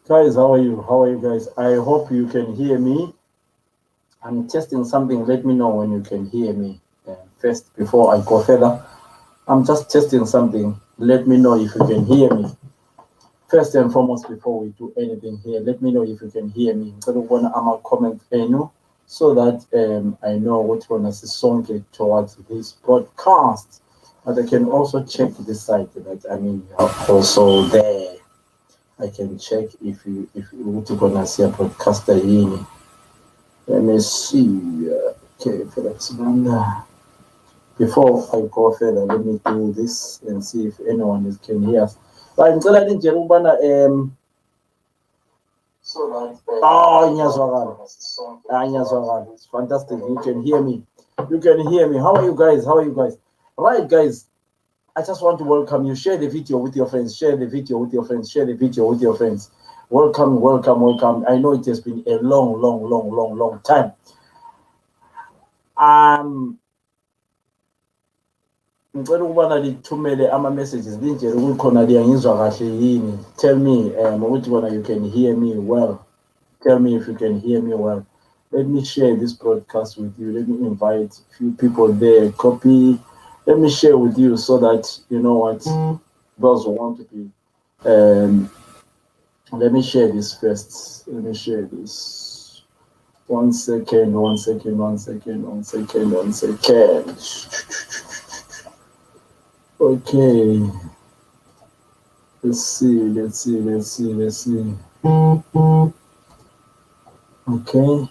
Guys, how are you? How are you guys? I hope you can hear me. I'm testing something. Let me know when you can hear me. First, before I go further, I'm just testing something. Let me know if you can hear me. First and foremost, before we do anything here, let me know if you can hear me. Ngicela ukubona ama-comment enu so that I know what one is sisonke towards this broadcast. But I can also check this site that you are also there. I can check if you ukuthi khona siya broadcaster yini. Let me see. Okay, Felix Banda. Before I go further, let me do this and see if anyone can hear us. Right, ngicela nitshele ukubana so that ngiyazwakala. Ngiyazwakala. It's fantastic. You can hear me. You can hear me. How are you guys? How are you guys? Right, guys. I just want to welcome you. Share the video with your friends. Share the video with your friends. Share the video with your friends. Welcome, welcome, welcome. I know it has been a long time. Ngicela ukubana lithumele ama-messages linjele ukuthi khona liyangizwa kahle yini. Tell me ukuthi khona you can hear me well. Tell me if you can hear me well. Let me share this broadcast with you. Let me invite a few people there. Copy. Let me share with you so that you know what those who want to be. Let me share this first. Let me share this. 1 second, 1 second, 1 second, 1 second, 1 second. Okay. Let's see. Okay.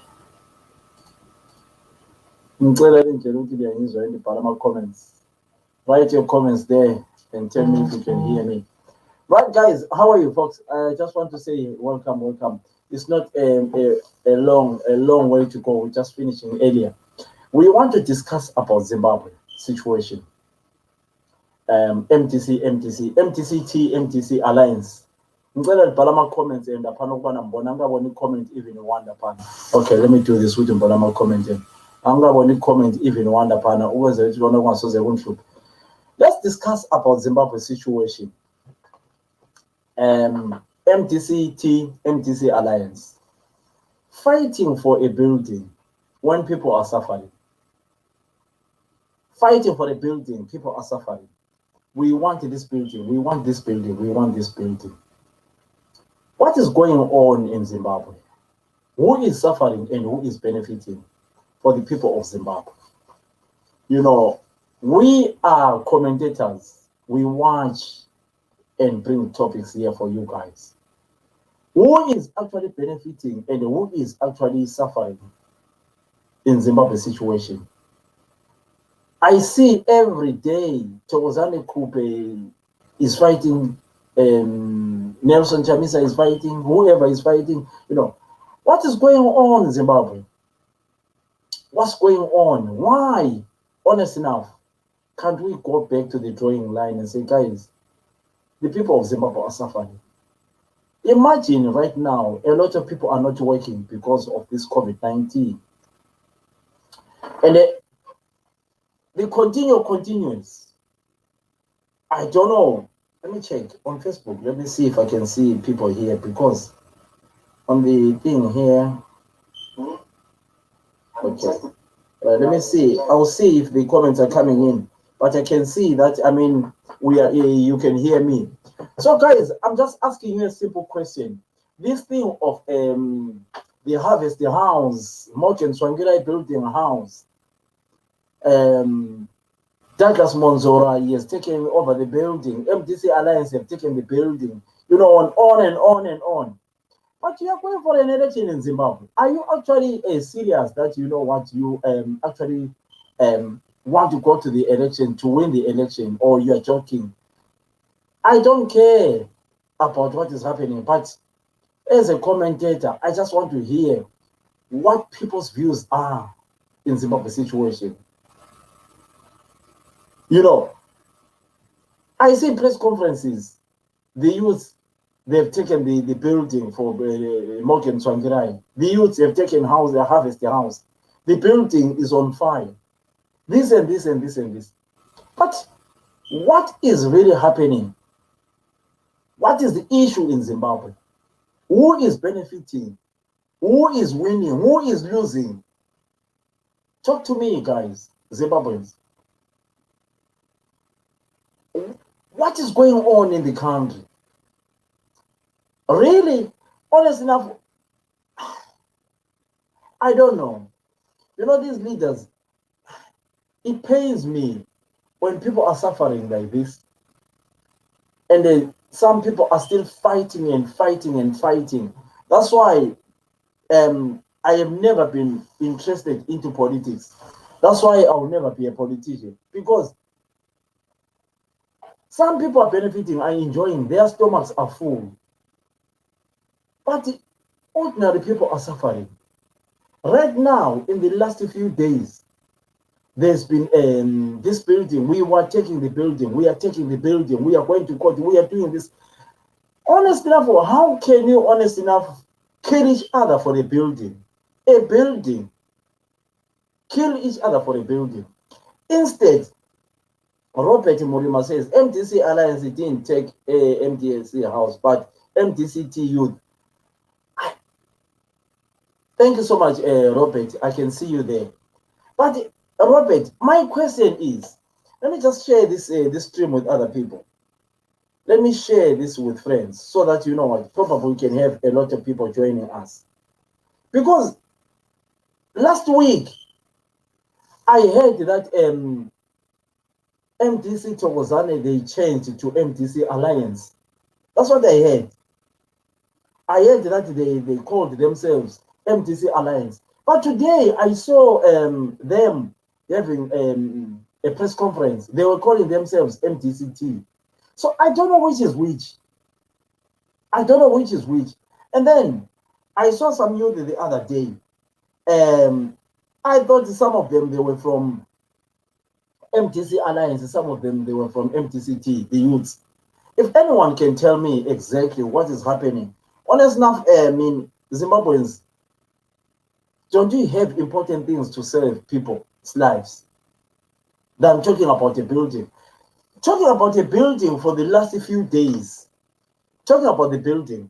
Ngicela nje ukuthi liyangizwa yini bhala ama-comments. Write your comments there and tell me if you can hear me. Right, guys, how are you, folks? I just want to say welcome. It's not a long way to go. We're just finishing earlier. We want to discuss about Zimbabwe situation. MTC Alliance. Ngicela libhala ama-comments and aphana ukubana mbona angaboni i-comment even one aphana. Okay, let me do this with mbhala ama-comment. Angaboni i-comment even one aphana ukwenzela ukuthi lona kungasoze kungihluphe. Let's discuss about Zimbabwe situation. MTC Alliance. Fighting for a building when people are suffering. Fighting for a building, people are suffering. We want this building, we want this building, we want this building. What is going on in Zimbabwe? Who is suffering and who is benefiting for the people of Zimbabwe? You know, we are commentators. We watch and bring topics here for you guys. Who is actually benefiting and who is actually suffering in Zimbabwe situation? I see every day Thokozani Kupe is fighting, Nelson Chamisa is fighting, whoever is fighting. You know, what is going on in Zimbabwe? What's going on? Why? Honest enough, can't we go back to the drawing line and say, guys, the people of Zimbabwe are suffering? Imagine right now, a lot of people are not working because of this COVID-19. And the continues. I don't know. Let me check on Facebook. Let me see if I can see people here because on the thing here. Okay. Let me see. I'll see if the comments are coming in. But I can see that, we are here. You can hear me. So, guys, I'm just asking you a simple question. This thing of the Harvest the House, Morgan Swangirai building a house, Douglas Monzora, he has taken over the building. MTC Alliance have taken the building. You know, on and on. But you are going for an election in Zimbabwe. Are you actually serious that you know what you actually want to go to the election to win the election, or you are joking? I don't care about what is happening, but as a commentator, I just want to hear what people's views are in Zimbabwe situation. You know, I see press conferences, the youth, they've taken the building for Morgan Swangirai. The youths have taken house, they harvest the house. The building is on fire. This and this and this and this. But what is really happening? What is the issue in Zimbabwe? Who is benefiting? Who is winning? Who is losing? Talk to me, guys, Zimbabweans. What is going on in the country? Really? Honest enough, I don't know. You know, these leaders, it pains me when people are suffering like this. And then some people are still fighting and fighting and fighting. That's why I have never been interested into politics. That's why I will never be a politician. Because some people are benefiting, are enjoying, their stomachs are full. But the ordinary people are suffering. Right now, in the last few days, there's been this building. We were taking the building. We are taking the building. We are going to court. We are doing this. Honest enough, how can you, honest enough, kill each other for a building? A building. Kill each other for a building. Instead, Robert Morima says MDC Alliance didn't take a MDC house, but MDCT youth. Thank you so much, Robert. I can see you there. But Robert, my question is, let me just share this stream with other people. Let me share this with friends so that you know what, probably we can have a lot of people joining us. Because last week I heard that MDC Thokozane, they changed to MDC Alliance. That's what I heard. I heard that they called themselves MDC Alliance. But today I saw them having a press conference. They were calling themselves MDCT. So I don't know which is which. I don't know which is which. And then I saw some youth the other day. I thought some of them, they were from MDC Alliance. Some of them, they were from MDCT, the youths. If anyone can tell me exactly what is happening, honest enough, I mean, Zimbabweans, don't you have important things to serve people's lives than talking about a building? Talking about a building for the last few days. Talking about the building.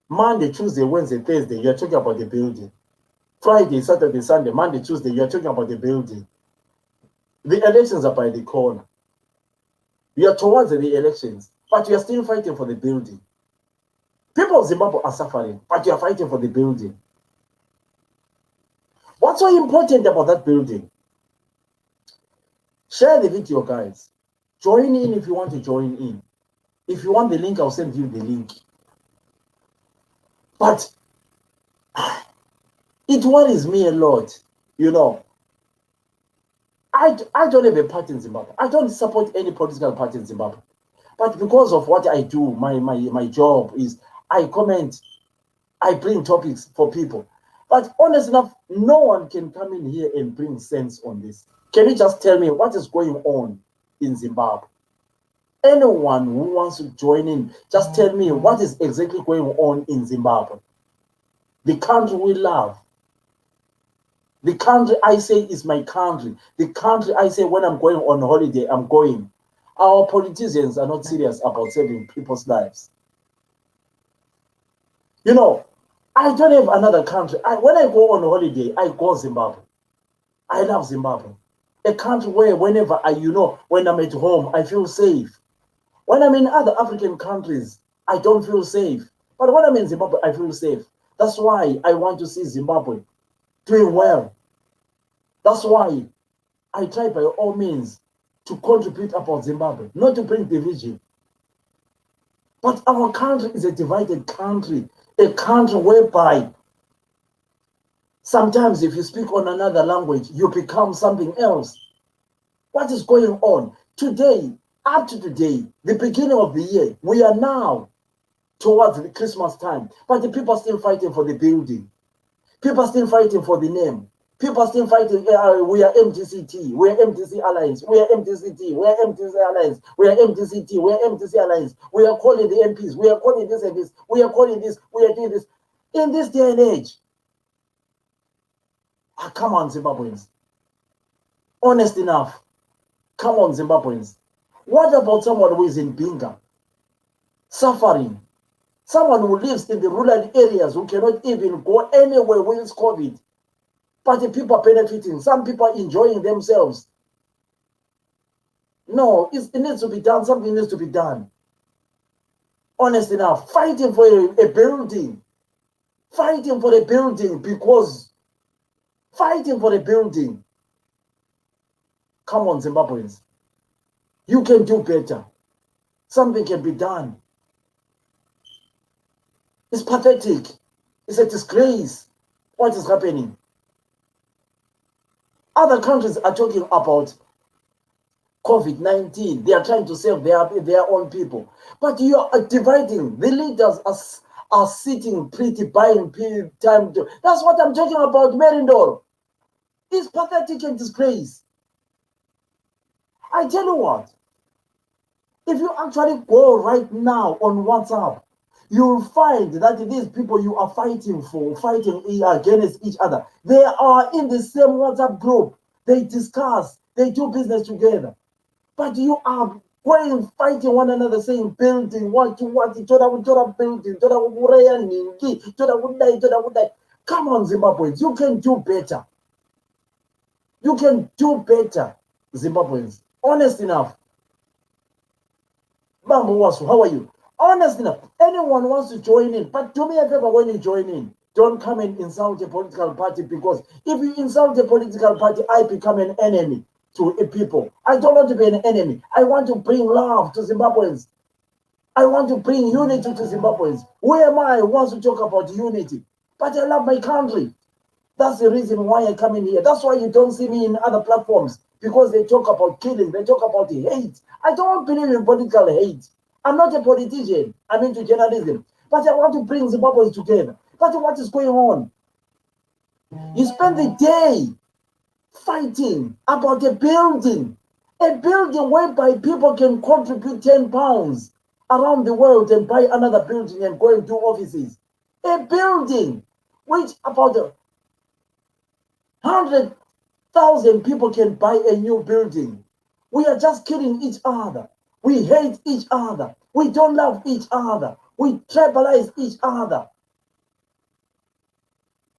Monday, Tuesday, Wednesday, Thursday, you're talking about the building. Friday, Saturday, Sunday, Monday, Tuesday, you're talking about the building. The elections are by the corner. We are towards the elections, but you are still fighting for the building. People of Zimbabwe are suffering, but you are fighting for the building. What's so important about that building? Share the video, guys. Join in if you want to join in. If you want the link, I'll send you the link. But it worries me a lot, you know. I don't have a party in Zimbabwe. I don't support any political party in Zimbabwe. But because of what I do, my job is I comment, I bring topics for people. But honest enough, no one can come in here and bring sense on this. Can you just tell me what is going on in Zimbabwe? Anyone who wants to join in, just tell me what is exactly going on in Zimbabwe. The country we love. The country I say is my country. The country I say when I'm going on holiday, I'm going. Our politicians are not serious about saving people's lives. You know, I don't have another country. When I go on holiday, I go Zimbabwe. I love Zimbabwe. A country where whenever when I'm at home, I feel safe. When I'm in other African countries, I don't feel safe. But when I'm in Zimbabwe, I feel safe. That's why I want to see Zimbabwe doing well. That's why I try by all means to contribute about Zimbabwe, not to bring division. But our country is a divided country, a country whereby sometimes if you speak on another language, you become something else. What is going on? Today, up to today, the beginning of the year, we are now towards the Christmas time, but the people are still fighting for the building. People are still fighting for the name. People are still fighting. We are MDCT. We are MDC Alliance. We are MDCT. We are MDC Alliance. We are MDCT. We are MDC Alliance. We are calling the MPs. We are calling this and this. We are calling this. We are doing this. In this day and age, come on, Zimbabweans. Honest enough. Come on, Zimbabweans. What about someone who is in Binga, suffering Someone who lives in the rural areas who cannot even go anywhere with COVID. But the people are benefiting. Some people are enjoying themselves. No, it needs to be done. Something needs to be done. Honest enough, fighting for a building. Fighting for a building because fighting for a building. Come on, Zimbabweans. You can do better. Something can be done. It's pathetic. It's a disgrace. What is happening? Other countries are talking about COVID-19. They are trying to save their own people. But you are dividing. The leaders are sitting pretty, buying time. That's what I'm talking about, Merindor. It's pathetic and disgrace. I tell you what, if you actually go right now on WhatsApp, you'll find that these people you are fighting for, fighting against each other, they are in the same WhatsApp group. They discuss, they do business together. But you are going fighting one another, saying building, what, building, come on, Zimbabweans, you can do better. You can do better, Zimbabweans. Honest enough. Bambo Wasu, how are you? Honest enough, anyone wants to join in, but do me a favor when you join in. Don't come and insult a political party, because if you insult a political party, I become an enemy to people. I don't want to be an enemy. I want to bring love to Zimbabweans. I want to bring unity to Zimbabweans. Who am I who wants to talk about unity? But I love my country. That's the reason why I come in here. That's why you don't see me in other platforms, because they talk about killing, they talk about hate. I don't believe in political hate. I'm not a politician. I'm into journalism. But I want to bring Zimbabweans together. But what is going on? You spend the day fighting about a building whereby people can contribute 10 pounds around the world and buy another building and go and do offices. A building which about 100,000 people can buy a new building. We are just killing each other. We hate each other. We don't love each other. We tribalize each other.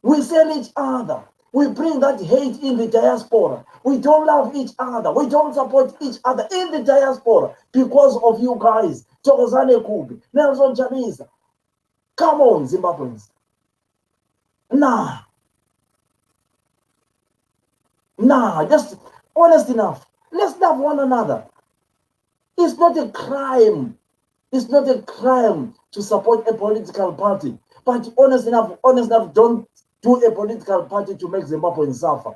We sell each other. We bring that hate in the diaspora. We don't love each other. We don't support each other in the diaspora because of you guys. Thokozane Kubi, Nelson Chamisa. Come on, Zimbabweans. Just honest enough. Let's love one another. It's not a crime. It's not a crime to support a political party. But honest enough, don't do a political party to make Zimbabweans suffer.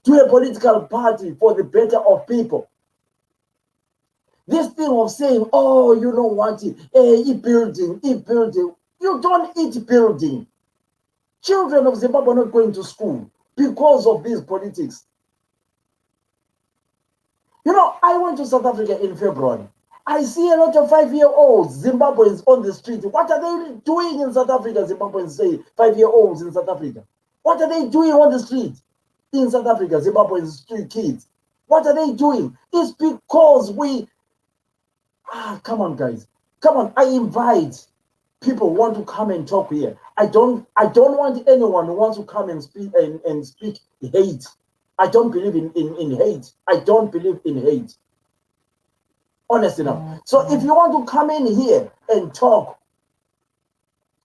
Do a political party for the better of people. This thing of saying, oh, you know what, building. You don't eat building. Children of Zimbabwe are not going to school because of these politics. You know, I went to South Africa in February. I see a lot of 5-year-olds, Zimbabweans on the street. What are they doing in South Africa? Zimbabweans say 5-year-olds in South Africa. What are they doing on the street in South Africa? Zimbabwean street kids. What are they doing? It's because come on, guys. Come on. I invite people who want to come and talk here. I don't want anyone who wants to come and speak and speak hate. I don't believe in hate. I don't believe in hate. Honest enough. So if you want to come in here and talk,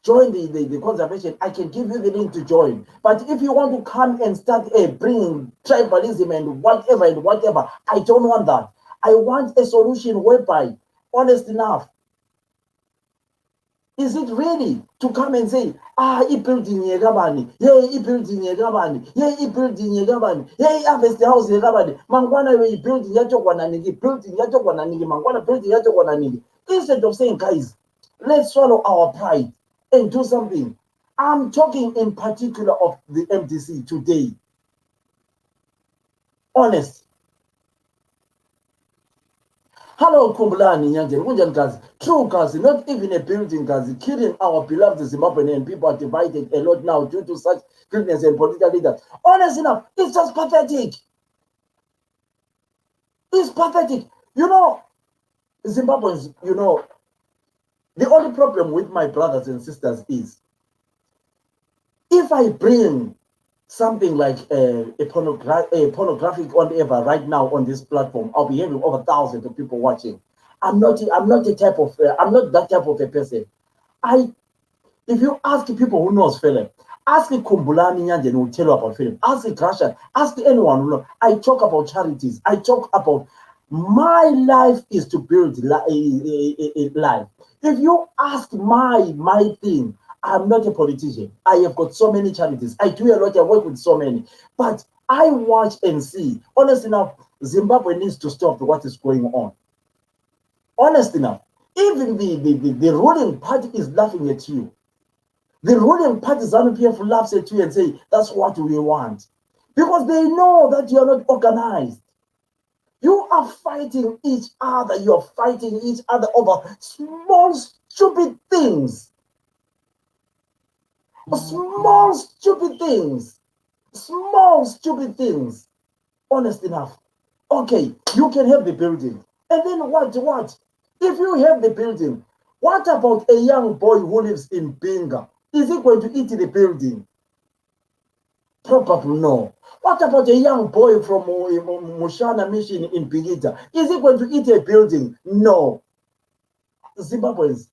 join the conservation, I can give you the link to join. But if you want to come and start bringing tribalism and whatever, I don't want that. I want a solution whereby, honest enough, is it really to come and say, building yekabani, building yekabani, building yekabani, harvest house yekabani, mangwana building yatokwananiki, building yatokwananiki, mangwana building yatokwananiki. Instead of saying, guys, let's swallow our pride and do something. I'm talking in particular of the MDC today. Honest. Hello, Kumbulani, Nyanjan, true, Kazi, not even a building, Kazi, killing our beloved Zimbabwean, and people are divided a lot now due to such greatness and political leaders. Honest enough, it's just pathetic. It's pathetic. You know, Zimbabweans, you know, The only problem with my brothers and sisters is if I bring something like a pornographic on ever right now on this platform, I'll be having over thousands of people watching. I'm not I'm not that type of a person. I If you ask people who knows Philip, ask Kumbulani Nyanjan will tell you about Philip. Ask Krashan, ask anyone who knows. I talk about charities. I talk about my life is to build life. If you ask my thing, I'm not a politician. I have got so many charities. I do a lot. I work with so many. But I watch and see. Honest enough, Zimbabwe needs to stop what is going on. Honest enough, even the ruling party is laughing at you. The ruling party, ZANU-PF, laughs at you and say, that's what we want. Because they know that you are not organized. You are fighting each other. You are fighting each other over small, stupid things. Small, stupid things. Small, stupid things. Honest enough. Okay, you can have the building. And then what? If you have the building, what about a young boy who lives in Binga? Is he going to eat the building? Probably no. What about a young boy from Mushana Mission in Bigita? Is he going to eat a building? No. Zimbabweans,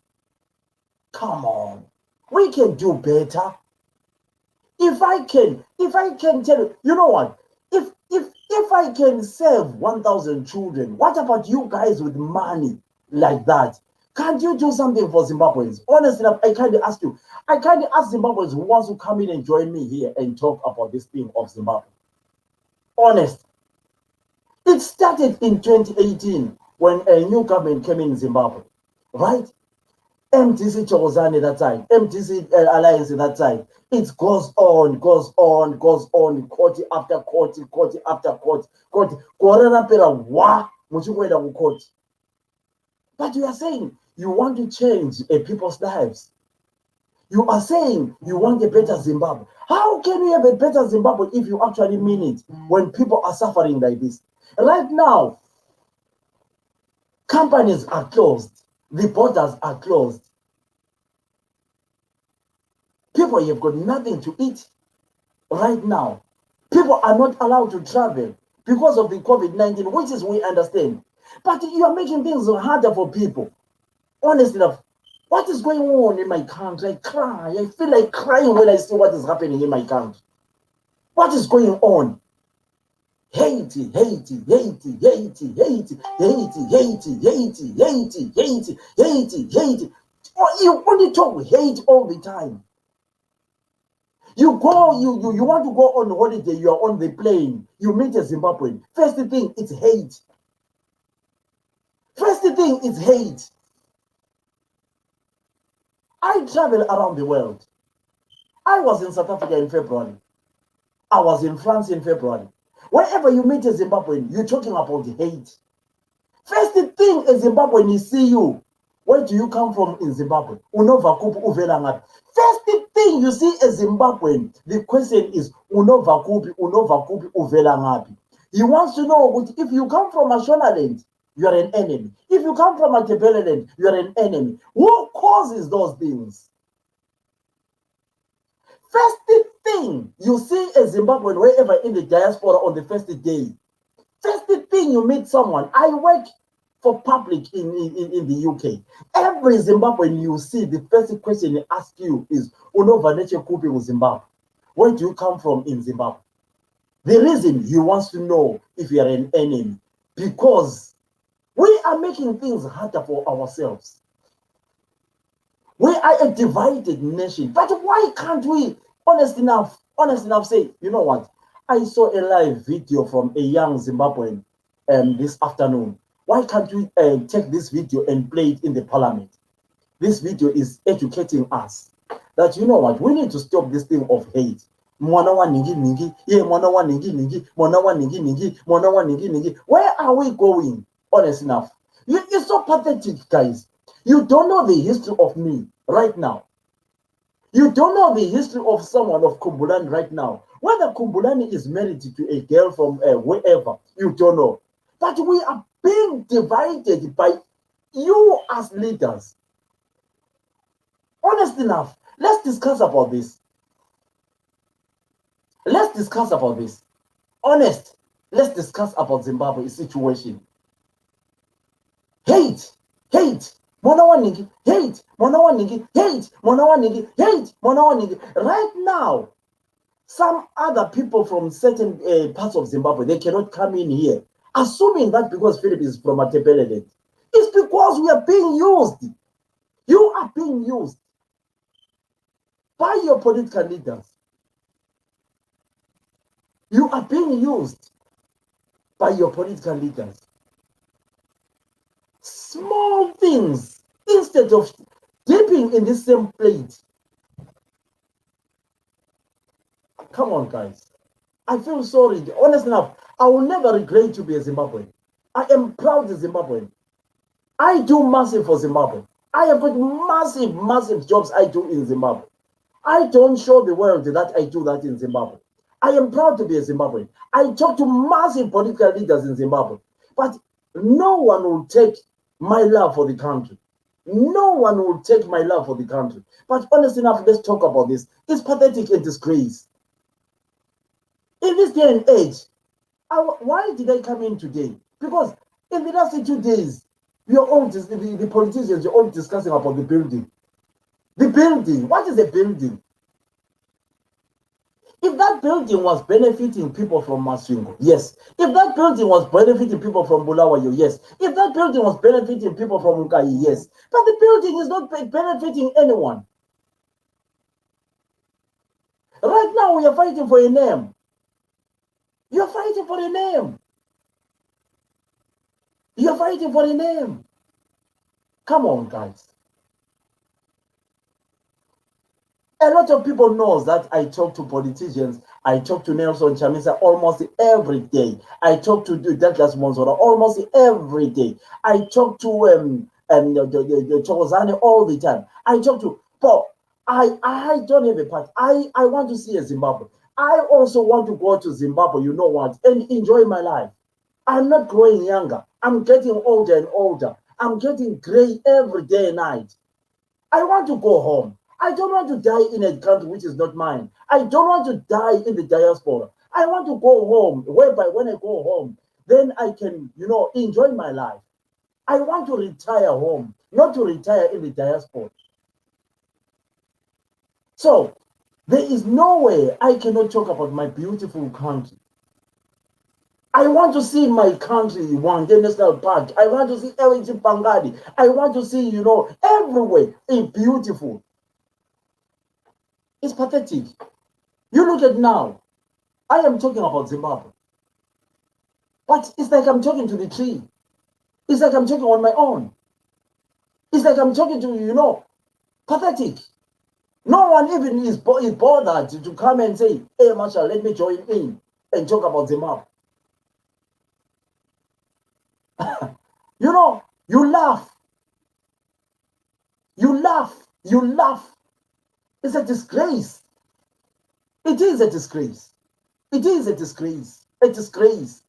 come on. We can do better. If I can tell you, you know what? If I can save 1,000 children, what about you guys with money like that? Can't you do something for Zimbabweans? Honestly, I kind of ask you. I kind of ask Zimbabweans who wants to come in and join me here and talk about this thing of Zimbabwe. Honest. It started in 2018 when a new government came in Zimbabwe, right? MTC Chokozani that time, MTC Alliance that time. It goes on, court after court, court after court, court. But you are saying you want to change people's lives. You are saying you want a better Zimbabwe. How can we have a better Zimbabwe if you actually mean it when people are suffering like this? Right now, companies are closed. The borders are closed. People have got nothing to eat right now. People are not allowed to travel because of the COVID-19, which is we understand. But you are making things harder for people. Honestly enough, what is going on in my country? I cry. I feel like crying when I see what is happening in my country. What is going on? Haiti. Oh, you only talk hate all the time. You go, you want to go on holiday, you are on the plane, you meet a Zimbabwean. First thing, it's hate. First thing is hate. I travel around the world. I was in South Africa in February. I was in France in February. Wherever you meet a Zimbabwean, you're talking about hate. First thing a Zimbabwean is see you. Where do you come from in Zimbabwe? First thing you see a Zimbabwean, the question is unovakupi uvela. He wants to know if you come from a Shonaland, you are an enemy. If you come from a Tebeleland, you are an enemy. Who causes those things? First thing you see a Zimbabwean wherever in the diaspora on the first day. First thing you meet someone. I work for public in the UK. Every Zimbabwean you see, the first question they ask you is Unovaneche Kupi with Zimbabwe. Where do you come from in Zimbabwe? The reason he wants to know if you are an enemy, because we are making things harder for ourselves. We are a divided nation. But why can't we, honest enough, say, you know what? I saw a live video from a young Zimbabwean this afternoon. Why can't we take this video and play it in the parliament? This video is educating us that, you know what, we need to stop this thing of hate. Where are we going? Honest enough. It's so pathetic, guys. You don't know the history of me right now. You don't know the history of someone of Kumbulani right now. Whether Kumbulani is married to a girl from wherever, you don't know. But we are being divided by you as leaders. Honest enough, let's discuss about this. Let's discuss about this. Honest, let's discuss about Zimbabwe's situation. Hate, hate, mwana waningi, hate, mwana waningi, hate, mwana waningi, hate, mwana waningi. Right now, some other people from certain parts of Zimbabwe, they cannot come in here, assuming that because Philip is from Atebeleland. It's because we are being used. You are being used by your political leaders. You are being used by your political leaders. Small things, instead of dipping in the same plate. Come on, guys. I feel sorry. Honestly enough, I will never regret to be a Zimbabwean. I am proud of Zimbabwean. I do massive for Zimbabwe. I have got massive, massive jobs I do in Zimbabwe. I don't show the world that I do that in Zimbabwe. I am proud to be a Zimbabwean. I talk to massive political leaders in Zimbabwe. But no one will take my love for the country. No one will take my love for the country. But honestly enough, let's talk about this. It's pathetic and disgrace. In this day and age, why did I come in today? Because in the last 2 days, we are all the politicians are all discussing about the building. The building. What is a building? If that building was benefiting people from Masvingo, yes. If that building was benefiting people from Bulawayo, yes. If that building was benefiting people from Nkai, yes. But the building is not benefiting anyone. Right now, we are fighting for a name. You're fighting for a name. You're fighting for a name. Come on, guys. A lot of people knows that I talk to politicians. I talk to Nelson Chamisa almost every day. I talk to Douglas Monzora almost every day. I talk to Chokozane all the time. I talk to Paul. I don't have a part. I want to see a Zimbabwe. I also want to go to Zimbabwe, you know what, and enjoy my life. I'm not growing younger. I'm getting older and older. I'm getting gray every day and night. I want to go home. I don't want to die in a country which is not mine. I don't want to die in the diaspora. I want to go home, whereby when I go home, then I can, enjoy my life. I want to retire home, not to retire in the diaspora. So, there is no way I cannot talk about my beautiful country. I want to see my country, Wande National Park. I want to see LG Pangadi. I want to see, everywhere. It's beautiful. It's pathetic. You look at now. I am talking about Zimbabwe. But it's like I'm talking to the tree. It's like I'm talking on my own. It's like I'm talking to, pathetic. No one even is bothered to come and say, hey, Marshall, let me join in and talk about Zimbabwe. You laugh. You laugh. You laugh. It's a disgrace. It is a disgrace. It is a disgrace. A disgrace.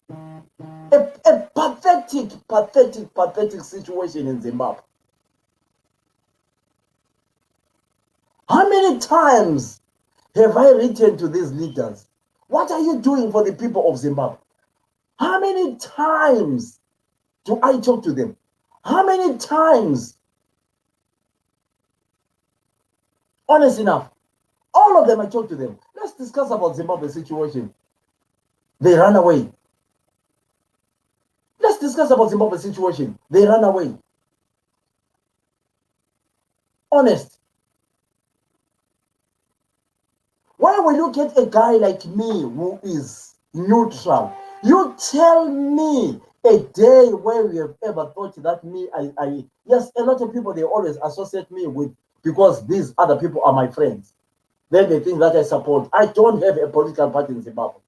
A pathetic, pathetic, pathetic situation in Zimbabwe. How many times have I written to these leaders? What are you doing for the people of Zimbabwe? How many times do I talk to them? How many times? Honest enough, all of them I talk to them. Let's discuss about Zimbabwe situation. They run away. Let's discuss about Zimbabwe situation. They run away. Honest. When we look at a guy like me who is neutral, you tell me a day where we have ever thought that me, yes, a lot of people, they always associate me with, because these other people are my friends. Then they think that I support. I don't have a political party in Zimbabwe.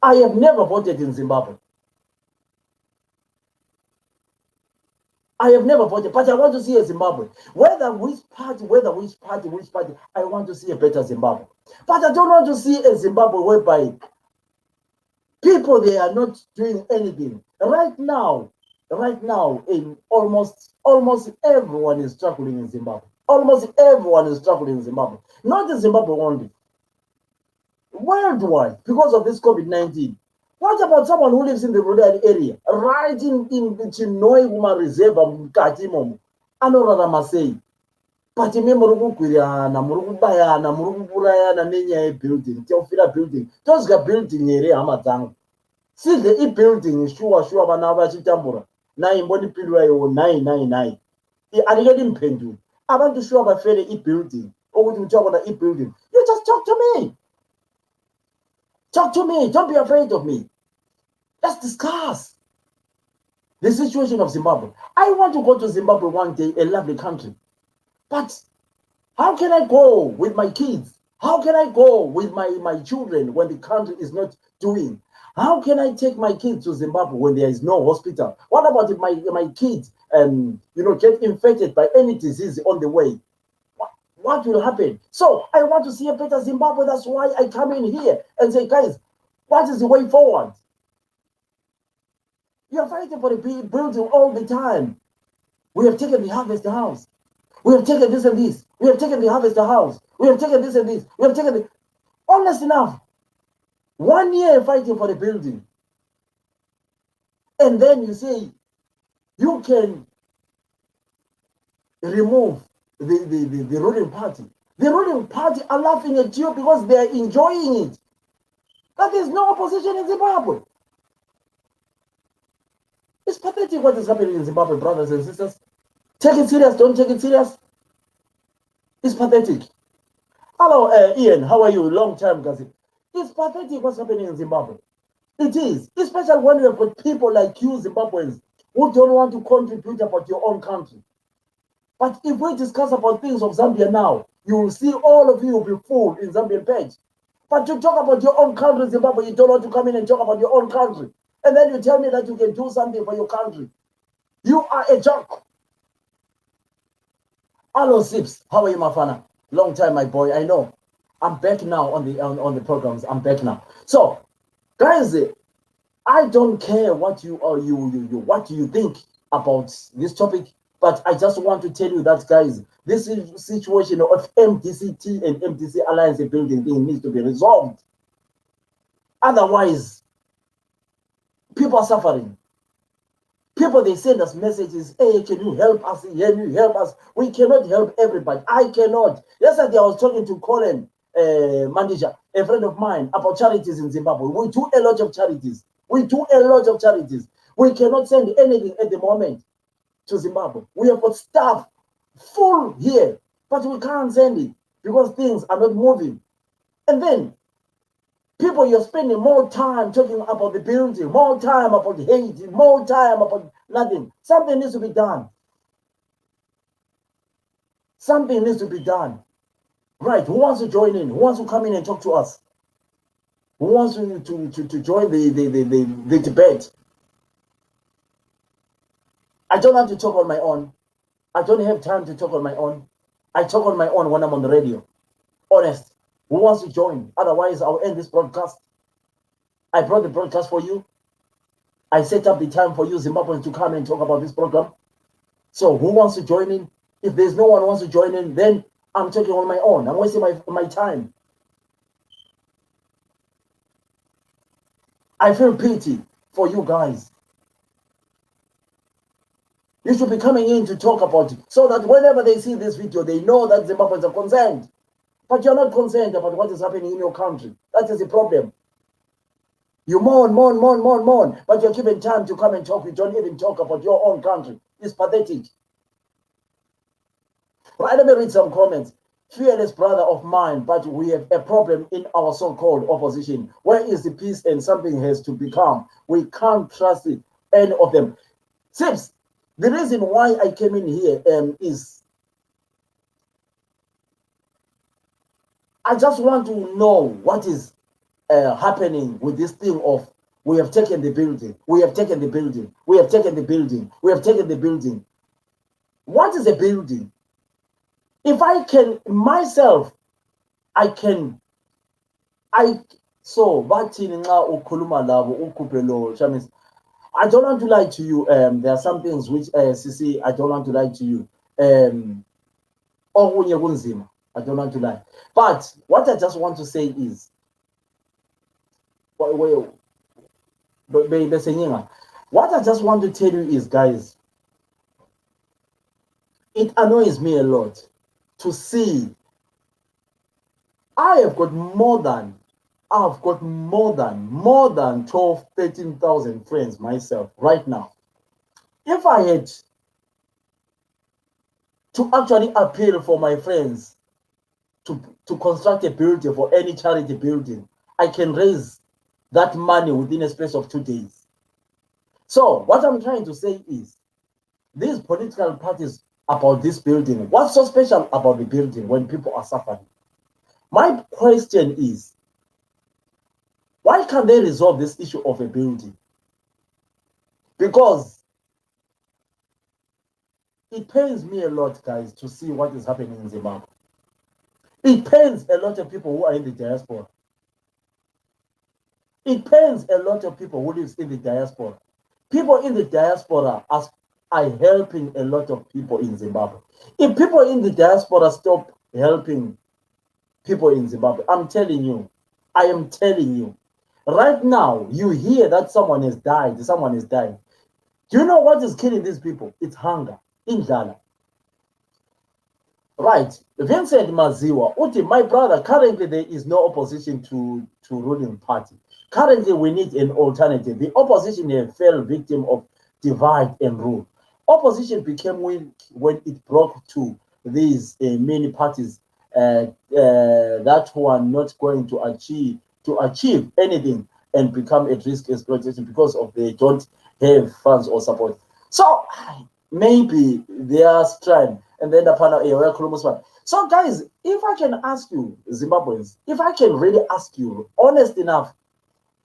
I have never voted in Zimbabwe. I have never voted, but I want to see a Zimbabwe. Whether which party, I want to see a better Zimbabwe. But I don't want to see a Zimbabwe whereby people, they are not doing anything. Right now, right now, in almost everyone is struggling in Zimbabwe. Almost everyone is struggling in Zimbabwe. Not in Zimbabwe only, worldwide, because of this COVID-19. What about someone who lives in the rural area, right in Chinoi Uma Reserve, Mukatimomo, Anorara say, but muri kukwirana muri kubayana muri kuburayana nenyaya yebuilding tiofira building tozga building here hama dzangu sidle ibuilding shuwa vana vachitambura nai mbonipindura iwo nai andingedi muphenduli abantu shuwa vafere ibuilding okuti mutakuona ibuilding. You just talk to me, don't be afraid of me. Let's discuss the situation of Zimbabwe. I want to go to Zimbabwe one day, a lovely country. But how can I go with my kids? How can I go with my children when the country is not doing? How can I take my kids to Zimbabwe when there is no hospital? What about if my kids get infected by any disease on the way? What will happen? So I want to see a better Zimbabwe. That's why I come in here and say, guys, what is the way forward? You're fighting for the building all the time. We have taken the Harvest House. We have taken this and this. We have taken the Harvest House. We have taken this and this. We have taken the... Honest enough, 1 year fighting for the building. And then you say, you can remove the ruling party. The ruling party are laughing at you because they are enjoying it. That is no opposition in Zimbabwe. It's pathetic what is happening in Zimbabwe, brothers and sisters. Take it serious, don't take it serious. It's pathetic. Hello, Ian, how are you? Long time, Gazi. It's pathetic what's happening in Zimbabwe. It is, especially when you have got people like you, Zimbabweans, who don't want to contribute about your own country. But if we discuss about things of Zambia now, you will see all of you will be full in Zambian page. But to talk about your own country, Zimbabwe, you don't want to come in and talk about your own country. And then you tell me that you can do something for your country. You are a joke. Hello, Sips. How are you, Mafana? Long time, my boy. I know. I'm back now on the programs. I'm back now. So, guys, I don't care what what you think about this topic, but I just want to tell you that, guys, this situation of MDCT and MDC Alliance building thing needs to be resolved. Otherwise, people are suffering. People, they send us messages, hey, can you help us? Can you help us? We cannot help everybody. I cannot. Yesterday, I was talking to Colin Mandija, a friend of mine, about charities in Zimbabwe. We do a lot of charities. We cannot send anything at the moment to Zimbabwe. We have got staff full here, but we can't send it because things are not moving. And then, people, you're spending more time talking about the building, more time about Haiti, more time about nothing. Something needs to be done. Something needs to be done. Right, who wants to join in? Who wants to come in and talk to us? Who wants to join the debate? I don't have to talk on my own. I don't have time to talk on my own. I talk on my own when I'm on the radio. Honest. Who wants to join? Otherwise, I'll end this broadcast. I brought the broadcast for you. I set up the time for you, Zimbabweans, to come and talk about this program. So who wants to join in? If there's no one who wants to join in, then I'm talking on my own. I'm wasting my time. I feel pity for you guys. You should be coming in to talk about it so that whenever they see this video, they know that Zimbabweans are concerned. But you're not concerned about what is happening in your country. That is the problem. You mourn, but you're given time to come and talk. You don't even talk about your own country. It's pathetic. Right, let me read some comments. Fearless brother of mine, but we have a problem in our so-called opposition. Where is the peace and something has to become? We can't trust it, any of them. Sips, the reason why I came in here is I just want to know what is happening with this thing of we have taken the building, we have taken the building, we have taken the building, we have taken the building. What is a building? If I can myself, so bathini nxa ukhuluma labo ukhuphe lo Chamis. I don't want to lie to you. There are some things which, Sisi, I don't want to lie to you. Okunye kunzima. I don't want to lie. But what I just want to say is, what I just want to tell you is, guys, it annoys me a lot to see I've got more than 12, 13,000 friends myself right now. If I had to actually appeal for my friends to construct a building for any charity building, I can raise that money within a space of 2 days. So what I'm trying to say is, these political parties about this building, what's so special about the building when people are suffering? My question is, why can't they resolve this issue of a building? Because it pains me a lot, guys, to see what is happening in Zimbabwe. It pains a lot of people who are in the diaspora. It pains a lot of people who live in the diaspora. People in the diaspora are helping a lot of people in Zimbabwe. If people in the diaspora stop helping people in Zimbabwe, I am telling you, right now, you hear that someone has died, someone is dying. Do you know what is killing these people? It's hunger, indlala. Right. Vincent Maziwa, Uti, my brother, currently there is no opposition to ruling party. Currently, we need an alternative. The opposition fell victim of divide and rule. Opposition became weak when it broke to these many parties that were not going to achieve anything and become at risk exploitation because of they don't have funds or support. So maybe they are strand and then the panel one. So guys, if I can ask you, Zimbabweans, if I can really ask you, honest enough,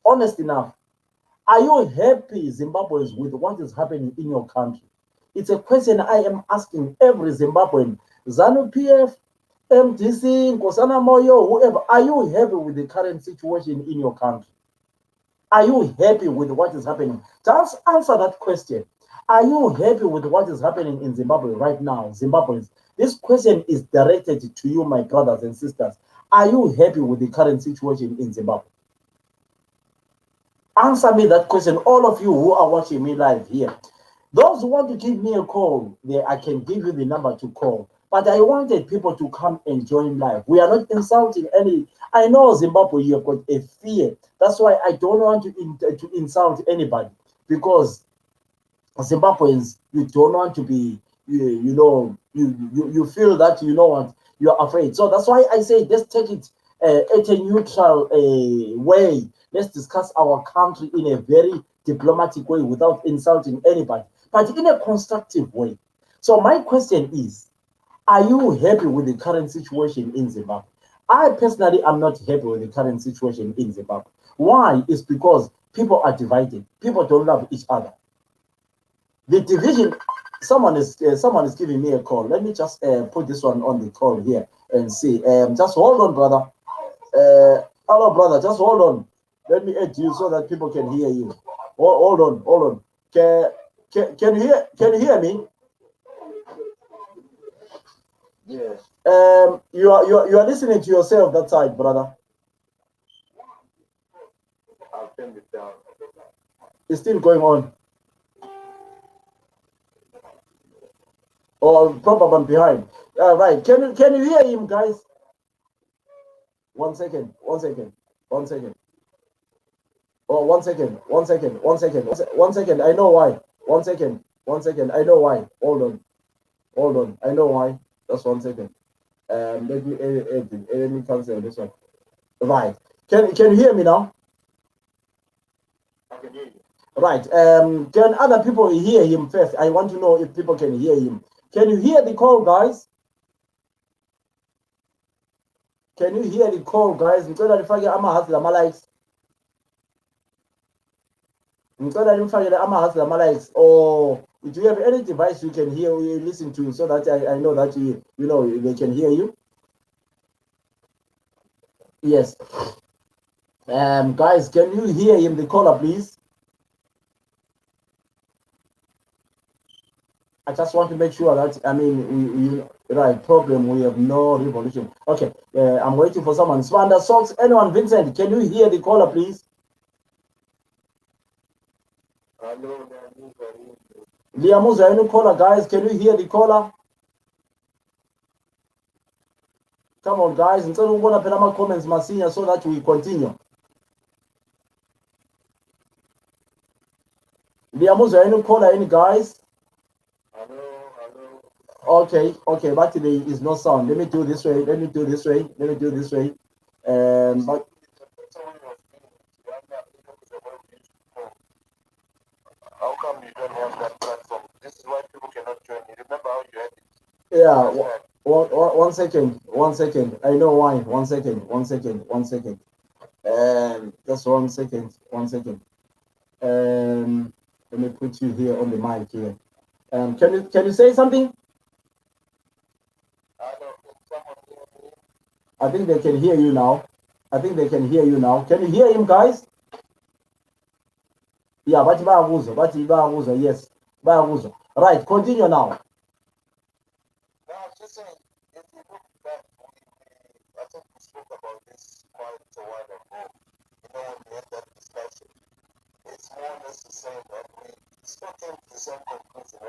are you happy, Zimbabweans, with what is happening in your country? It's a question I am asking every Zimbabwean. ZANU PF, MDC, Nkosana Moyo, whoever, are you happy with the current situation in your country? Are you happy with what is happening? Just answer that question. Are you happy with what is happening in Zimbabwe right now, Zimbabweans? This question is directed to you, my brothers and sisters. Are you happy with the current situation in Zimbabwe? Answer me that question, all of you who are watching me live here. Those who want to give me a call, I can give you the number to call. But I wanted people to come and join live. We are not insulting any. I know Zimbabwe, you have got a fear. That's why I don't want to insult anybody, because Zimbabweans, you don't want to be, you feel that, you know what, you're afraid. So that's why I say let's take it at a neutral way. Let's discuss our country in a very diplomatic way without insulting anybody, but in a constructive way. So my question is, are you happy with the current situation in Zimbabwe? I personally am not happy with the current situation in Zimbabwe. Why? It's because people are divided. People don't love each other. The division, someone is giving me a call. Let me just put this one on the call here and see. Just hold on, brother. Hello, brother. Just hold on. Let me add you so that people can hear you. Hold on. Can you hear me? Yes. You are listening to yourself that side, brother. I'll turn it down. It's still going on. Or probably behind. Right. Can you hear him, guys? One second. Oh, 1 second. 1 second. I know why. 1 second. I know why. Hold on. I know why. Just 1 second. Let me cancel this one. Right. Can you hear me now? I can hear you. Right. Can other people hear him first? I want to know if people can hear him. Can you hear the call, guys? Can you hear the call, guys? Ngicela nifake ama-hearts lama-likes. Or do you have any device you can hear or you listen to, so that I know that you know they can hear you? Yes. Guys, can you hear him, the caller, please? I just want to make sure that, I mean, right, problem, we have no revolution. Okay, I'm waiting for someone. Swanda Socks, anyone, Vincent, can you hear the caller, please? Hello, Nani. Liamuza, any caller, guys, can you hear the caller? Come on, guys, instead of going to put my comments, Masinya, so that we continue. Liamuza, any caller, any guys? Hello. Okay, but there is no sound. Let me do this way. But How come you don't have that platform? This is why people cannot join you. Remember how you had it? yeah, one second. I know why. One second. Just 1 second. Let me put you here on the mic here. Can you say something? I don't think someone hear me. I think they can hear you now. Can you hear him, guys? Yeah, but yes. Right, continue now. No, I was just saying, if you look back, I think we spoke about this quite a while ago. You know, when we had that discussion, it's more or less the same, and we still came to the same conclusion.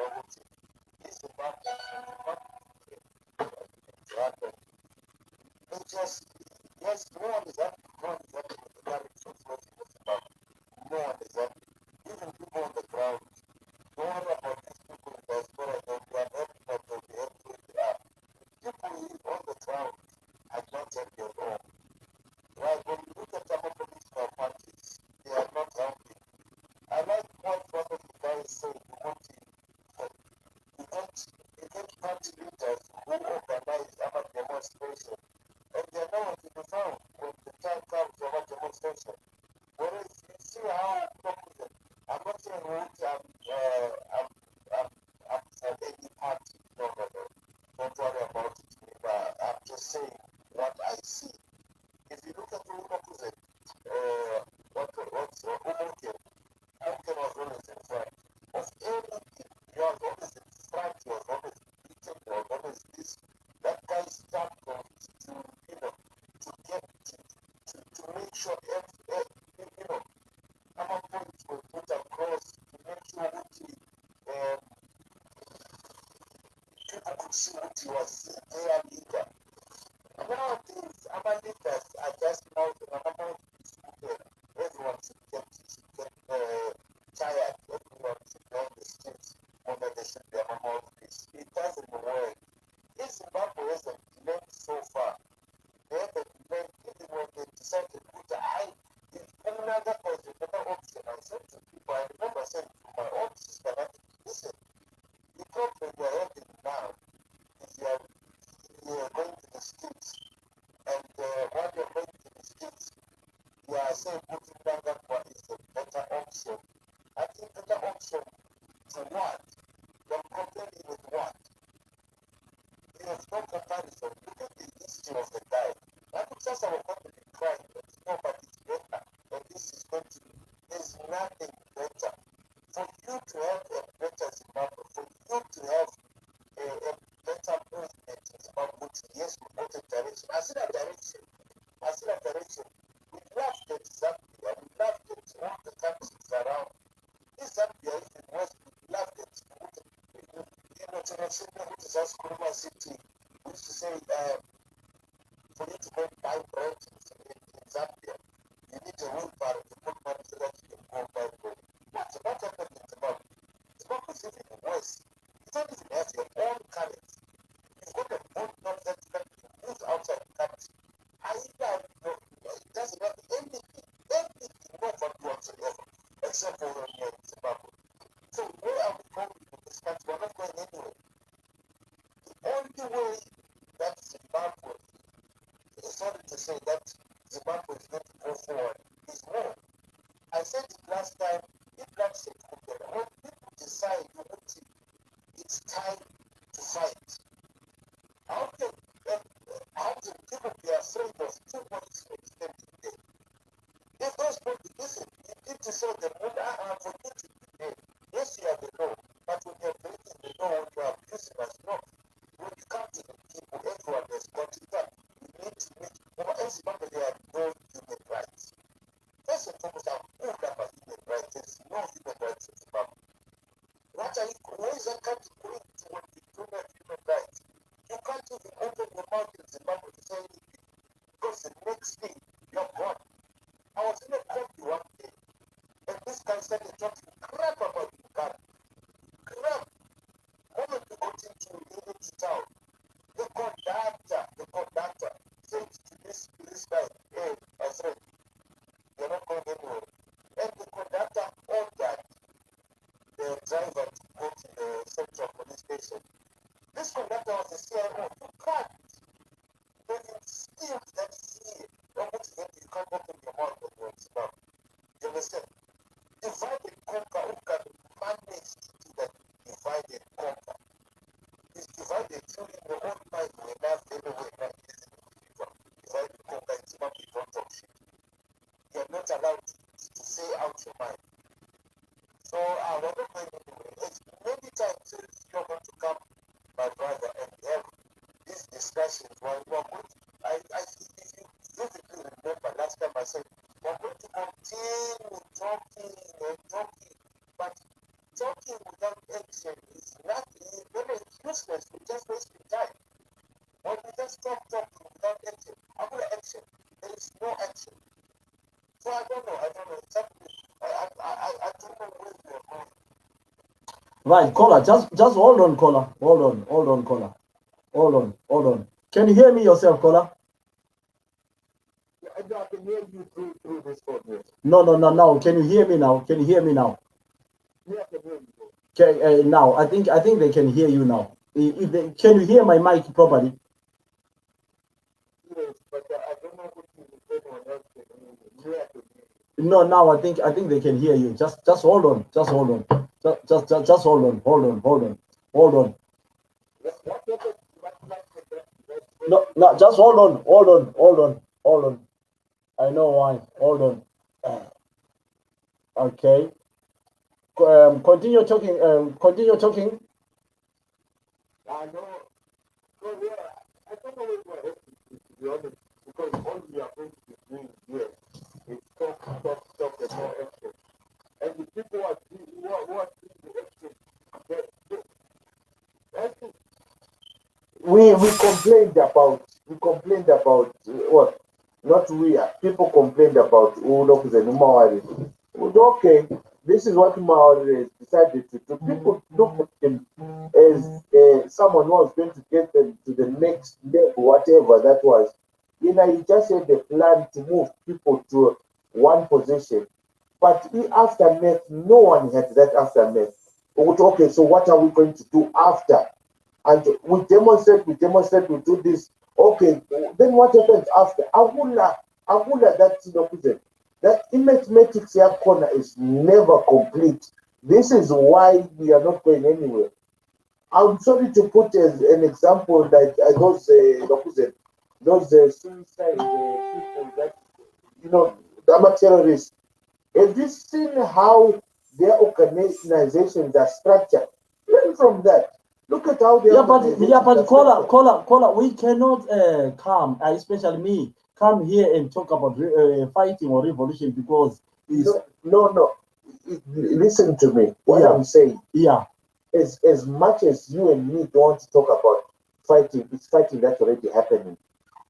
This is not to happen. It just, yes, no one is happy. No one is happy with the direction of what it was about. No one is happy. Even people on the ground. Don't worry about these people in diaspora. They'll be unhappy, but they'll be happy with the app. People on the ground are not happy at all. Right? When you look at some of the political parties, they are not happy. I like what one of the guys said. You get party leaders who organize our demonstration, and they're nowhere to be found when the time comes for a demonstration. Whereas you see how I'm not saying what I'm for any party. No. Don't worry about it. I'm just saying what I see. If you look at the opposite, what's Umuke? Umuke was always in front of anything. He was always in front. He was always beaten. He was always this. That guy stamped on it to, to get to make sure our points were put across to make sure people could see what he was their leader. Nowadays, our leaders are just out and everyone should get tired. Everyone should be on the streets when they should be among all this. It doesn't work. If Zimbabwe hasn't learned so far, they haven't learned even when they decided to put a high. If another was another option, I said to people, I remember saying to my own sister, listen, the problem we're having now is you are going to the streets, and while you're going to the streets, you are saying putting Nangakwa is a better option. I think better option to what? You're comparing with what? There's no comparison. Look at the history of the guy. I could just have a company crying, but nobody's better. And this is going to be, there's nothing better. For you to have a better Zimbabwe, for you to have a better movement in Zimbabwe, yes, we want a direction. I see that direction. We love that Zambia. We love that all the countries around. This Zambia is the most we love that. Which is just Kuruma City, which is say, for you to go and buy bread in Zambia, you need a wheelbarrow to put money so that you can go and buy bread. What's not happening in Zimbabwe? Zimbabwe is even worse. You don't even have your own currency. You've got a boat not that you move outside the country. It doesn't have anything, no value whatsoever, except for Zimbabwe. So where are we going with this country? We're not going anywhere. The only way that Zimbabwe, sorry to say that Zimbabwe is going to go forward is war. I said it last time, if that's a problem, when people decide it's time to fight, how can people be afraid of too much extended day? If those people, listen, you need to show them, for you to be there. Yes, you have the law, but when you're breaking the law, discussions. If you vividly remember last time I said we're going to continue talking and talking, but talking without action is nothing. It's useless. We're just wasting time. When we just talking without action, I'm going to action. There is no action. So I don't know. Exactly. I don't know where we are going. Right, caller, just hold on, caller. Hold on, caller. Hold on. Can you hear me yourself, caller? I can hear you through this phone. Yes. No. Can you hear me now? Yeah, I can hear you. Okay, now I think they can hear you now. Can you hear my mic properly? Yes, but I don't know if anyone else can hear you. Yeah, I can hear you. No, now I think they can hear you. Just hold on. Just hold on. Just hold on. Hold on. No, just hold on. I know why. Hold on. Okay. Continue talking. I know. So yeah, I don't know what we're heading to be honest, because all we are going to be doing here is talk, and no action. And the people who are doing the action, that's we complained about what? Not we, people complained about okay, this is what Maori has decided to do. People look at him as someone who was going to get them to the next level, whatever that was. He just had a plan to move people to one position. But aftermath, no one had that aftermath. Okay, so what are we going to do after? And we demonstrate, we do this. Okay, then what happens after? Agula, that mathematics here corner is never complete. This is why we are not going anywhere. I'm sorry to put as an example that those suicide people that the terrorists. Have you seen how their organizations are structured? Learn from that. Look at how they but caller, we cannot come, especially me, come here and talk about fighting or revolution because no. Listen to me. What I'm saying. Yeah. As much as you and me don't want to talk about fighting, it's fighting that's already happening.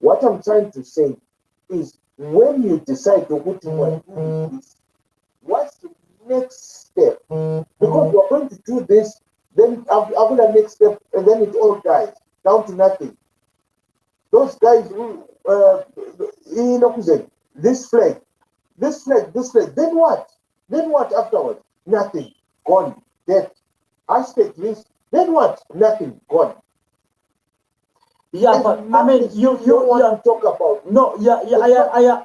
What I'm trying to say is when you decide to go to this, what's the next step? Because we're going to do this, then after the next step, and then it all dies down to nothing. Those guys who, this flag, then what? Then what afterwards? Nothing. Gone. Dead. Hashtag list. Then what? Nothing. Gone. Yeah, and but I mean, you want to talk about. No,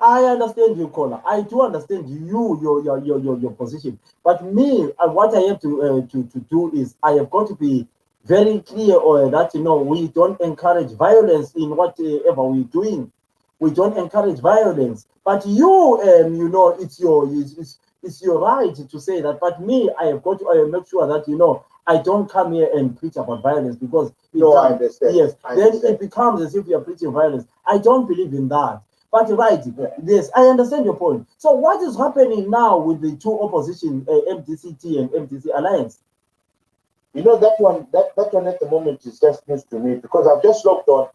I understand you, caller. I do understand your position. But me, what I have to do is I have got to be very clear that we don't encourage violence in whatever we're doing. We don't encourage violence. But it's your right to say that. But me, I have got to make sure that I don't come here and preach about violence because I understand. Yes, then it becomes as if you are preaching violence. I don't believe in that. But right, yes, I understand your point. So what is happening now with the two opposition, MDCT and MDC alliance? That one at the moment is just news to me because I've just logged on.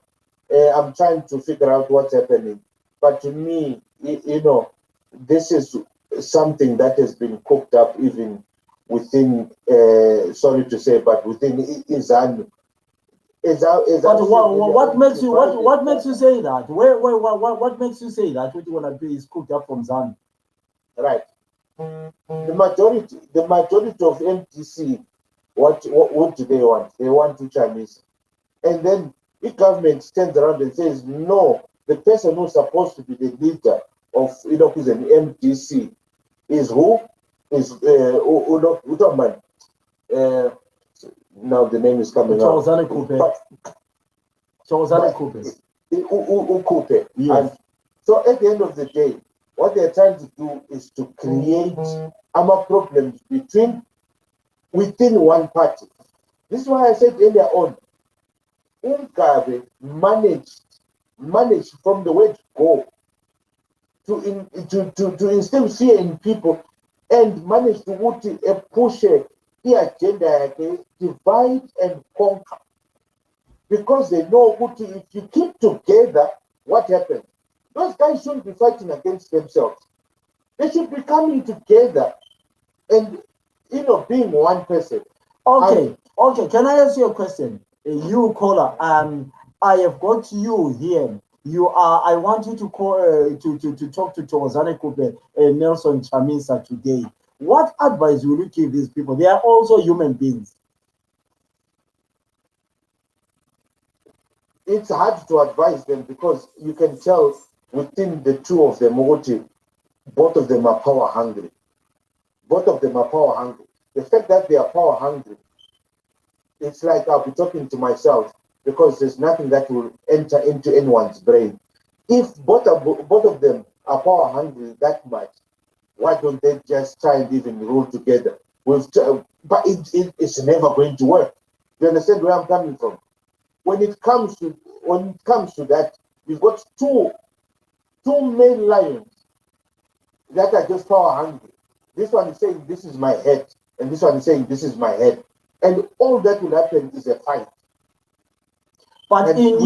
I'm trying to figure out what's happening. But to me, this is something that has been cooked up even within, sorry to say, but within Izanu. But what makes you say that? What makes you say that what you want to do is cooked up from ZANU? Right. The majority of MTC, what do they want? They want two Chinese. And then the government stands around and says, no, the person who's supposed to be the leader of an MTC is who? Is Utoman. Now the name is coming out. Chozane Coupe. Yes. And so at the end of the day, what they're trying to do is to create problems within one party. This is why I said earlier on, Mugabe managed from the word go to instill fear in people and managed to push the agenda, divide and conquer. Because they know if you keep together, what happens? Those guys shouldn't be fighting against themselves. They should be coming together and being one person. Okay, okay. Can I ask you a question? You caller, I have got you here. You are. I want you to call to talk to Thokozani Kupe and Nelson Chamisa today. What advice will you give these people? They are also human beings. It's hard to advise them because you can tell within the two of them, both of them are power hungry. Both of them are power hungry. The fact that they are power hungry, it's like I'll be talking to myself because there's nothing that will enter into anyone's brain. If both of them are power hungry that much, why don't they just try and even rule together? But it's never going to work. You understand where I'm coming from? When it comes to that, you've got two main lions that are just power hungry. This one is saying this is my head, and this one is saying this is my head, and all that will happen is a fight. But and in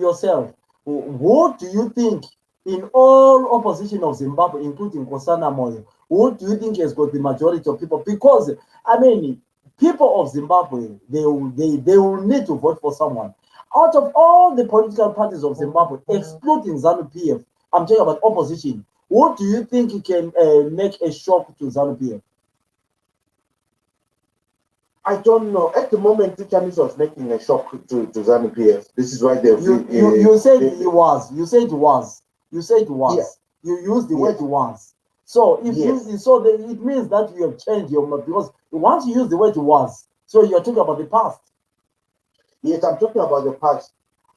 yourself, who do you think in all opposition of Zimbabwe, including Kosana Moyo, who do you think has got the majority of people? Because I mean, people of Zimbabwe, they will need to vote for someone. Out of all the political parties of Zimbabwe, excluding ZANU-PF, I'm talking about opposition. What do you think can make a shock to ZANU-PF? I don't know. At the moment, Chamis was making a shock to ZANU-PF. This is why they. You said it was. You said it was. You said it was. Yeah. You used the word was. So if it means that you have changed your mind because once you use the word was, so you're talking about the past. Yes, I'm talking about the past.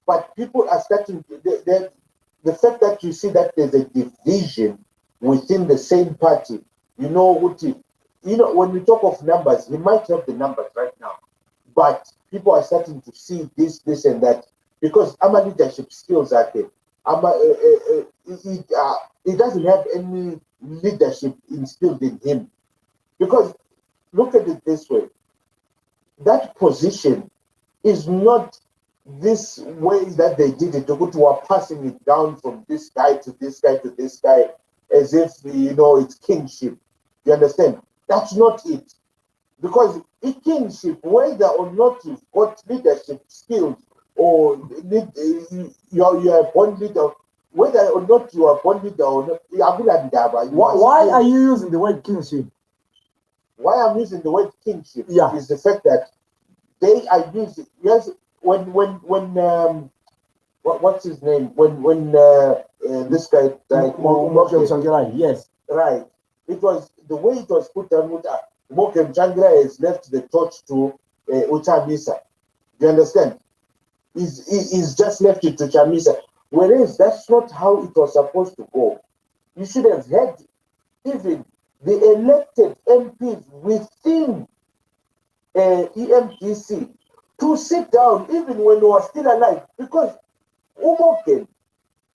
But people are starting. The fact that you see that there's a division within the same party, when we talk of numbers, we might have the numbers right now, but people are starting to see this, and that because our leadership skills are there. He doesn't have any leadership instilled in him. Because look at it this way: that position is not this way that they did it. To are passing it down from this guy to this guy to this guy, as if it's kingship. You understand? That's not it. Because in kingship, whether or not you've got leadership skills or you're a born leader, whether or not you are born leader or not, why are you using the word kingship? Why I'm using the word kingship is the fact that they are using when what's his name when this guy yes, right. It was the way it was put down. Mokem Changra has left the torch to Chamisa. You understand? He's just left it to Chamisa. Whereas that's not how it was supposed to go. You should have had even the elected MPs within EMDC to sit down even when he was still alive. Because Umoken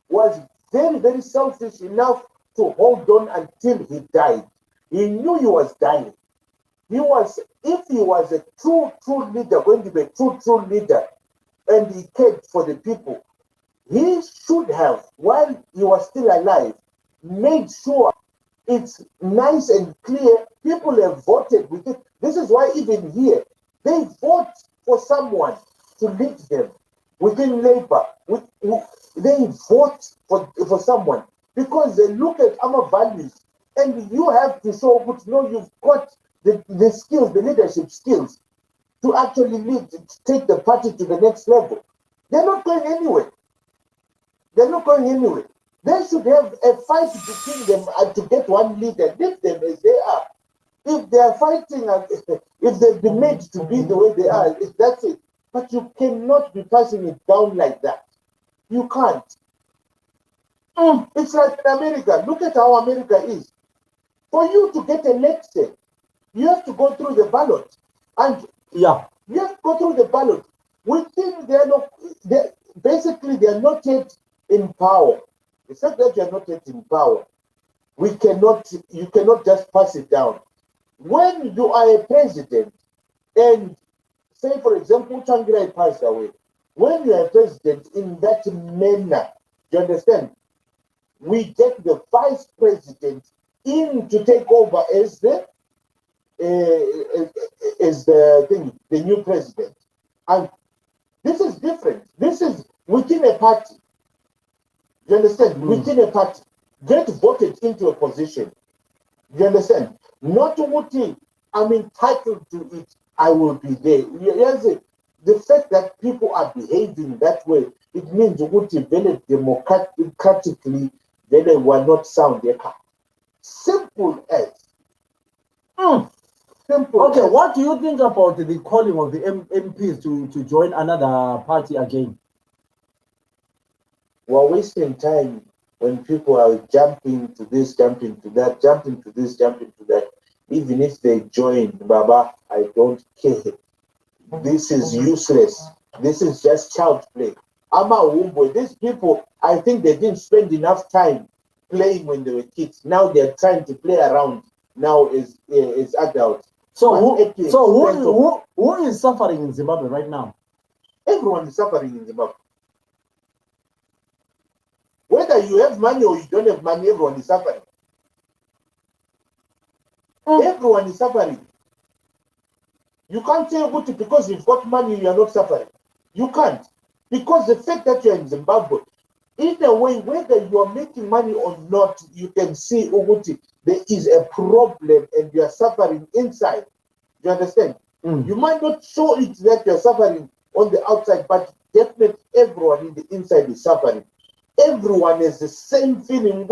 was very, very selfish enough to hold on until he died. He knew he was dying. If he was a true leader, going to be a true leader, and he cared for the people, he should have, while he was still alive, made sure it's nice and clear. People have voted with it. This is why even here, they vote for someone to lead them. Within Labour, they vote for someone because they look at our values, and you have to show you've got the skills, the leadership skills to actually lead, to take the party to the next level. They're not going anywhere. They're not going anywhere. They should have a fight between them to get one leader. Leave them as they are. If they are fighting, if they've been made to be the way they are, that's it. But you cannot be passing it down like that. You can't. It's like in America. Look at how America is. For you to get elected, you have to go through the ballot. And you have to go through the ballot. We think basically they are not yet in power. The fact that you are not yet in power, you cannot just pass it down. When you are a president, and say for example, Changirai passed away, when you are a president in that manner, you understand? We get the vice president in to take over as the new president, and this is different. This is within a party. You understand? Within a party, get voted into a position. You understand? Not what I'm entitled to it. I will be there. Here's it. The fact that people are behaving that way, it means what very democratically they were not sound. Simple as. Simple. Okay, as. what do you think about the calling of the MPs to join another party again? We're wasting time when people are jumping to this, jumping to that, jumping to this, jumping to that. Even if they join, Baba, I don't care. This is useless. This is just child play. These people, I think they didn't spend enough time playing when they were kids. Now they're trying to play around now as adults. So who is suffering in Zimbabwe right now? Everyone is suffering in Zimbabwe. Whether you have money or you don't have money, everyone is suffering. Everyone is suffering. You can't say because you've got money, you are not suffering. You can't. Because the fact that you're in Zimbabwe, either way, whether you are making money or not, you can see there is a problem and you are suffering inside. You understand? You might not show it that you're suffering on the outside, but definitely everyone in the inside is suffering. Everyone has the same feeling.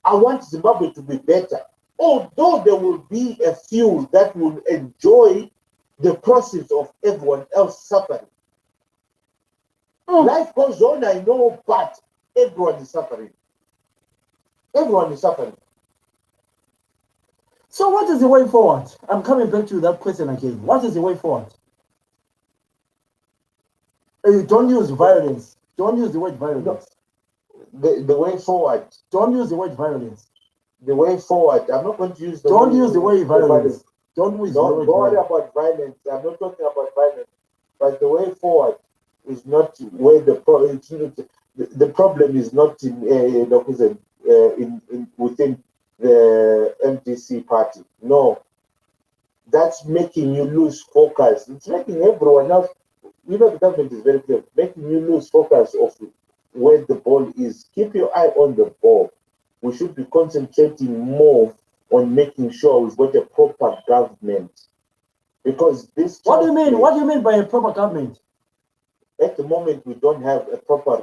I want Zimbabwe to be better. Although there will be a few that will enjoy the process of everyone else suffering. Life goes on, I know, but everyone is suffering. Everyone is suffering. So what is the way forward? I'm coming back to that question again. What is the way forward? Don't use violence. Don't use the word violence. The way forward. Don't use the word violence. The way forward. I'm not going to use the Don't use the word violence. Don't use the word Don't worry about violence. I'm not talking about violence. But the way forward is not where the problem is not within the MDC party. No. That's making you lose focus. It's making everyone else, the government is very clear, making you lose focus of where the ball is. Keep your eye on the ball. We should be concentrating more on making sure we've got a proper government. Because this. What do you mean? What do you mean by a proper government? At the moment, we don't have a proper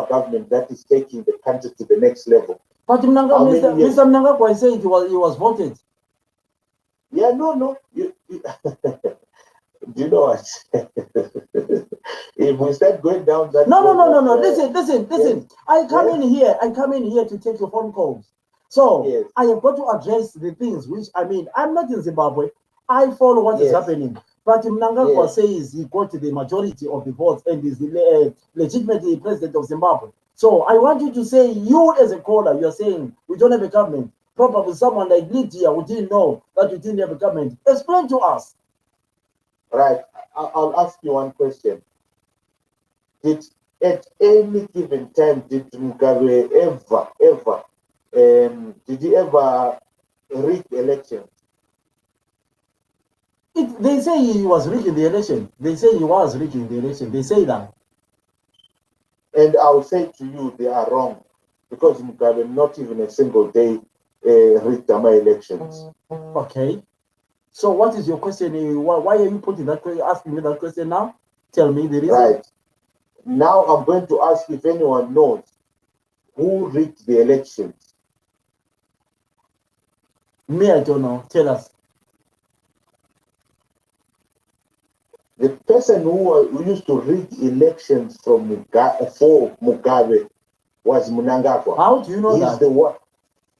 government that is taking the country to the next level. But Mr. Mnangagwa said he was voted. Yeah, no. Do you know what? If we start going down that. No. Listen. Yes. I come in here to take your phone calls. So yes. I have got to address the things which I'm not in Zimbabwe. I follow what is happening. But Mnangagwa says he got the majority of the votes and is the legitimate president of Zimbabwe. So I want you to say, you as a caller, you're saying we don't have a government. Probably someone like Lydia who didn't know that we didn't have a government. Explain to us. Right. I'll ask you one question. Did at any given time did Mugabe ever rig elections? They say he was rigging the election. They say he was rigging the election. They say that. And I'll say to you, they are wrong. Because Mugabe not even a single day rigged my elections. Okay. So what is your question? Why are you putting that question, asking me that question now? Tell me the reason. Right. Now I'm going to ask if anyone knows who rigged the elections. Me, I don't know. Tell us. The person who used to rig elections for Mugabe was Mnangagwa. How do you know that?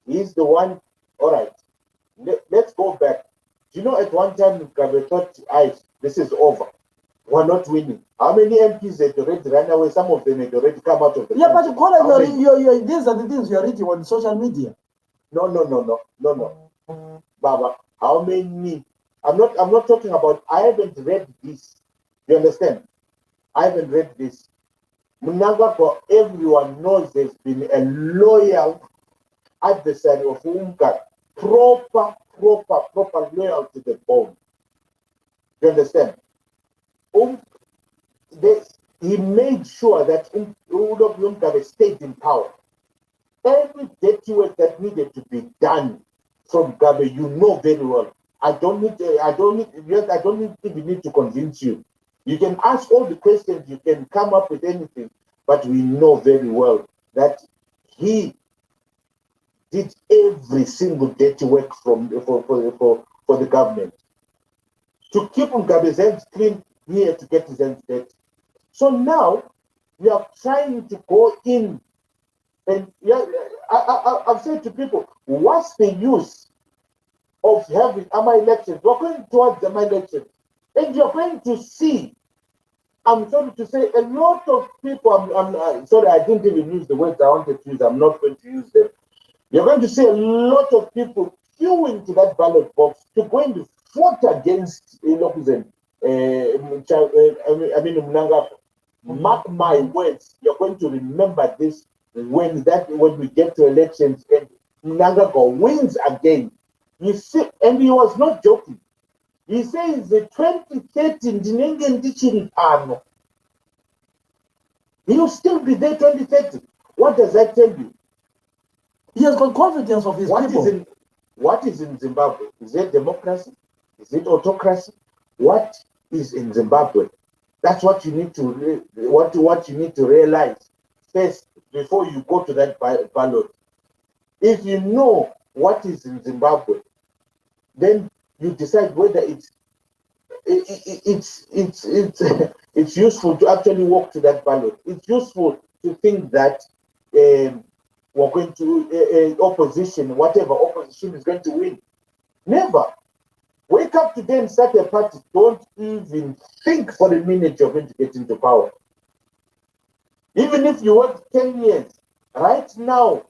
He's the one. All right. Let's go back. You know, at one time Mugabe thought, this is over. were not winning. How many MPs had already run away? Some of them had already come out of the Yeah, country. but Kola, How many? these are the things you are reading on social media. No. Baba, how many? I'm not talking about, I haven't read this. You understand? I haven't read this. Mnangagwa, everyone knows, there's been a loyal adversary of Umka. Proper loyal to the bone. You understand? He made sure that Udof Yumkabe stayed in power. Every dirty work that needed to be done from Gabe, you know very well. I don't even need to convince you. You can ask all the questions, you can come up with anything, but we know very well that he did every single dirty work for the government. To keep Mugabe's hands clean, he had to get his hands dirty. So now we are trying to go in, and I've said to people, what's the use of having AMA elections? We're going towards the AMA elections, and you're going to see, I'm sorry to say, a lot of people, I'm sorry, I didn't even use the words I wanted to use, I'm not going to use them. You're going to see a lot of people queuing to that ballot box to go and vote against Inokuzen. Mnangagwa. Mark my words, you're going to remember this when we get to elections and Mnangagwa wins again. You see, and he was not joking. He says the 2030 ndinenge ndichiri pano. He'll still be there 2030. What does that tell you? He has got confidence of his people. What is in Zimbabwe? Is it democracy? Is it autocracy? What is in Zimbabwe? That's what you need to what you need to realize first before you go to that ballot. If you know what is in Zimbabwe, then you decide whether it's useful to actually walk to that ballot. It's useful to think that we're going to opposition, whatever opposition is going to win. Never. Wake up today and start a party. Don't even think for a minute you're going to get into power. Even if you work 10 years, right now,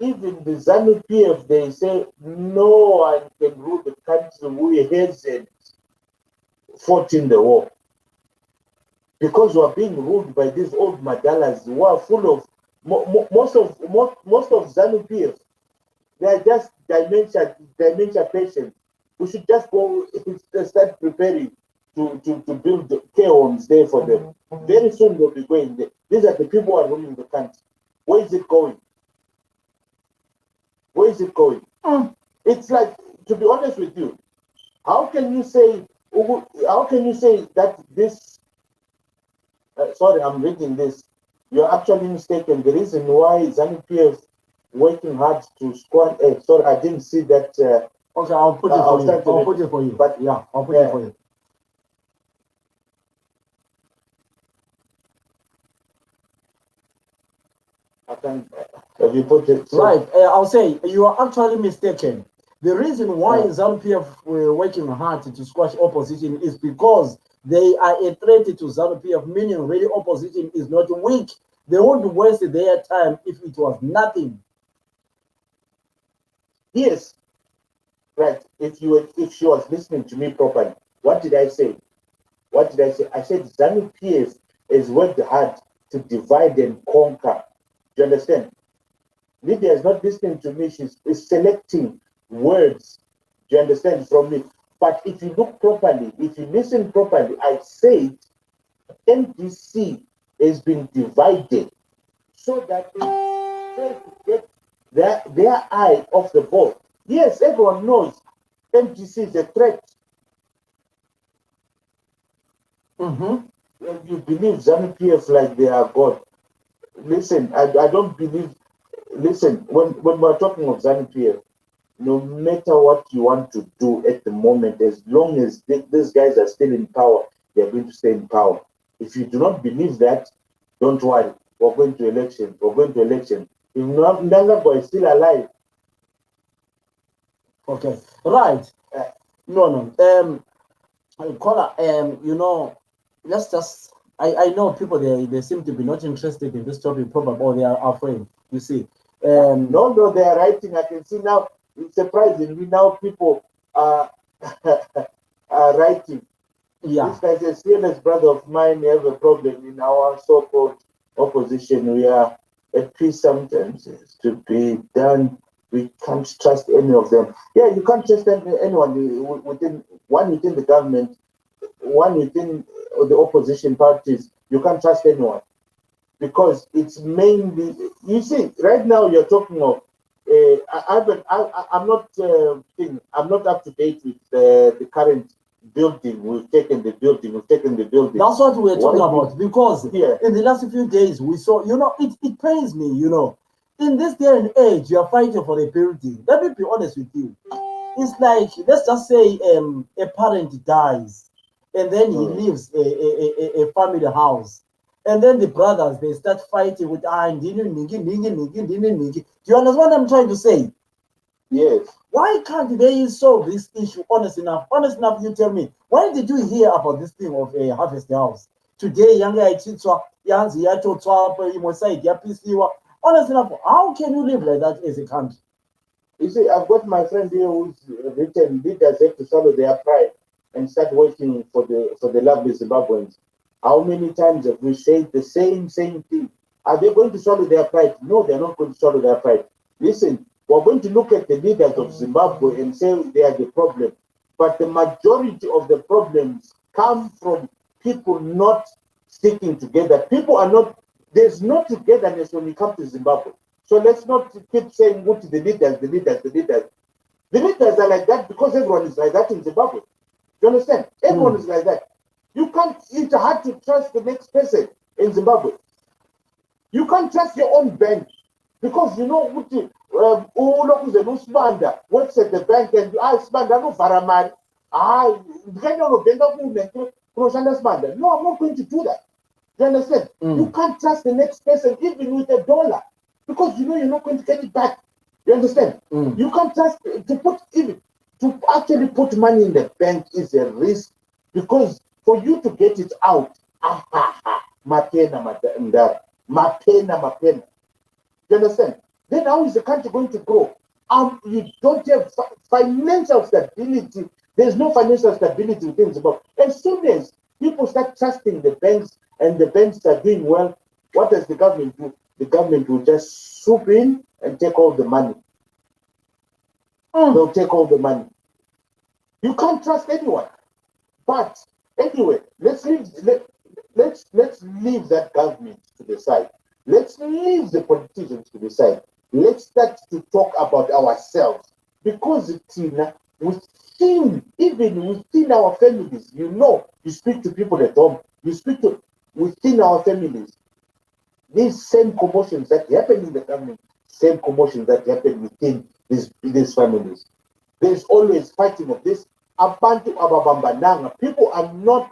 even the ZANU PF, they say no one can rule the country who hasn't fought in the war. Because we are being ruled by these old madalas who are full of, most of ZANU PF, they are just dementia patients. We should just go start preparing to build care homes there for them. Very soon they'll be going there. These are the people who are ruling the country. Where is it going? Where is it going? It's like, to be honest with you, how can you say that this? Sorry, I'm reading this. You're actually mistaken. The reason why ZANU PF working hard to squad. Sorry, I didn't see that. Okay, I'll put it for you. I'll put it for you. But yeah, I'll put it for you. I can. Have you put it? Right. I'll say you are actually mistaken. The reason why ZANU PF were working hard to squash opposition is because they are a threat to ZANU PF, meaning really opposition is not weak. They won't waste their time if it was nothing. Yes. Right. If she was listening to me properly, what did I say? What did I say? I said ZANU PF is worked hard to divide and conquer. Do you understand? Lydia is not listening to me. She's selecting words. Do you understand from me? But if you look properly, if you listen properly, I said NDC has been divided so that they get their eye off the ball. Yes, everyone knows MTC is a threat. You believe ZANU PF like they are God. Listen, I don't believe. Listen, when we're talking of ZANU PF, no matter what you want to do at the moment, as long as these guys are still in power, they're going to stay in power. If you do not believe that, don't worry. We're going to election. We're going to election. If Mnangagwa is still alive. Okay. Right. No. Caller, you know, let's just. I know people they seem to be not interested in this topic, probably, or they are afraid. You see, No, no, they are writing. I can see now. Surprisingly, now people are, are writing. yeah. This guy says, fearless brother of mine have a problem in our so-called opposition. We are at peace sometimes. It's to be done. We can't trust any of them. Yeah, you can't trust anyone within one within the government, one within the opposition parties. You can't trust anyone because it's mainly, you see, right now you're talking of I'm not I'm not up to date with the current building. We've taken the building. That's what we're talking Why about because yeah, in the last few days we saw, it pains me, in this day and age, you are fighting for a building. Let me be honest with you. It's like, let's just say a parent dies and then he mm, leaves a family house. And then the brothers, they start fighting with, ndini, ningi, ningi, ningi, ndini, ningi. Do you understand what I'm trying to say? yes. Why can't they solve this issue honest enough? Honest enough, you tell me. When did you hear about this thing of a harvest house? Today, young yaititswa, yanzi yatotswa, imoside yapisiwa. Honest enough, how can you live like that as a country? You see, I've got my friend here who's written leaders have to swallow their pride and start working for the lovely Zimbabweans. How many times have we said the same thing? Are they going to swallow their pride? No, they're not going to swallow their pride. Listen, we're going to look at the leaders of Zimbabwe and say they are the problem. But the majority of the problems come from people not sticking together. People are not, there's no togetherness when it comes to Zimbabwe. So let's not keep saying what the leaders, the leaders, the leaders. The leaders are like that because everyone is like that in Zimbabwe. You understand? Everyone is like that. You can't, it's hard to trust the next person in Zimbabwe. You can't trust your own bank because you know what works at the bank and Sibanda no varamari. No, I'm not going to do that. You understand? You can't trust the next person even with $1 because you know you're not going to get it back. You understand? You can't trust to put even to actually put money in the bank is a risk because for you to get it out, mapena, mapena. You understand? Then how is the country going to grow? You don't have financial stability. There's no financial stability within Zimbabwe. As soon as people start trusting the banks and the banks are doing well, what does the government do? The government will just swoop in and take all the money. They'll take all the money. You can't trust anyone. But anyway, let's leave that government to the side. Let's leave the politicians to the side. Let's start to talk about ourselves. Because Tina, even within our families, you speak to people at home, you speak to within our families. These same commotions that happen in the family, same commotions that happen within these families. There's always fighting of this. Abantu ababambananga. People are not.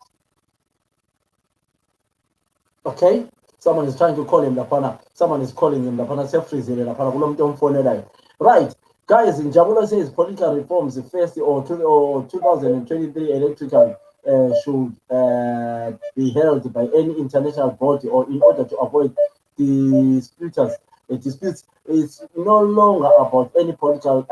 Okay? Someone is trying to call him Lapana. Someone is calling him Lapana. Self-freezing Lapana. Kulomtom phone. Right. Guys, in Jabulo says political reforms, the first or 2023 electrical should be held by any international body or in order to avoid disputes. It's no longer about any political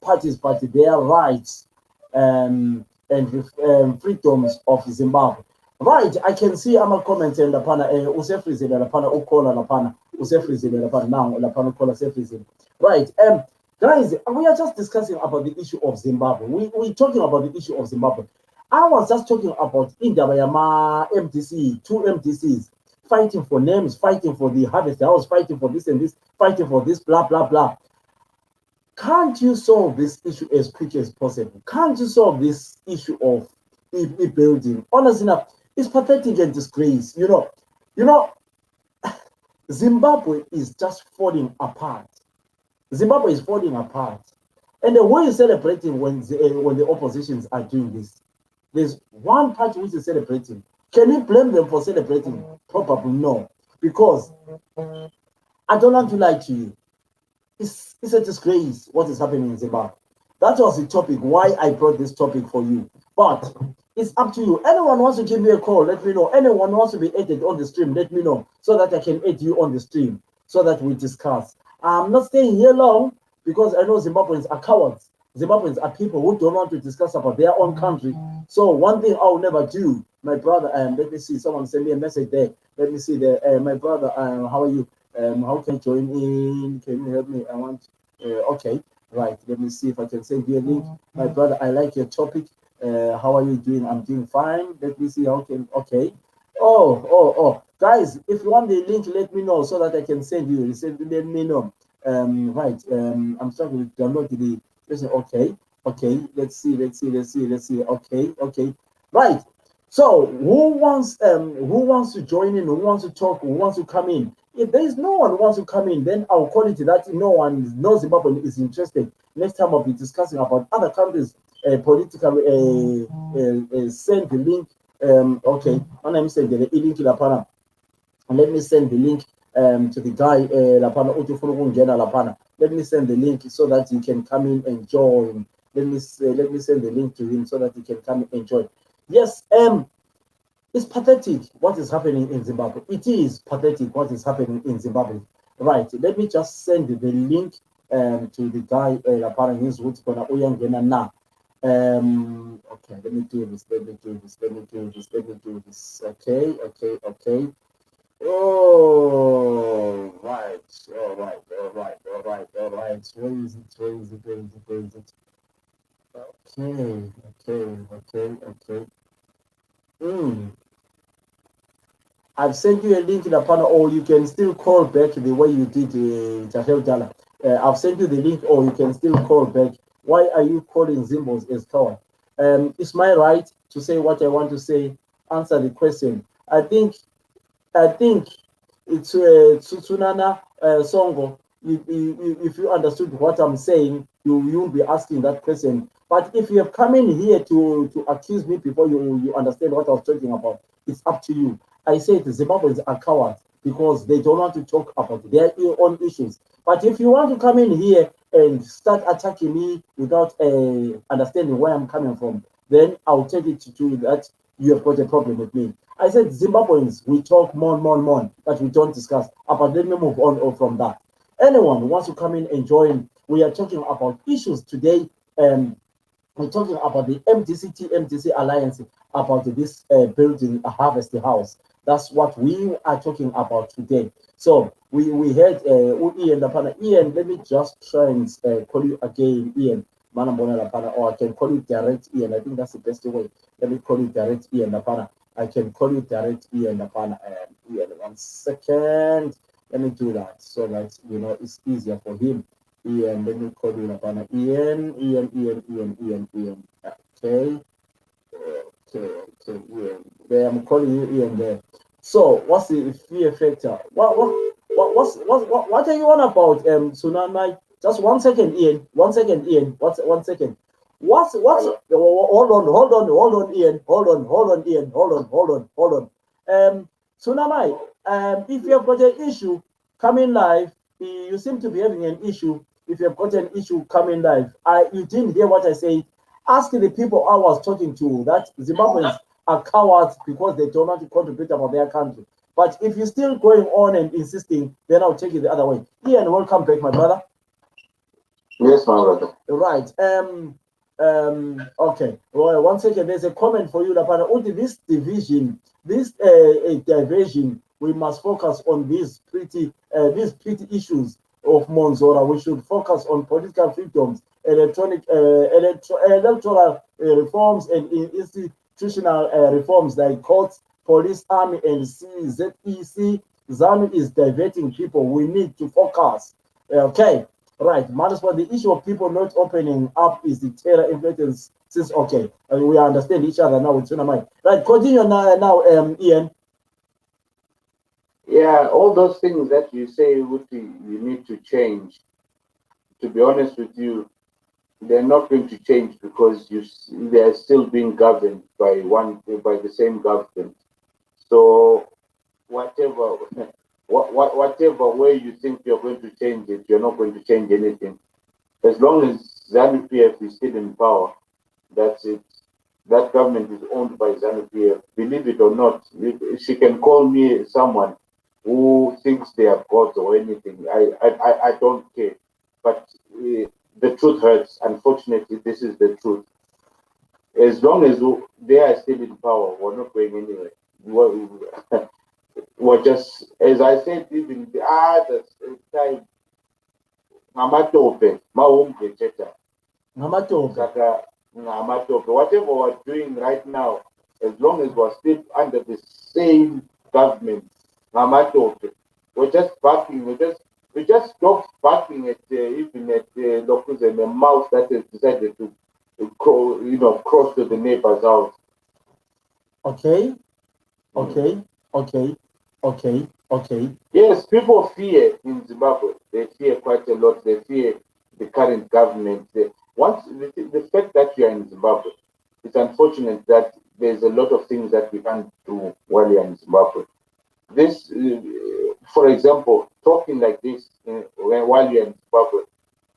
parties, but their rights and freedoms of Zimbabwe. Right, I can see I'm comment and lapana usefrizile lapana ukola lapana usefrizile lapana now lapana ukola sefrizile. Right, guys, we are just discussing about the issue of Zimbabwe. We're talking about the issue of Zimbabwe. I was just talking about Indabayama MTC, two MTCs fighting for names, fighting for the harvest house, fighting for this and this, fighting for this, blah blah blah. Can't you solve this issue as quick as possible? Can't you solve this issue of building? Honestly enough, it's pathetic and disgrace. You know, Zimbabwe is just falling apart. Zimbabwe is falling apart. And the way you're celebrating when the oppositions are doing this, there's one party which is celebrating. Can you blame them for celebrating? Probably no. Because I don't want to lie to you. It's a disgrace what is happening in Zimbabwe. That was the topic, why I brought this topic for you. But it's up to you. Anyone wants to give me a call, let me know. Anyone wants to be added on the stream, let me know, so that I can add you on the stream, so that we discuss. I'm not staying here long because I know Zimbabweans are cowards. Zimbabweans are people who don't want to discuss about their own country. So one thing I'll never do, my brother, let me see, someone send me a message there. Let me see there, my brother, how are you? How can I join in? Can you help me? I want, okay, right. Let me see if I can send you a link. My brother, I like your topic. How are you doing? I'm doing fine. Let me see how can, okay. Oh, guys, if you want the link, let me know so that I can send you. Let me know. Right. I'm struggling to download the. Okay, let's see. Okay. Right. So who wants to join in? Who wants to talk? Who wants to come in? If there is no one who wants to come in, then I'll call it that no Zimbabwean is interested. Next time I'll be discussing about other countries, political. Send the link. Okay, my name is the link lapana. And let me send the link to the guy lapana utufuna ukungena lapana. Let me send the link so that you can come in and join. Let me send the link to him so that he can come and join. Yes, it's pathetic what is happening in Zimbabwe. It is pathetic what is happening in Zimbabwe. Right. Let me just send the link to the guy lapana. He's what's gonna uyangena now. Okay, let me do this. Okay. Oh, right. All right. Where is it? Okay. Hmm. I've sent you a link in the panel, or you can still call back the way you did Jahel Dala. I've sent you the link, or you can still call back. Why are you calling Zimbos as coward? It's my right to say what I want to say, answer the question. I think it's Tsunana Songo. If you understood what I'm saying, you won't be asking that question. But if you have come in here to accuse me before you understand what I was talking about, it's up to you. I said Zimbabweans are cowards because they don't want to talk about their own issues. But if you want to come in here and start attacking me without understanding where I'm coming from, then I'll take it to that you have got a problem with me. I said Zimbabweans, we talk more, but we don't discuss. But let me move on from that. Anyone who wants to come in and join, we are talking about issues today. We're talking about the MDC Alliance, about this building a Harvest House. That's what we are talking about today. So we had Ian Lapana. Ian, let me just try and call you again, Ian. Manambona Lapana, or I can call you direct Ian. I think that's the best way. Let me call you direct Ian Lapana. I can call you direct Ian Lapana. Ian, 1 second. Let me do that so that it's easier for him. Ian, let me call you Lapana. Ian. Ian. There, I'm calling you Ian there. So, what's the fear factor? What are you on about, Tsunami? Just 1 second, Ian. 1 second, Ian. What's 1 second? Hold on, Ian. Hold on. Tsunami, if you have got an issue, come in live. You seem to be having an issue. If you have got an issue, come in live. You didn't hear what I said. Ask the people I was talking to that Zimbabweans are cowards because they don't want to contribute about their country. But if you're still going on and insisting, then I'll take it the other way. Ian, welcome back, my brother. Yes, my brother. Right. Okay. Well, 1 second. There's a comment for you, Lapana. Only this division, this diversion, we must focus on these pretty issues of Monzora. We should focus on political freedoms, electoral reforms, and institutional reforms like courts, police, army, and ZEC. ZANU is diverting people. We need to focus. Okay. Right, matters for the issue of people not opening up is the terror influence. Since okay, we understand each other now with Tsunami. Right, continue now, Ian. Yeah, all those things that you say, Uti, you need to change. To be honest with you, they're not going to change because they are still being governed by the same government. So whatever whatever way you think you're going to change it, you're not going to change anything. As long as ZANU-PF is still in power. That's it. That government is owned by ZANU-PF. Believe it or not, she can call me someone who thinks they are gods or anything. I don't care. But the truth hurts. Unfortunately, this is the truth. As long as they are still in power, we're not going anywhere. We're just, as I said, even the other time, ngamatope, mahomgecheta. Namatope. Saka, ngamatope. Whatever we're doing right now, as long as we're still under the same government, ngamatope. We're just barking. We just stopped barking at even at locals and the mouse that has decided to cross to the neighbor's house. Okay, okay, okay, okay. Yes, people fear in Zimbabwe. They fear quite a lot. They fear the current government. The fact that you are in Zimbabwe, it's unfortunate that there's a lot of things that we can't do while you're in Zimbabwe. This, for example, talking like this while you're in Zimbabwe,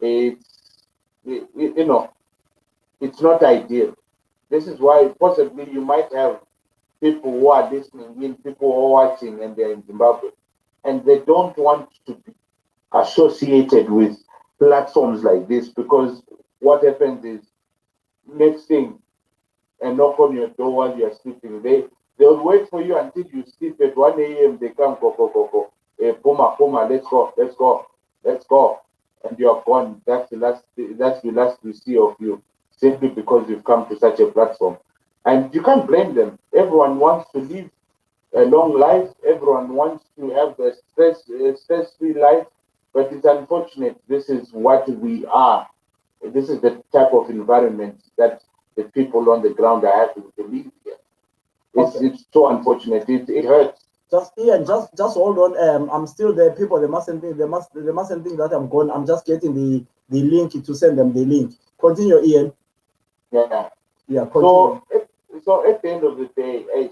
it's you know, it's not ideal. This is why possibly you might have people who are listening in, people who are watching, and they're in Zimbabwe, and they don't want to be associated with platforms like this because what happens is next thing and knock on your door while you're sleeping. They'll wait for you until you sleep at 1 a.m. They come go. Puma, let's go. And you're gone. That's the last we see of you, simply because you've come to such a platform. And you can't blame them. Everyone wants to live a long life. Everyone wants to have a stress-free life. But it's unfortunate. This is what we are. This is the type of environment that the people on the ground are having to live here. Okay. It's so unfortunate. It hurts. Just Ian, just hold on. I'm still there. People, they mustn't think that I'm gone. I'm just getting the link to send them the link. Continue, Ian. Yeah. Yeah, continue. So at the end of the day, hey,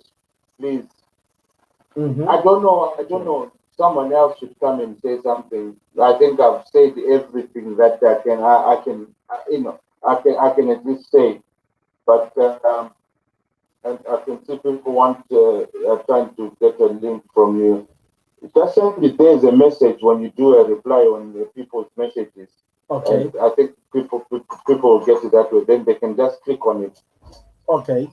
please, Mm-hmm. I don't know. Someone else should come and say something. I think I've said everything that I can at least say. But and I can see people are trying to get a link from you. Just simply there's a message when you do a reply on the people's messages, Okay. and I think people will get it that way. Then they can just click on it. Okay.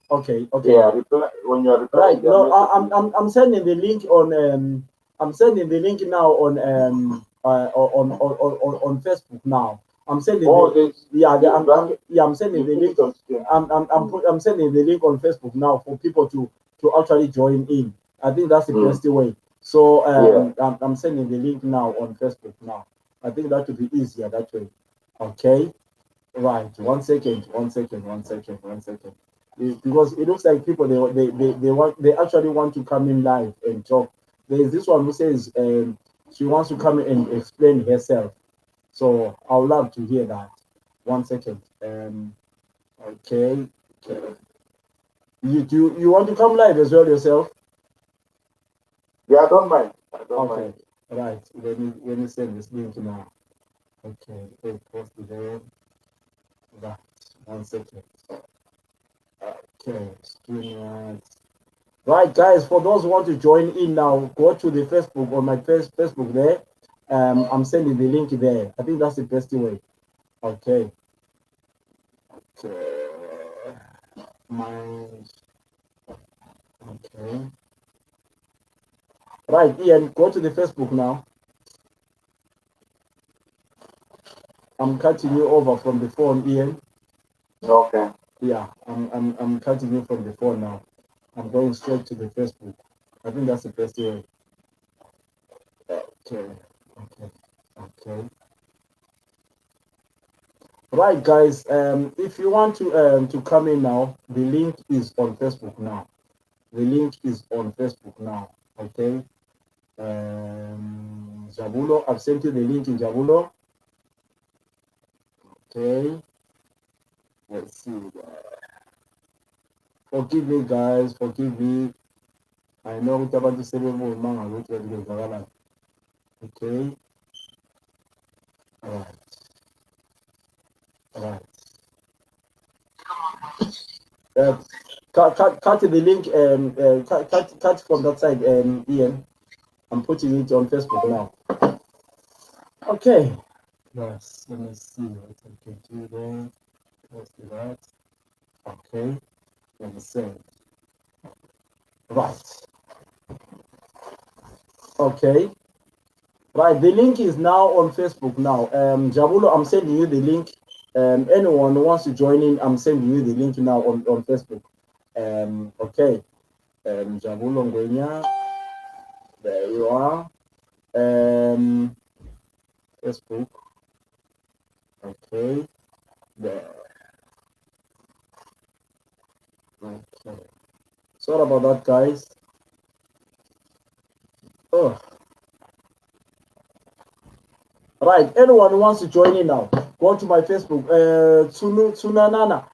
Yeah, reply when you're replying Right. their No, messages. I'm sending the link on I'm sending the link now on Facebook now. I'm sending Oh, the this yeah the, I'm you sending the put link. it on screen. I'm sending the link on Facebook now for people to actually join in. I think that's the best way. So I'm sending the link now on Facebook now. I think that would be easier that way. Okay. Right. 1 second. 1 second. 1 second. 1 second. Because it looks like people they actually want to come in live and talk. There is this one who says she wants to come in and explain herself. So I would love to hear that. 1 second. Okay. Okay. You want to come live as well yourself? Yeah, I don't mind. I don't Okay. mind. Right. Let me send this link now. Okay. Okay. Post it there. Right. 1 second. Okay. Screen. Right, guys, for those who want to join in now, go to the Facebook on my Facebook there. I'm sending the link there. I think that's the best way. Okay. Okay. Okay. Right, Ian, go to the Facebook now. I'm cutting you over from the phone, Ian. Okay. Yeah, I'm cutting you from the phone now. I'm going straight to the Facebook. I think that's the best way. Okay. Okay. Right, guys. If you want to come in now, the link is on Facebook now. The link is on Facebook now. Okay. Jabulo, I've sent you the link in Jabulo. Okay. Let's see. Forgive me, guys. Forgive me. I know what about to say more man. Okay. All right. Right. Cut the link. Cut from that side. Ian, I'm putting it on Facebook now. Okay. Yes. Let me see what I can do there. Let's do that. Okay. Let me see. Right. Okay. Right. The link is now on Facebook now. Jabulo, I'm sending you the link. Anyone who wants to join in, I'm sending you the link now on Facebook. Okay. Jabulo Ngwenya. There you are. Facebook. Okay. There. Okay. Sorry about that, guys. Oh. Right. Anyone who wants to join in now, go to my Facebook. Tunanana.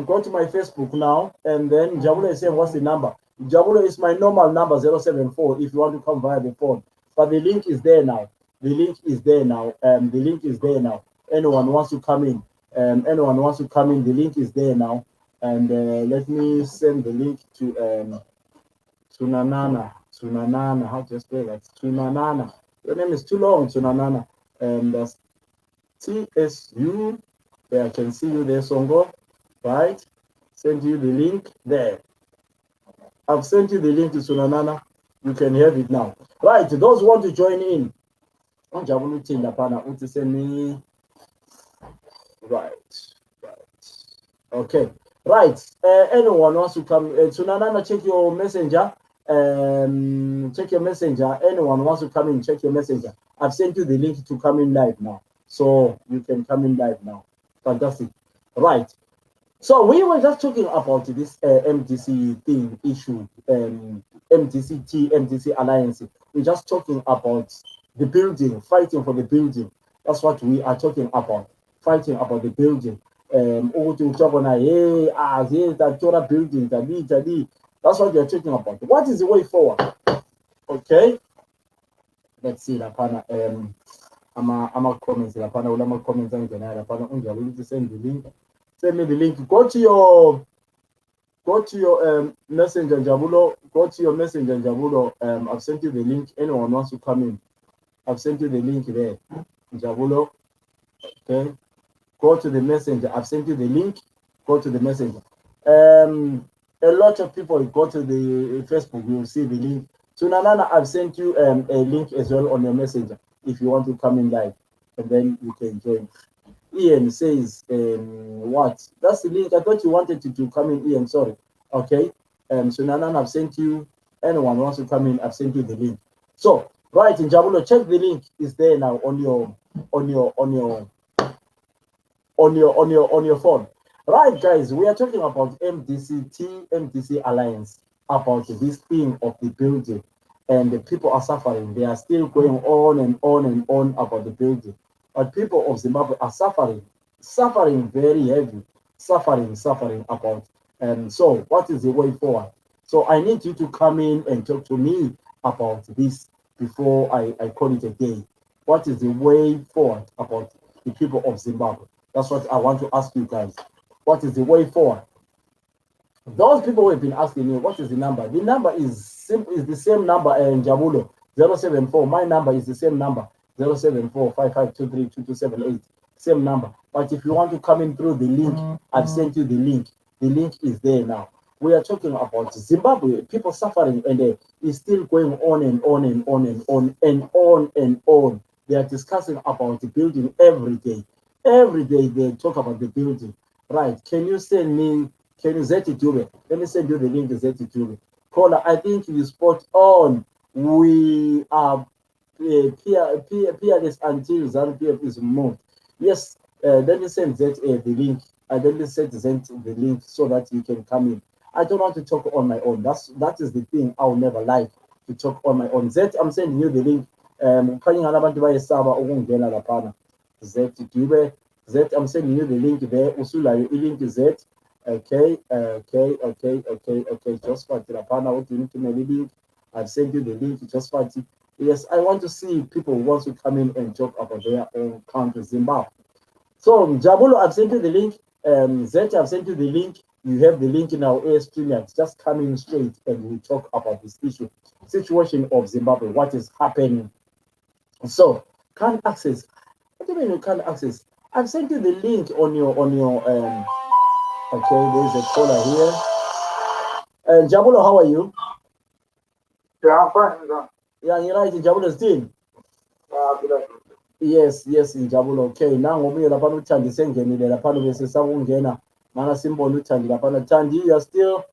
Go to my Facebook now, and then Jabulo is saying, "What's the number?" Jabulo is my normal number 074. If you want to come via the phone, but the link is there now. The link is there now. The link is there now. Anyone wants to come in. Anyone wants to come in. The link is there now. And let me send the link to Tunanana. Tunanana. How to spell that? Tunanana. Your name is too long, Tunanana. That's TSU. There, I can see you there, Songo. Right? Send you the link there. I've sent you the link to Tunanana. You can have it now. Right. Those who want to join in. Send me. Right. Okay. Right. Anyone wants to come? Tunanana, check your messenger. Check your messenger. Anyone wants to come in, check your messenger. I've sent you the link to come in live now. So you can come in live now. Fantastic. Right. So we were just talking about this MTC thing issue, MTCT, MTC alliance. We're just talking about the building, fighting for the building. That's what we are talking about, fighting about the building. Building, that's what we are talking about. What is the way forward? Okay. Let's see, Lapana. I'm a comments, Lapana, ulama comments, and Lapana, willing to send the link. Send me the link. Go to your messenger, Jabulo. Go to your messenger, Jabulo. I've sent you the link. Anyone wants to come in, I've sent you the link there, Jabulo. Okay. Go to the messenger. I've sent you the link. Go to the messenger. A lot of people go to the Facebook. You will see the link. So Nanana, I've sent you a link as well on your messenger if you want to come in live, and then you can join. Ian says, what? That's the link. I thought you wanted to come in, Ian. Sorry. Okay. So Nanana, I've sent you. Anyone wants to come in, I've sent you the link. So right in Jabulo, check the link. Is there now on your phone. Right, guys, we are talking about MTC Alliance, about this thing of the building, and the people are suffering. They are still going on and on and on about the building. But people of Zimbabwe are suffering very heavy, suffering about. And so what is the way forward? So I need you to come in and talk to me about this before I call it a day. What is the way forward about the people of Zimbabwe? That's what I want to ask you guys. What is the way forward? Those people who have been asking me, what is the number? The number is simple, is the same number in Jabulo, 074. My number is the same number, 074-5523-2278. Same number. But if you want to come in through the link, I've sent you the link. The link is there now. We are talking about Zimbabwe, people suffering, and it's still going on and on and on and on and on and on. They are discussing about the building every day. Every day they talk about the building. Right. Can you send me, can you Zeti? Let me send you the link to Zeti. Caller, I think you spot on. We are peerless until ZANU-PF is moved. Yes, let me send the link. I let me send the link so that you can come in. I don't want to talk on my own. That is the thing I'll never like, to talk on my own. Z, I'm sending you the link. Z, I'm sending you the link there. Usulayo link Z. Okay. Just for Tirapana, what you need to know the link. I've sent you the link. Just for it. Yes, I want to see people who want to come in and talk about their own country, Zimbabwe. So Jabulo, I've sent you the link. Zet, I've sent you the link. You have the link in our AS Premium. Just coming straight and we talk about this situation of Zimbabwe, what is happening. So can't access. What do you mean you can't access? I've sent you the link on your okay, there's a caller here. Jabulo, how are you? Yeah, I'm fine. Yeah, you're right, Jabulo's team. Good. Yes, Jabulo. Okay, now ngomunye lapha uThandi sengenile lapha bese sakungena mana simbona uThandi lapha. Thandi, you are still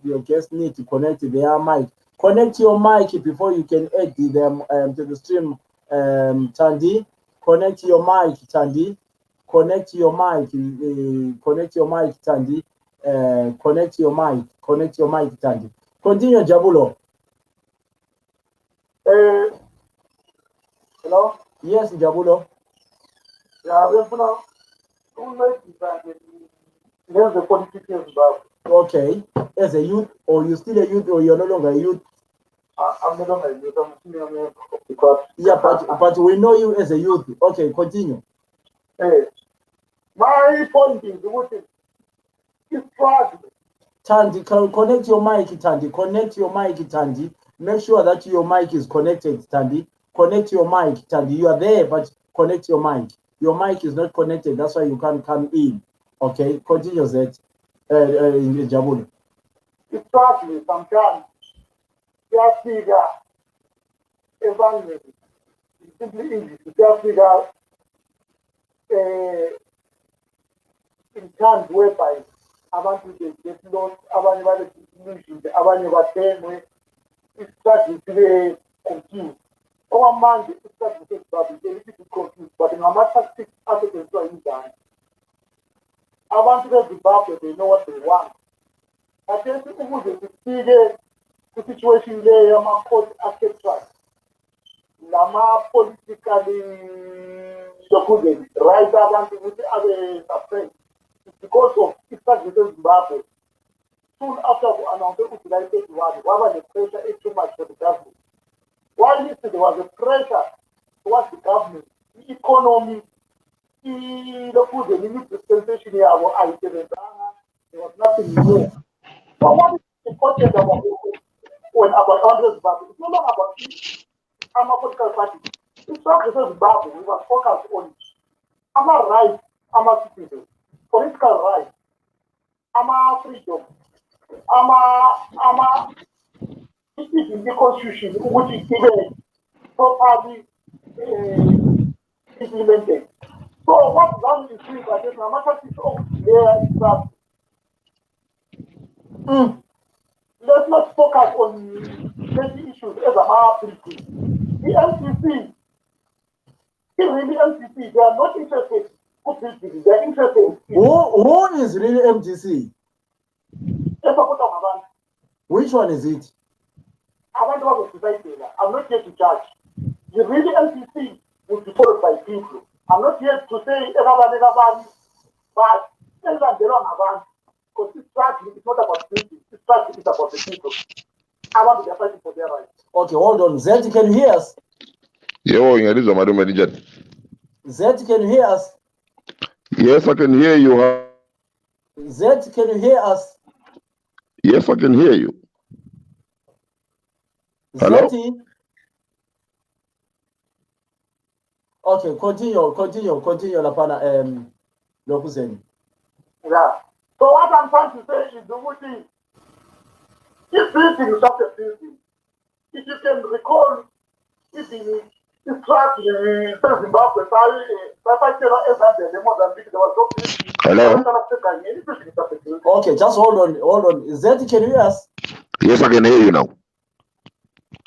your guests need to connect their mic. Connect your mic before you can add them to the stream. Thandi, connect your mic, Thandi. Connect your mic. Connect your mic, Thandi. Connect your mic. Connect your mic, Thandi. Continue, Jabulo. Hello? Yes, Jabulo. Yeah, there's the politics in Zimbabwe. Okay. As a youth, or you still a youth, or you're no longer a youth? I'm no longer a youth, I'm a senior man because... Yeah, but we know you as a youth. Okay, continue. Hey, my point is, it's tragic. Thandi, connect your mic, Thandi. Connect your mic, Thandi. Make sure that your mic is connected, Thandi. Connect your mic, Thandi. You are there, but connect your mic. Your mic is not connected. That's why you can't come in. Okay, continue that. Jabulo. It's tragic sometimes. Just figure, evaluate. It's simply English. Just figure in times whereby abantu get lost, abanye bale-disillusioned, abanye bathengwe, isikhathi sibe confused. Okwamanje isikhathi sezimbabwe sibe confused, but ngama-tactics asetshenziswa yinjani. Abantu bezimbabwe, they know what they want. Kathesi ukuze sifike kwi-situation leyo yama-court arbitrage, lama-politically document, right abantu ukuthi abe-suppressed. It's because of isikhathi sezimbabwe. Soon after announcing July 31, the pressure is too much for the government. While there was a pressure towards the government, the economy, the dispensation here, there was nothing more. But what is important about Zimbabwe? It's not about a political party. It's not because Zimbabwe, we must focus on our rights, our citizens, political rights, our freedom. It is in the constitution which is even properly implemented. So what that is doing by this matter of there is let's not focus on many issues as a politics. The MCC, really MCC, they are not interested in they are interested in who is really MTC? Which one is it? I want to have a society. I'm not here to judge. The really MCC will be followed by people. I'm not here to say everybody, but because this strategy is not about people. This strategy is about the people. I want to be fighting for their rights. Okay, hold on. Zed, can you hear us? Zed, can you hear us? Yes, I can hear you. Zed, can you hear us? Yes, I can hear you. Hello? Zeti? Okay, continue, Lapana, Lokuzeni. Yeah. So what I'm trying to say is the Muti, this building is not a building. If you can recall, if the strategy in Zimbabwe, Hello? Okay, just hold on. Zeti, can you hear us? Yes, I can hear you now.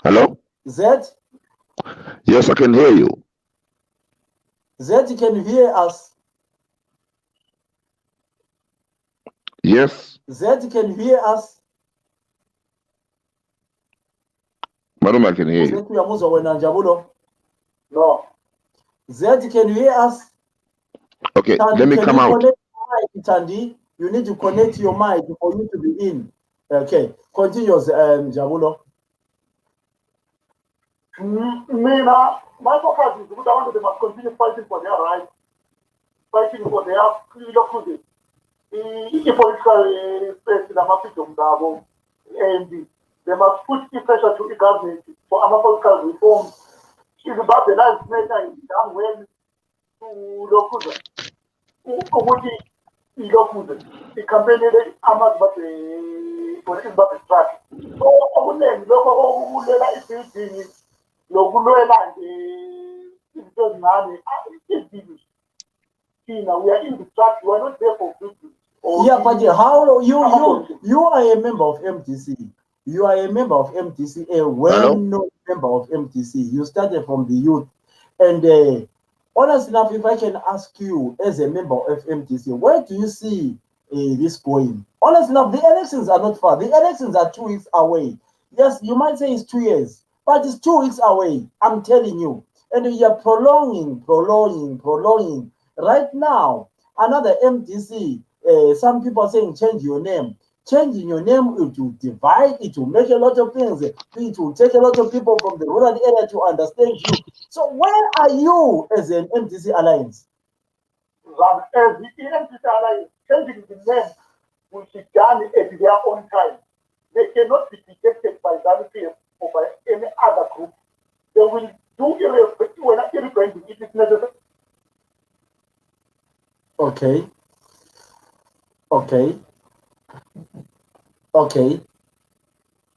Hello? Zed? Yes, I can hear you. Zed, can you hear us? Yes. Zed, can you hear us? Madam, I can hear you. No. Zed, can you hear us? Okay, Tandi, let me come out. Tandi, you need to connect your mic for you to be in. Okay, continue, Jabulo. My focus is that I want them to continue fighting for their rights. fighting for their local political space in Amafidom Gabo, and they must put pressure to the government for political reforms. It's about the last matter in done well to local. Ukuthi ilokuze ikhampenele amazi but track so okuningi lokho okulela ibuilding lokulwela izinto ezincane izinto thina we are in the track, we are not there for business. Yeah, but how you are a member of MDC. You are a member of MDC, a well-known member of MDC. You started from the youth, and honestly enough, if I can ask you as a member of MDC, where do you see this going? Honestly enough, the elections are not far. The elections are 2 weeks away. Yes, you might say it's 2 years, but it's 2 weeks away. I'm telling you, and you are prolonging. Right now, another MDC. Some people are saying change your name. Changing your name, it will divide, it will make a lot of things. It will take a lot of people from the rural area to understand you. So where are you as an MDC alliance? As the MDC alliance, changing the name will be done at their own time. They cannot be dictated by ZANU-PF or by any other group. They will do irrefrending if it's necessary. Okay.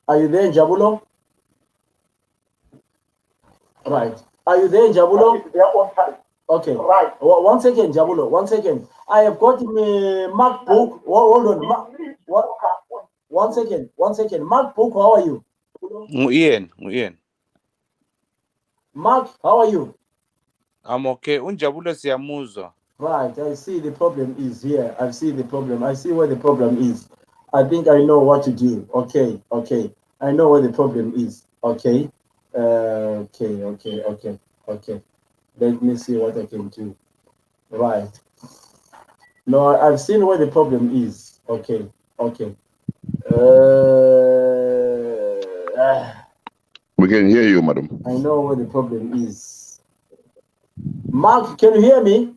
Are you there, Jabulo? Right. Are you there, Jabulo? Their own time. Okay. Right. 1 second, Jabulo. 1 second. I have got my Mark Book. Hold on. One second. Mark Book, how are you? Ian. Mark, how are you? I'm okay. Unjabulo siyamuzwa. Right, I see the problem is here. I see the problem. I see where the problem is. I think I know what to do. Okay. I know where the problem is. Okay. Okay. Let me see what I can do. Right. No, I've seen where the problem is. Okay. We can hear you, madam. I know where the problem is. Mark, can you hear me?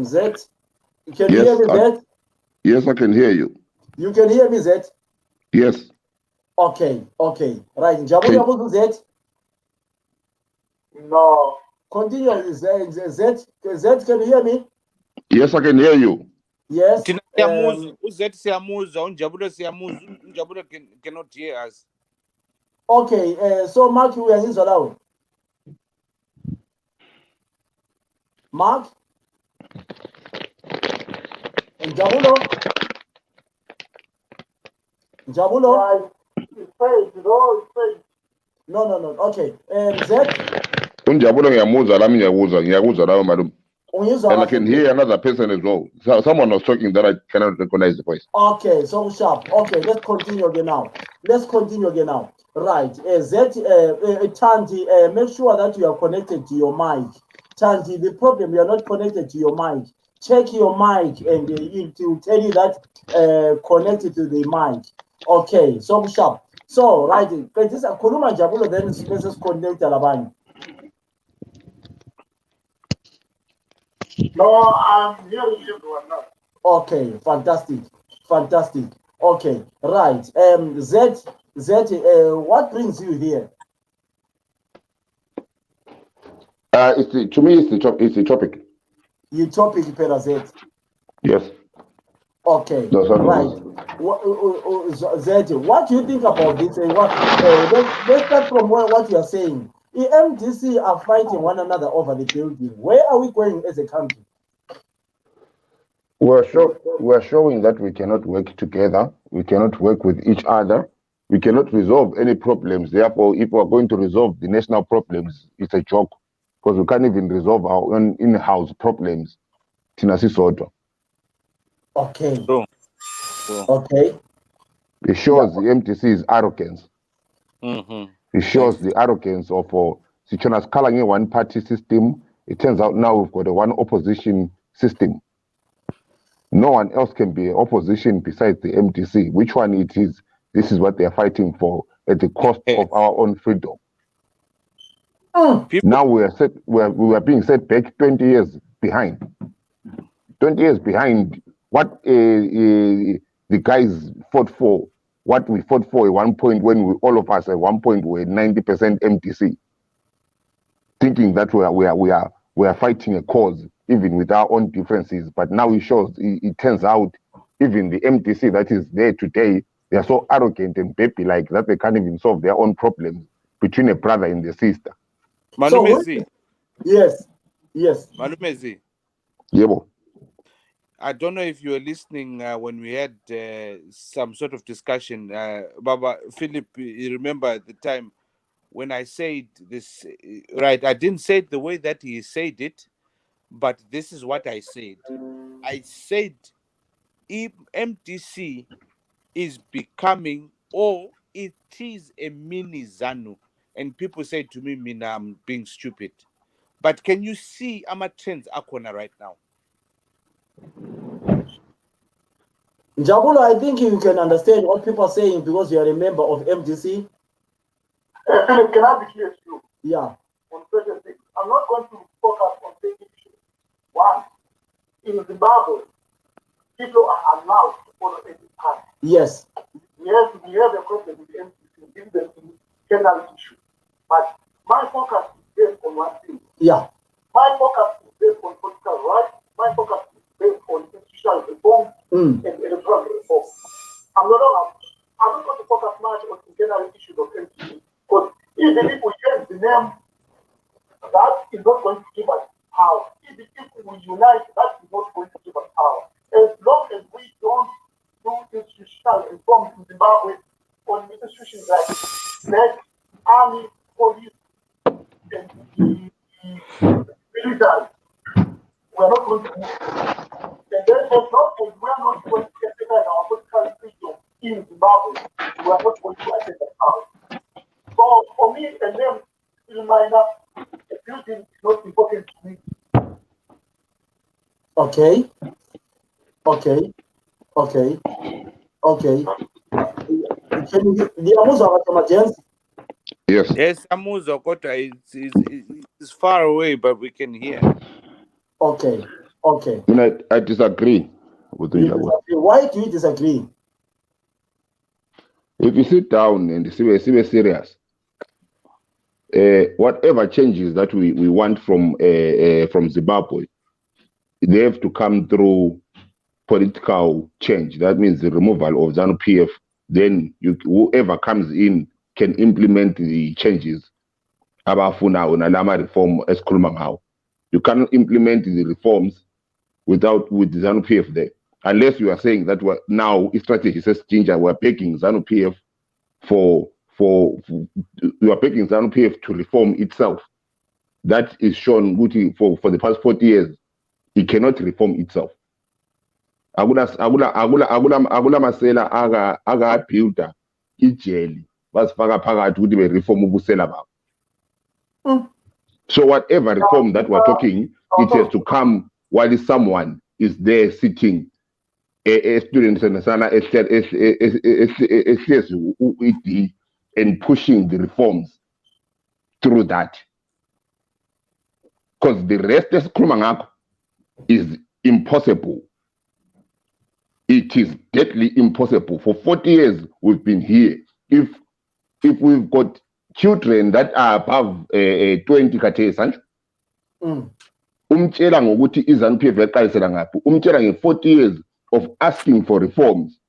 Zed, can you hear me, Zed? Yes, I can hear you. You can hear me, Zed? Yes. Okay. Right. Jabulo, Zed? No. Continue, Zed. Zed, can you hear me? Yes, I can hear you. Yes. Uzet siyamuzwa, Unjabulo siyamuzwa, Unjabulo cannot hear us. Okay, so Mark, we are in Zalawi. Mark? And Jabulo? Right. It's fake. No. Okay. Zed? Unjabulo ngiyamuzwa lami ngiyakuzwa lawo, madam. And I can hear another person as well. So someone was talking that I cannot recognize the voice. Okay, so sharp. Okay, let's continue again now. Right. Tanti, make sure that you are connected to your mic. Tanti, the problem, you are not connected to your mic. Check your mic and it will tell you that connected to the mic. Okay, so sharp. So, right, this is Kuruma Jabulo, then let's connect Alabani. No, I'm hearing everyone now. Okay, fantastic. Okay, right. Zed, what brings you here? To me, it's the topic. You topic, Pera Zed. Yes. Okay, No, right. Zed, what do you think about this? Let's start from what you are saying. The MDC are fighting one another over the building. Where are we going as a country? We're showing that we cannot work together. We cannot work with each other. We cannot resolve any problems. Therefore, if we're going to resolve the national problems, it's a joke, because we can't even resolve our own in-house problems. Okay. True. Okay. It shows the MTC's arrogance. Mm-hmm. It shows the arrogance of Sichona's calling one party system. It turns out now we've got a one opposition system. No one else can be opposition besides the MTC. Which one it is, this is what they're fighting for at the cost of our own freedom. People, Now we are being set back 20 years behind. 20 years behind what the guys fought for, what we fought for at one point when all of us at one point were 90% MTC, thinking that we are fighting a cause even with our own differences. But now it turns out even the MTC that is there today, they are so arrogant and baby like that they can't even solve their own problems between a brother and a sister. So Malumezi, yes, yes. Malumezi, Yebo. I don't know if you were listening when we had some sort of discussion. Baba Philip, you remember at the time when I said this, right? I didn't say it the way that he said it, but this is what I said. I said if MTC is becoming, or it is a mini ZANU, and people say to me, Mina, I'm being stupid. But can you see ama trends akona right now? Njabulo, I think you can understand what people are saying because you are a member of MDC. Philip, can I be clear to you? Yeah. On certain things. I'm not going to focus on big issues. One, in Zimbabwe, people are allowed to follow any path. Yes. We have a problem with the MCC in the general issue. But my focus is based on one thing. Yeah. My focus is based on political rights. My focus is based on institutional reform and electoral reform. I'm not going to focus much on internal issues of MCC because even if we change the name, that is not going to give us power. Even if we unite, that is not going to give us power. As long as we don't do institutional reform in Zimbabwe on institutions like NEC, army, police, and the military, we are not going to move. And then as long as we are not going to exercise our political freedom in Zimbabwe, we are not going to attend the power. So for me, a name still minor, a building is not important to me. Okay. Okay. Okay. Okay. Can you emergency? Yes. Yes, Amuzo Kota is far away, but we can hear. Okay. Okay. I disagree with You Njabula. disagree. Why do you disagree? If you sit down and see serious, whatever changes that we want from Zimbabwe, they have to come through political change. That means the removal of ZANU PF. Then whoever comes in can implement the changes. Abafuna unalama reform esikhuluma ngawo. You cannot implement the reforms with ZANU PF there, unless you are saying that now strategy says ginger. We're picking ZANU PF you are picking ZANU PF to reform itself. That is shown for the past 40 years. It cannot reform itself. Agula masela aga builder ijeli basifaka phakathi ukuthi be reform ubusela babo. So whatever reform that we're talking, it has to come while someone is there sitting a student and pushing the reforms through that. Because the rest is impossible. It is deadly impossible. For 40 years we've been here. If we've got children that are above 20 khathesi, umtshela ngokuthi iZANU PF yaqalisela ngaphi, umtshela nge-40 years of asking for reforms,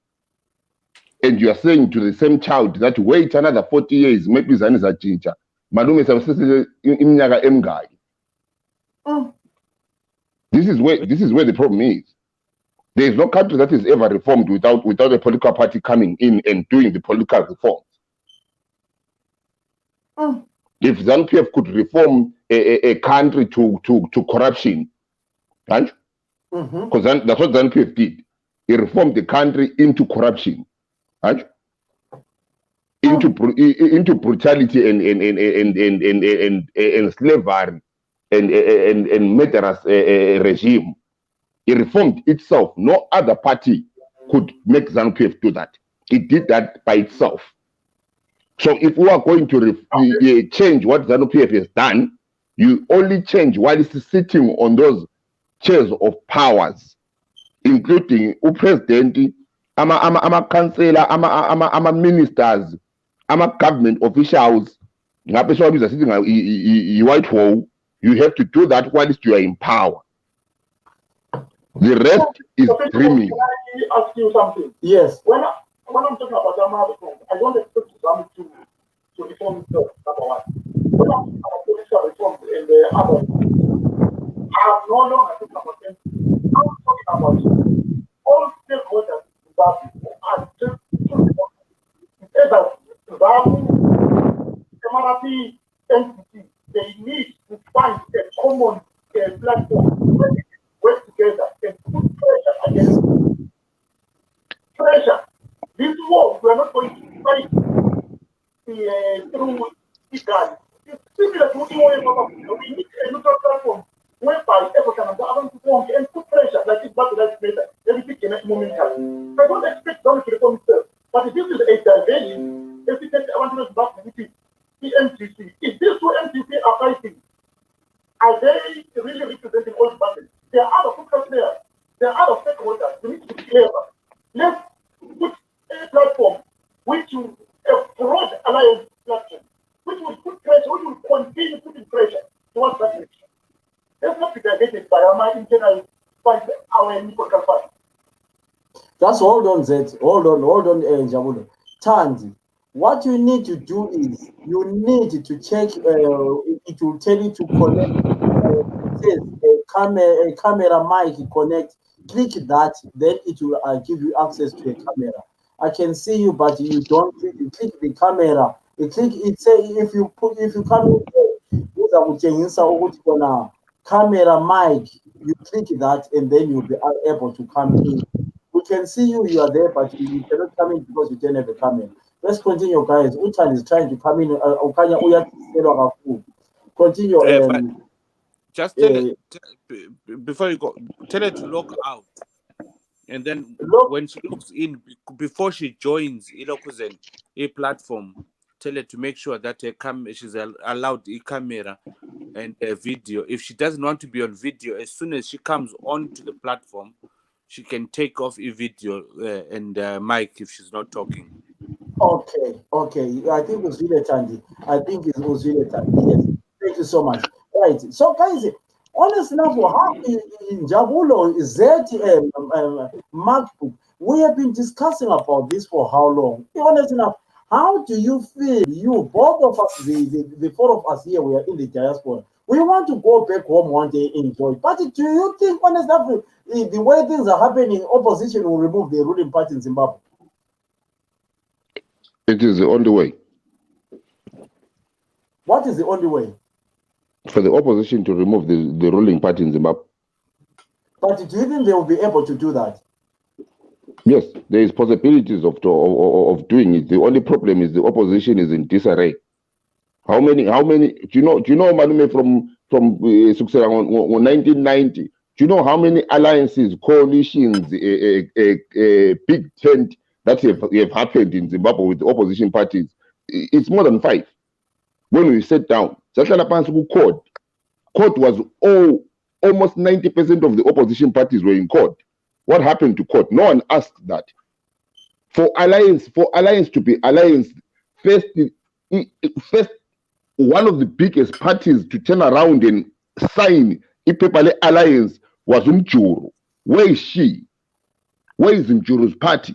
and you are saying to the same child that wait another 40 years, maybe ZANU izatshintsha, malume sabusese iminyaka emingaki. This is where the problem is. There is no country that is ever reformed without a political party coming in and doing the political reforms. If ZANU PF could reform a country to corruption, right? Because that's what ZANU PF did. He reformed the country into corruption, right? Into brutality and slavery and murderous regime. It reformed itself. No other party could make ZANU PF do that. It did that by itself. So if we are going to change what ZANU-PF has done, you only change while it's sitting on those chairs of powers, including upresident, ama-councillor, ama-ministers, ama-government officials, sitting Whitehall. You have to do that whilst you are in power. The rest is dreaming. Can I ask you something? Yes. When I'm talking about Zama reform, I don't expect Zama to reform himself, number one. When I'm talking about political reform and the other, I am no longer talking about them. I'm talking about all stakeholders in Zimbabwe who are just either Zimbabwe, MRP, NCT. They need to find a common platform where they can work together and put pressure against pressure. This war, we are not going to fight through guns. It's similar to what we need a neutral platform whereby everyone can go to form and put pressure like this battle that's made everything can momentum. I don't expect them to reform itself, but if this is a diversion, if we take the advantage back with the MTC, if these two MTC are fighting, are they really representing all the parties? There are other focus there. There are other stakeholders. We need to be clever. Let's put a platform which will a broad alliance platform, which will put pressure, which will continue putting pressure towards that direction. Let's not be diverted by our internal fight, our political fight. Just hold on, Zed. Hold on, Jabulo. Tanzi, what you need to do is you need to check. It will tell you to connect. It says a camera mic connect. Click that, then it will give you access to a camera. I can see you, but you don't click. You click the camera. You click. It say if you come in, camera mic. You click that, and then you'll be able to come in. We can see you. You are there, but you cannot come in because you don't have a camera. Let's continue, guys. Utan is trying to come in. Continue. But just tell it before you go. Tell her to log out, and then when she logs in, before she joins a platform, tell her to make sure that she's allowed a camera and a video. If she doesn't want to be on video, as soon as she comes onto the platform, she can take off a video and mic if she's not talking. Okay. I think it was really Tandy. Yes. Thank you so much. Right. So, guys, honestly, enough, how in Jabulo is that MacBook? We have been discussing about this for how long? Honestly enough, how do you feel? You, both of us, the four of us here, we are in the diaspora. We want to go back home one day and enjoy. But do you think, honestly enough, the way things are happening, opposition will remove the ruling party in Zimbabwe? It is the only way. What is the only way? For the opposition to remove the ruling party in Zimbabwe. But do you think they will be able to do that? Yes, there is possibilities of doing it. The only problem is the opposition is in disarray. How many? Do you know, Malume, from 1990? Do you know how many alliances, coalitions, a big tent that have happened in Zimbabwe with the opposition parties? It's more than 5. When we sat down, court was almost 90% of the opposition parties were in court. What happened to court? No one asked that. For alliance to be alliance, first one of the biggest parties to turn around and sign Ipepale alliance was Mjuru. Where is she? Where is Mjuru's party?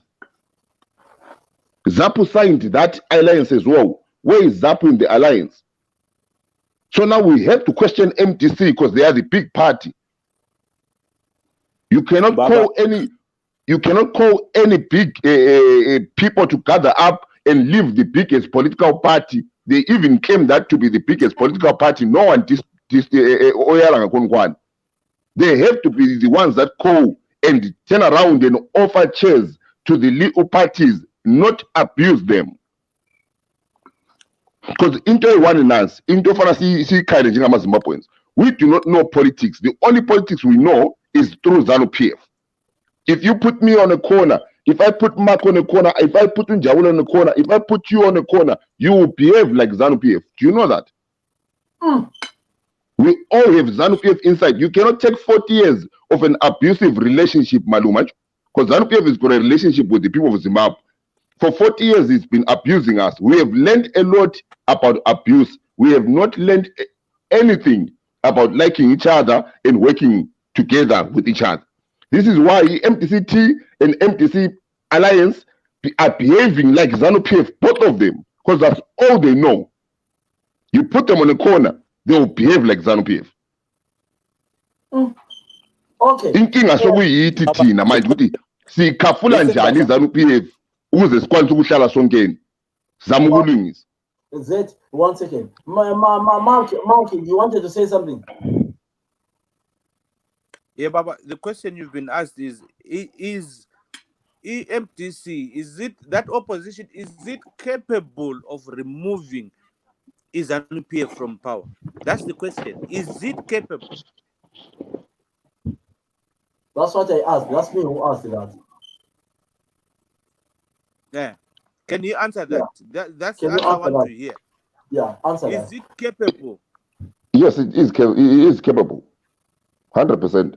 ZAPU signed that alliance as well. Where is ZAPU in the alliance? So now we have to question MTC because they are the big party. You cannot call any big people to gather up and leave the biggest political party. They even claim that to be the biggest political party. No one They have to be the ones that call and turn around and offer chairs to the little parties, not abuse them. Because into one in us, into kind of Zimbabweans, we do not know politics. The only politics we know is through ZANU-PF. If you put me on a corner If I put Mark on a corner, if I put Njawulo on a corner, if I put you on a corner, you will behave like ZANU-PF. Do you know that? Mm. We all have ZANU-PF inside. You cannot take 40 years of an abusive relationship, Malumach, because ZANU-PF has got a relationship with the people of Zimbabwe. For 40 years, it's been abusing us. We have learned a lot about abuse. We have not learned anything about liking each other and working together with each other. This is why MTCT and MTC Alliance are behaving like ZANU-PF, both of them, because that's all they know. You put them on a corner, they will behave like ZANU-PF. Okay. Inkinga sokuyithi thina manje ukuthi sikhafula njani ZANU-PF ukuze sikwanise ukuhlala sonkeni. Zama ukulungisa. Z, 1 second. Mark, you wanted to say something? Yeah, Baba, the question you've been asked is EMTC, is it that opposition, is it capable of removing ZANU-PF from power? That's the question. Is it capable? That's what I asked. That's me who asked that. Yeah. Can you answer that? That's Can the you answer I answer want that? to hear. Yeah, answer that. Is it capable? Yes, it is capable. 100%.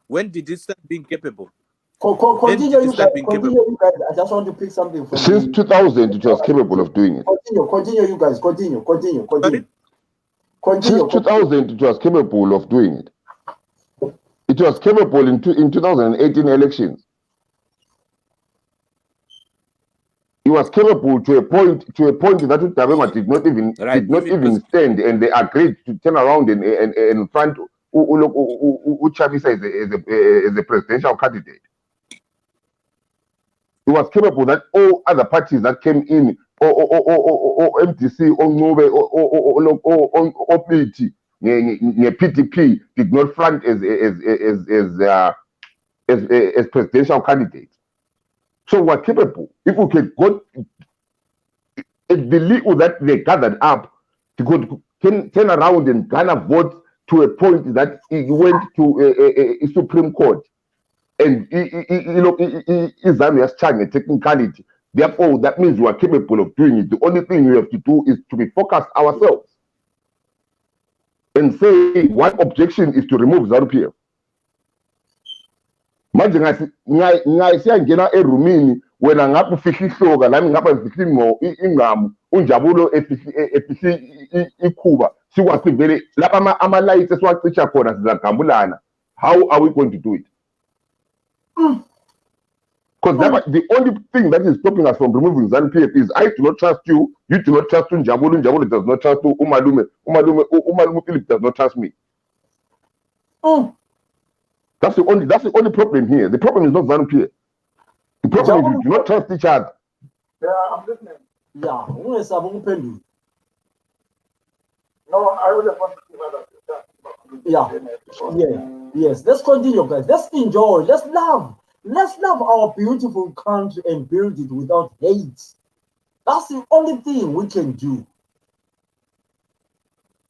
When did it start being capable? Continue, you guys. I just want to pick something from Since 2000, it was capable of doing it. Continue, you guys. Continue. Since 2000, it was capable of doing it. It was capable in 2018 elections. It was capable to a point that Utabema did not even stand, and they agreed to turn around and front Uchabisa as a presidential candidate. It was capable that all other parties that came in, or MTC, or Nove, or PT, PTP, did not front as presidential candidates. So we're capable. If we can go and believe that they gathered up to go turn around and garner votes to a point that it went to a Supreme Court. And Zambia has charged a technicality. Therefore, that means we are capable of doing it. The only thing we have to do is to be focused ourselves and say one objection is to remove ZANU-PF. Manje ngayisiyangena erumini wena ngapha ufihla ihloka nami ngapha ngifihla ingqamu unjabulo efihla ikhuba sikwazi vele lapha ama lights esiwacisha khona sizagambulana. How are we going to do it? Because the only thing that is stopping us from removing ZANU-PF is I do not trust you, you do not trust Unjabulo, Unjabulo does not trust Umalume Philip does not trust me. That's the only problem here. The problem is not ZANU-PF. The problem is you do not trust each other. Yeah, I'm listening. Yeah, No, I would want to give that. Yes. Let's continue, guys. Let's enjoy. Let's love. Let's love our beautiful country and build it without hate. That's the only thing we can do.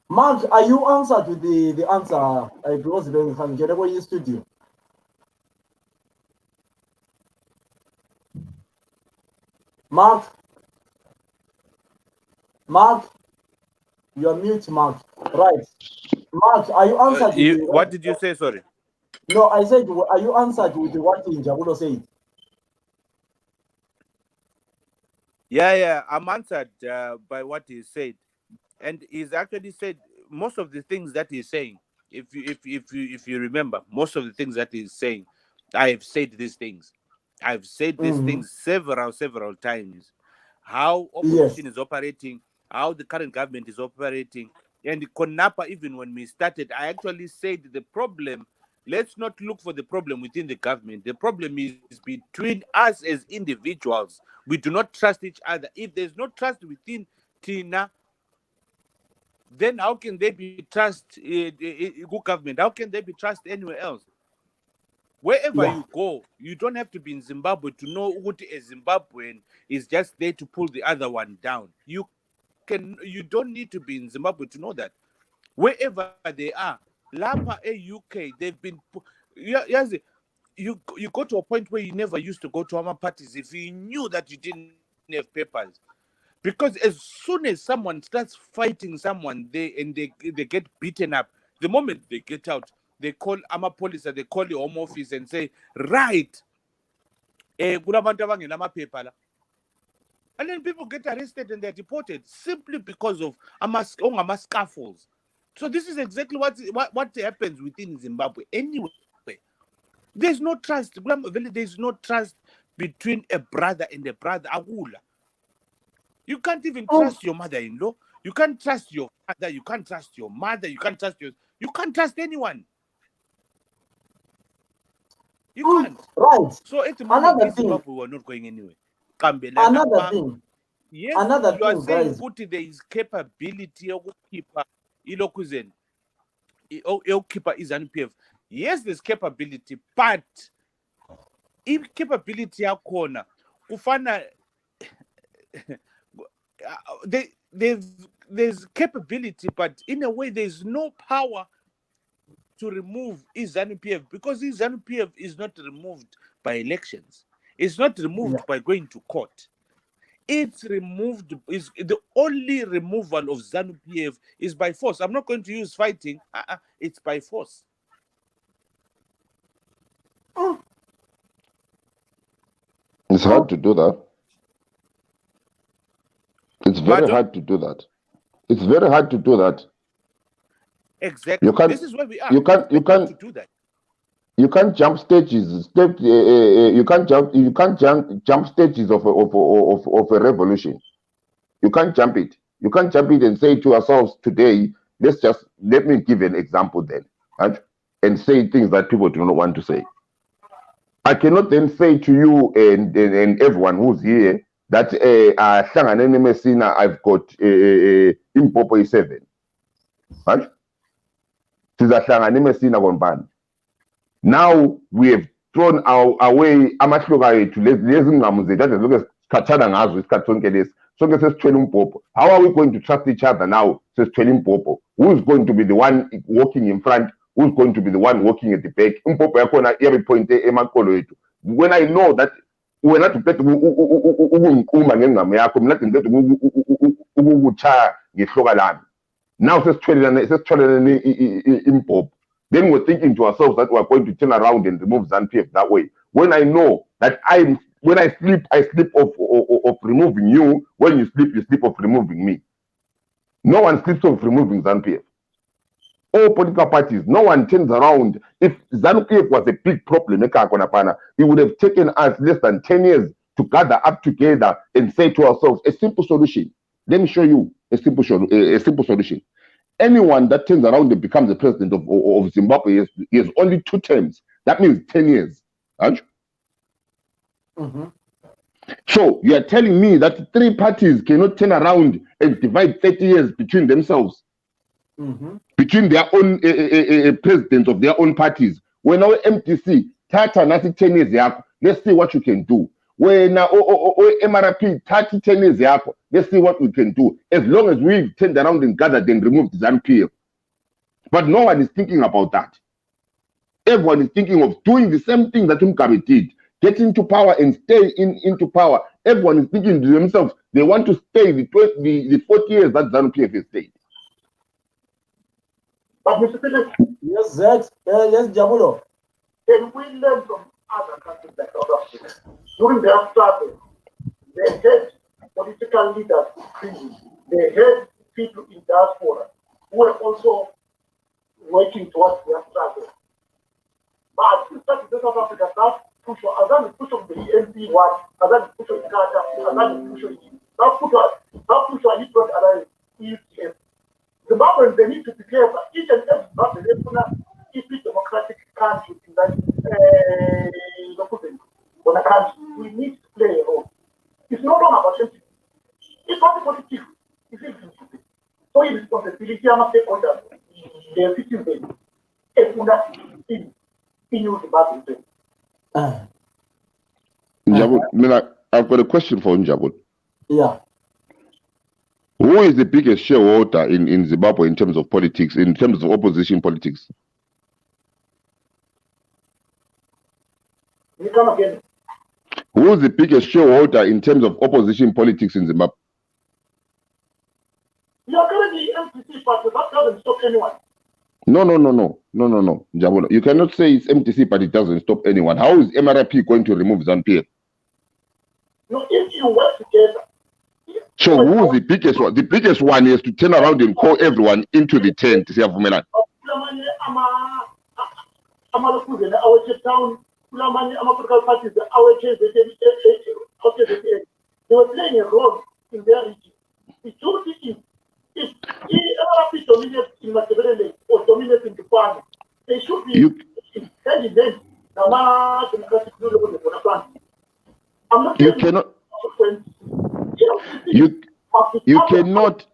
Mark, are you answered with the answer? Because then can get away in studio. Mark, you are mute, Mark. Right. Mark, are you answered? What did you say? Sorry. No, I said, are you answered with what Njabulo said? Yeah, I'm answered by what he said, and he's actually said most of the things that he's saying. If you remember, most of the things that he's saying, I have said these things. I've said these things several times. How opposition is operating, how the current government is operating, and CONAPA. Even when we started, I actually said the problem. Let's not look for the problem within the government. The problem is between us as individuals. We do not trust each other. If there's no trust within Tina, then how can they be trust good government? How can they be trust anywhere else? Wherever you go, you don't have to be in Zimbabwe to know what a Zimbabwean is just there to pull the other one down. You don't need to be in Zimbabwe to know that. Wherever they are, Lapa, UK, they've been. Yes, you got to a point where you never used to go to AMA parties if you knew that you didn't have papers. Because as soon as someone starts fighting someone, they get beaten up. The moment they get out, they call AMA police and they call the home office and say, right, kulabantu abangenamaphepha la. And then people get arrested and they're deported simply because of scaffolds. So this is exactly what happens within Zimbabwe. Anyway, there's no trust. There's no trust between a brother and a brother. Agula. You can't even trust your mother-in-law. You can't trust your father. You can't trust your mother. You can't trust anyone. You can't. Right. So at the moment in Zimbabwe, we're not going anywhere. Another thing. Yes, Another you are thing, saying guys. Puti, there is capability of keeper ilokuzeni. Keeper is NPF. Yes, there's capability, but if capability yakona kufana there's capability, but in a way there's no power to remove ZANU-PF because ZANU-PF is not removed by elections. It's not removed by going to court. It's removed, is the only removal of ZANU-PF is by force. I'm not going to use fighting. It's by force. It's hard to do that. It's very hard to do that. It's very hard to do that. Exactly. This is where we are. You can't to do that. You can't jump stages. You can't jump stages of a revolution. You can't jump it. You can't jump it and say to ourselves today, let me give an example then, right? And say things that people do not want to say. I cannot then say to you and everyone who's here that I've got Impopo 7. Right? Now we have thrown away amahloka to lezi ngamuze that is look scattering ngazo isikhathi sonke lesi sonke sesithwele umpopho. How are we going to trust each other now? Sesithwele umpopho. Who is going to be the one walking in front? Who's going to be the one walking at the back? Umpopho yakhona iyabipointe emakolo ethu. When I know that wena tuqeda ukungiquma ngengqamu yakho mina ngiceda ukukuchaya ngehloka lami. Now sesithwele impopho. Then we're thinking to ourselves that we're going to turn around and remove ZANU-PF that way. When I know that when I sleep of removing you. When you sleep of removing me. No one sleeps of removing ZANU-PF. All political parties, no one turns around. If ZANU-PF was a big problem, it would have taken us less than 10 years to gather up together and say to ourselves, a simple solution. Let me show you a simple solution. Anyone that turns around and becomes the president of Zimbabwe is only 2 terms. That means 10 years. Right? So you are telling me that 3 parties cannot turn around and divide 30 years between themselves, between their own presidents of their own parties. When our MTC, Tata Nasi 10 years, let's see what you can do. When MRP 10 years, let's see what we can do. As long as we've turned around and gathered and removed ZANU-PF. But no one is thinking about that. Everyone is thinking of doing the same thing that Mugabe did. Get into power and stay into power. Everyone is thinking to themselves, they want to stay the 40 years that ZANU-PF has stayed. But Mr. Philip, Yes, Zach. Yes, Jabulo. can we learn from other countries like South Africa? During their struggle, they had political leaders in prison. They had people in diaspora who were also working towards their struggle. But since that in South Africa, that push on the ENP one, push on Carter, push on he brought other EUTF. Zimbabweans, they need to be clear that each and every Zimbabwean is a democratic country in that country. We need to play a role. It's no longer about safety. It's not politics. It's interesting. So it's responsibility of stakeholders, the citizens, everyone in Zimbabwe. Njabul, I've got a question for Njabul. Yeah. Who is the biggest shareholder in Zimbabwe in terms of politics, in terms of opposition politics? You come again. Who is the biggest shareholder in terms of opposition politics in Zimbabwe? You are currently MTC, but that doesn't stop anyone. No, Njabula. You cannot say it's MTC, but it doesn't stop anyone. How is MRP going to remove ZANU-PF? No, if you work together. So who is the biggest one? The biggest one is to turn around and call everyone into the tent. They were playing a role in their region. The truth is, if MRP dominates in Machiavelli or dominates in the farm, they should be sending them the democratic rule of the plan. I'm not you cannot. You cannot.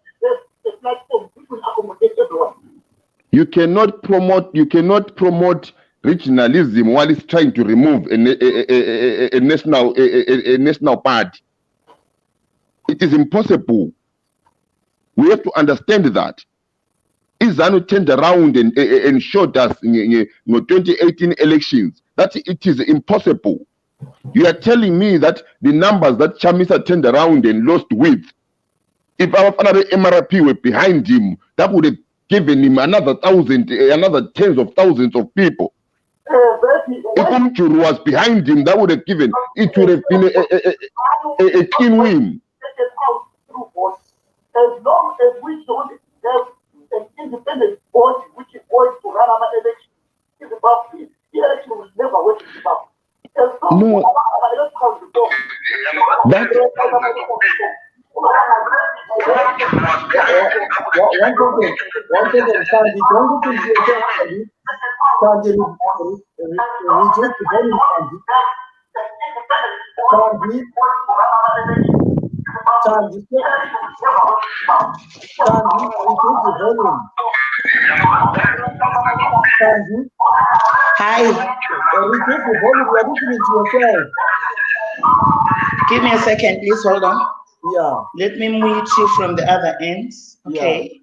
You cannot promote regionalism while it's trying to remove a national party. It is impossible. We have to understand that. ZANU turned around and showed us in the 2018 elections that it is impossible. You are telling me that the numbers that Chamisa turned around and lost with, if our MRP were behind him, that would have given him another tens of thousands of people. If Umchuru was behind him, that would have given, it would have been a clean win. As long as we don't have an independent body which is going to run our election, the election will never work in Zimbabwe. No. That Hi. Give me a second, please. Hold on. Yeah. Let me mute you from the other end. Okay.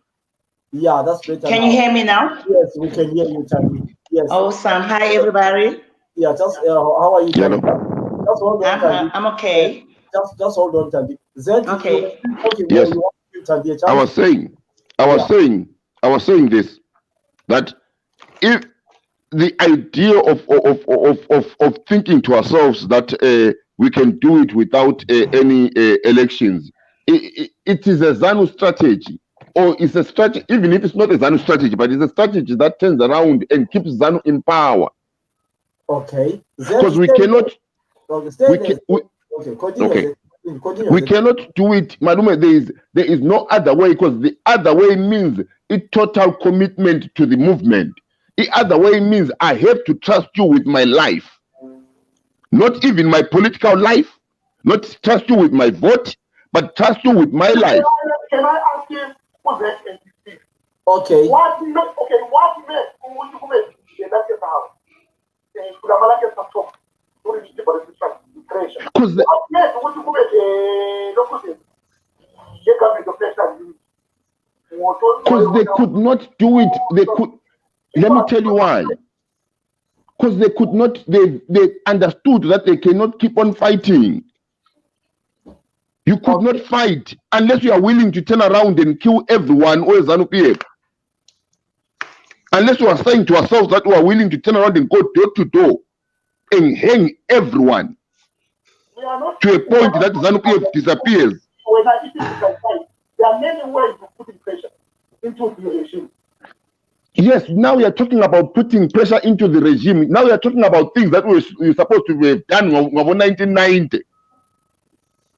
Yeah, that's better. Can you hear me now? Yes, we can hear you, Tandy. Yes. Awesome. Hi, everybody. Yeah, just how are you, Tandy? Just hold on, Tandy. I'm okay. Just hold on, Tandy. Okay. Yes. I was saying this, that if the idea of thinking to ourselves that we can do it without any elections, it is a ZANU strategy, or it's a strategy, even if it's not a ZANU strategy, but it's a strategy that turns around and keeps ZANU in power. Okay. Because we cannot. Continue. We cannot do it, Malume. There is no other way, because the other way means a total commitment to the movement. The other way means I have to trust you with my life, not even my political life, not trust you with my vote, but trust you with my life. Can I ask you who's that? Okay. What made Because they could not do it. They could. Let me tell you why. Because they could not. They understood that they cannot keep on fighting. You could not fight unless you are willing to turn around and kill everyone who is ZANU-PF. Unless you are saying to ourselves that we are willing to turn around and go door to door and hang everyone to a point that ZANU-PF disappears. There are many ways of putting pressure into the regime. Yes, now we are talking about putting pressure into the regime. Now we are talking about things that we're supposed to have done in 1990.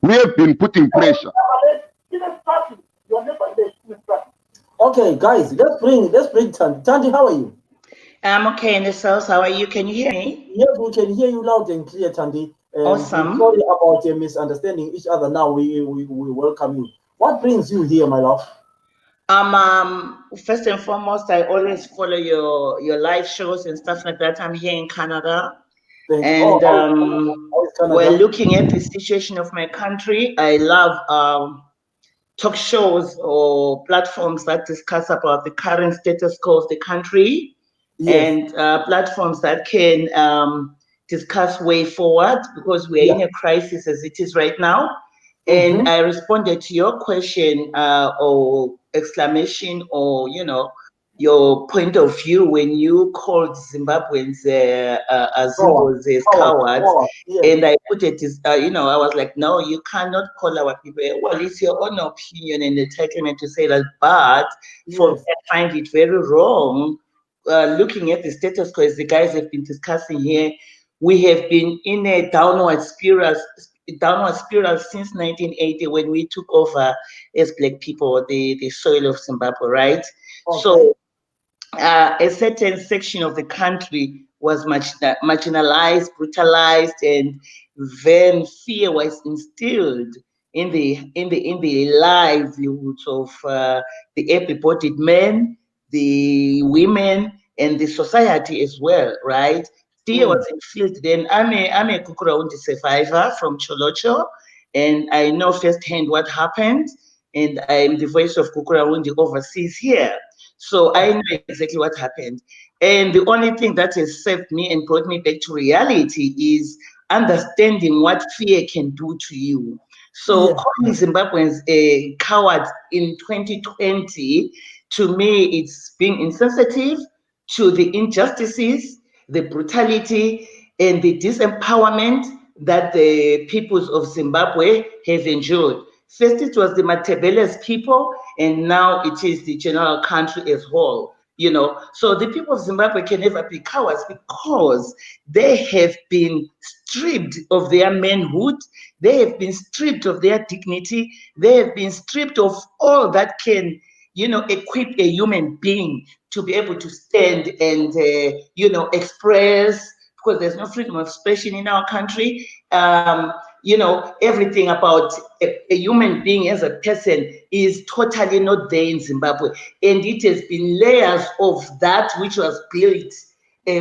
We have been putting pressure. Okay, guys, let's bring Tandy. Tandy, how are you? I'm okay in the south. How are you? Can you hear me? Yes, we can hear you loud and clear, Tandy. Awesome. Sorry about misunderstanding each other. Now we welcome you. What brings you here, my love? First and foremost, I always follow your live shows and stuff like that. I'm here in Canada. And we're looking at the situation of my country. I love talk shows or platforms that discuss about the current status quo of the country, yes, and platforms that can discuss way forward, because we're in a crisis as it is right now. And I responded to your question or exclamation, or your point of view when you called Zimbabweans Zimbos as cowards. And I put it as, I was like, no, you cannot call our people. Well, it's your own opinion and entitlement to say that, but for me, I find it very wrong. Looking at the status quo, as the guys have been discussing here, we have been in a downward spiral since 1980, when we took over as Black people the soil of Zimbabwe, right? So a certain section of the country was marginalized, brutalized, and then fear was instilled in the livelihoods of the able-bodied men, the women, and the society as well, right? Fear was instilled. Then I'm a Kukuraundi survivor from Cholocho, and I know firsthand what happened, and I'm the voice of Kukuraundi overseas here. So I know exactly what happened. And the only thing that has saved me and brought me back to reality is understanding what fear can do to you. So calling Zimbabweans a coward in 2020, to me, it's being insensitive to the injustices, the brutality, and the disempowerment that the peoples of Zimbabwe have endured. First, it was the Matebele's people, and now it is the general country as whole. So the people of Zimbabwe can never be cowards, because they have been stripped of their manhood, they have been stripped of their dignity, they have been stripped of all that can equip a human being to be able to stand and express, because there's no freedom of expression in our country. Everything about a human being as a person is totally not there in Zimbabwe. And it has been layers of that which was built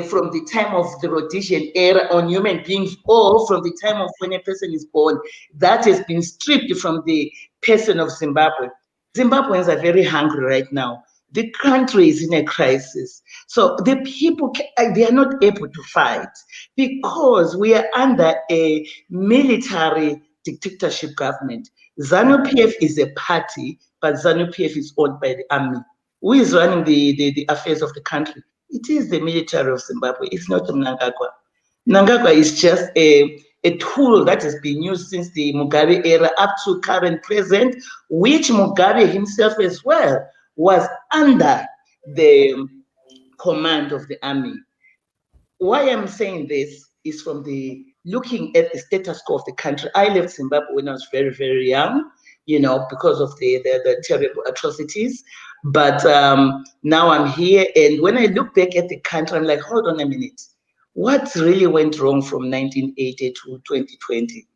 from the time of the Rhodesian era on human beings, or from the time of when a person is born, that has been stripped from the person of Zimbabwe. Zimbabweans are very hungry right now. The country is in a crisis. So the people, they are not able to fight, because we are under a military dictatorship government. ZANU-PF is a party, but ZANU-PF is owned by the army. Who is running the affairs of the country? It is the military of Zimbabwe. It's not Mnangagwa. Mnangagwa is just a tool that has been used since the Mugabe era up to current present, which Mugabe himself as well was under the command of the army. Why I'm saying this is from the looking at the status quo of the country. I left Zimbabwe when I was very, very young, because of the terrible atrocities. But now I'm here, and when I look back at the country, I'm like, hold on a minute. What really went wrong from 1980 to 2020?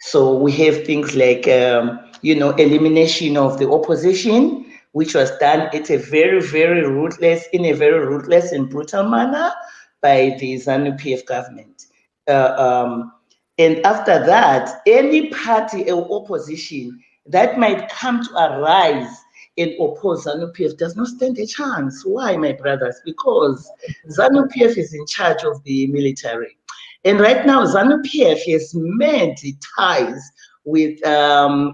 So we have things like, elimination of the opposition, which was done at a very, very ruthless and brutal manner by the ZANU-PF government. And after that, any party or opposition that might come to arise and oppose ZANU-PF does not stand a chance. Why, my brothers? Because ZANU-PF is in charge of the military. And right now, ZANU-PF has made ties with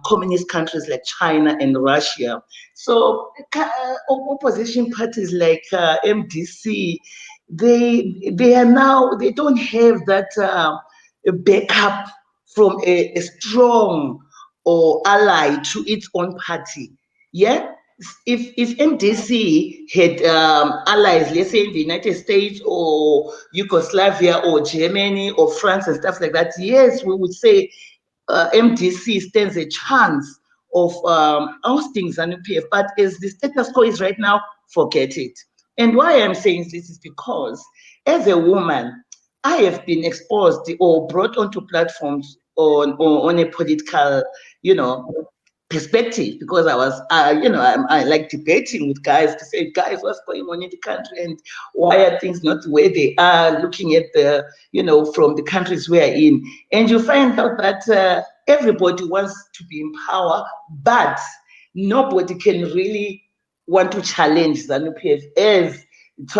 communist countries like China and Russia. So opposition parties like MDC, they are now, they don't have that backup from a strong or ally to its own party. Yeah. If MDC had allies, let's say in the United States or Yugoslavia or Germany or France and stuff like that, yes, we would say MDC stands a chance of ousting ZANU-PF. But as the status quo is right now, forget it. And why I'm saying this is because, as a woman, I have been exposed or brought onto platforms on a political, perspective, because I was, I like debating with guys to say, guys, what's going on in the country and why are things not the way they are, looking at the, from the countries we are in. And you find out that everybody wants to be in power, but nobody can really want to challenge ZANU-PF as his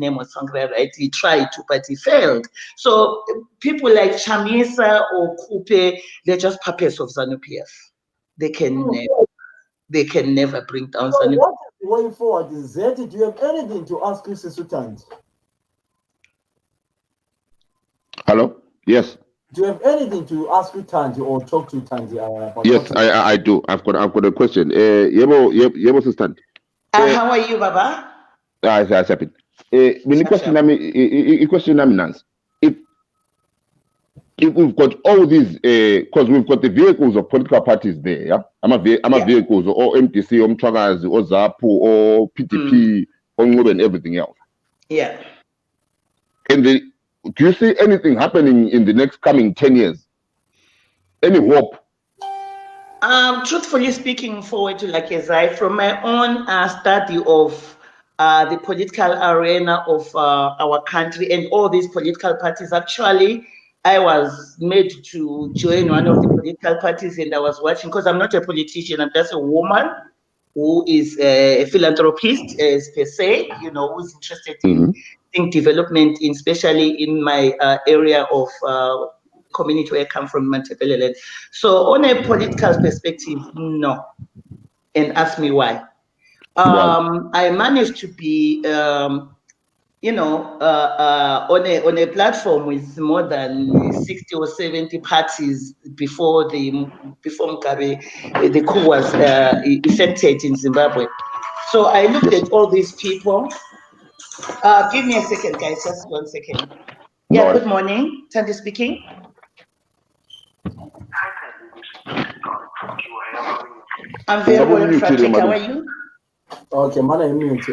name was Tsvangirai, right? He tried to, but he failed. So people like Chamisa or Kupe, they're just puppets of ZANU-PF. They can never bring down ZANU-PF. What is the way forward? Is that, do you have anything to ask Chris Sutand? Hello? Yes. Do you have anything to ask you, Tanji, or talk to Tanji? Yes, I do. I've got a question. Yebo assistant. How are you, Baba? It's happened. The question nance. If we've got all these, because we've got the vehicles of political parties there, yeah? I'm a vehicles or MTC, or Mtwagazi, or ZAPU, or PTP, or Ngube and everything else. Yeah. And do you see anything happening in the next coming 10 years? Any hope? Truthfully speaking, forward to from my own study of the political arena of our country and all these political parties, actually, I was made to join one of the political parties, and I was watching, because I'm not a politician, I'm just a woman who is a philanthropist, as per se, who's interested in development, especially in my area of community where I come from, Mantebeleland. So on a political perspective, no. And ask me why. I managed to be, on a platform with more than 60 or 70 parties before Mugabe, the coup was effected in Zimbabwe. So I looked at all these people. Give me a second, guys, just 1 second. Yeah, good morning. Tanji speaking. I'm very well, Patrick. How are you? Okay, man, I mute.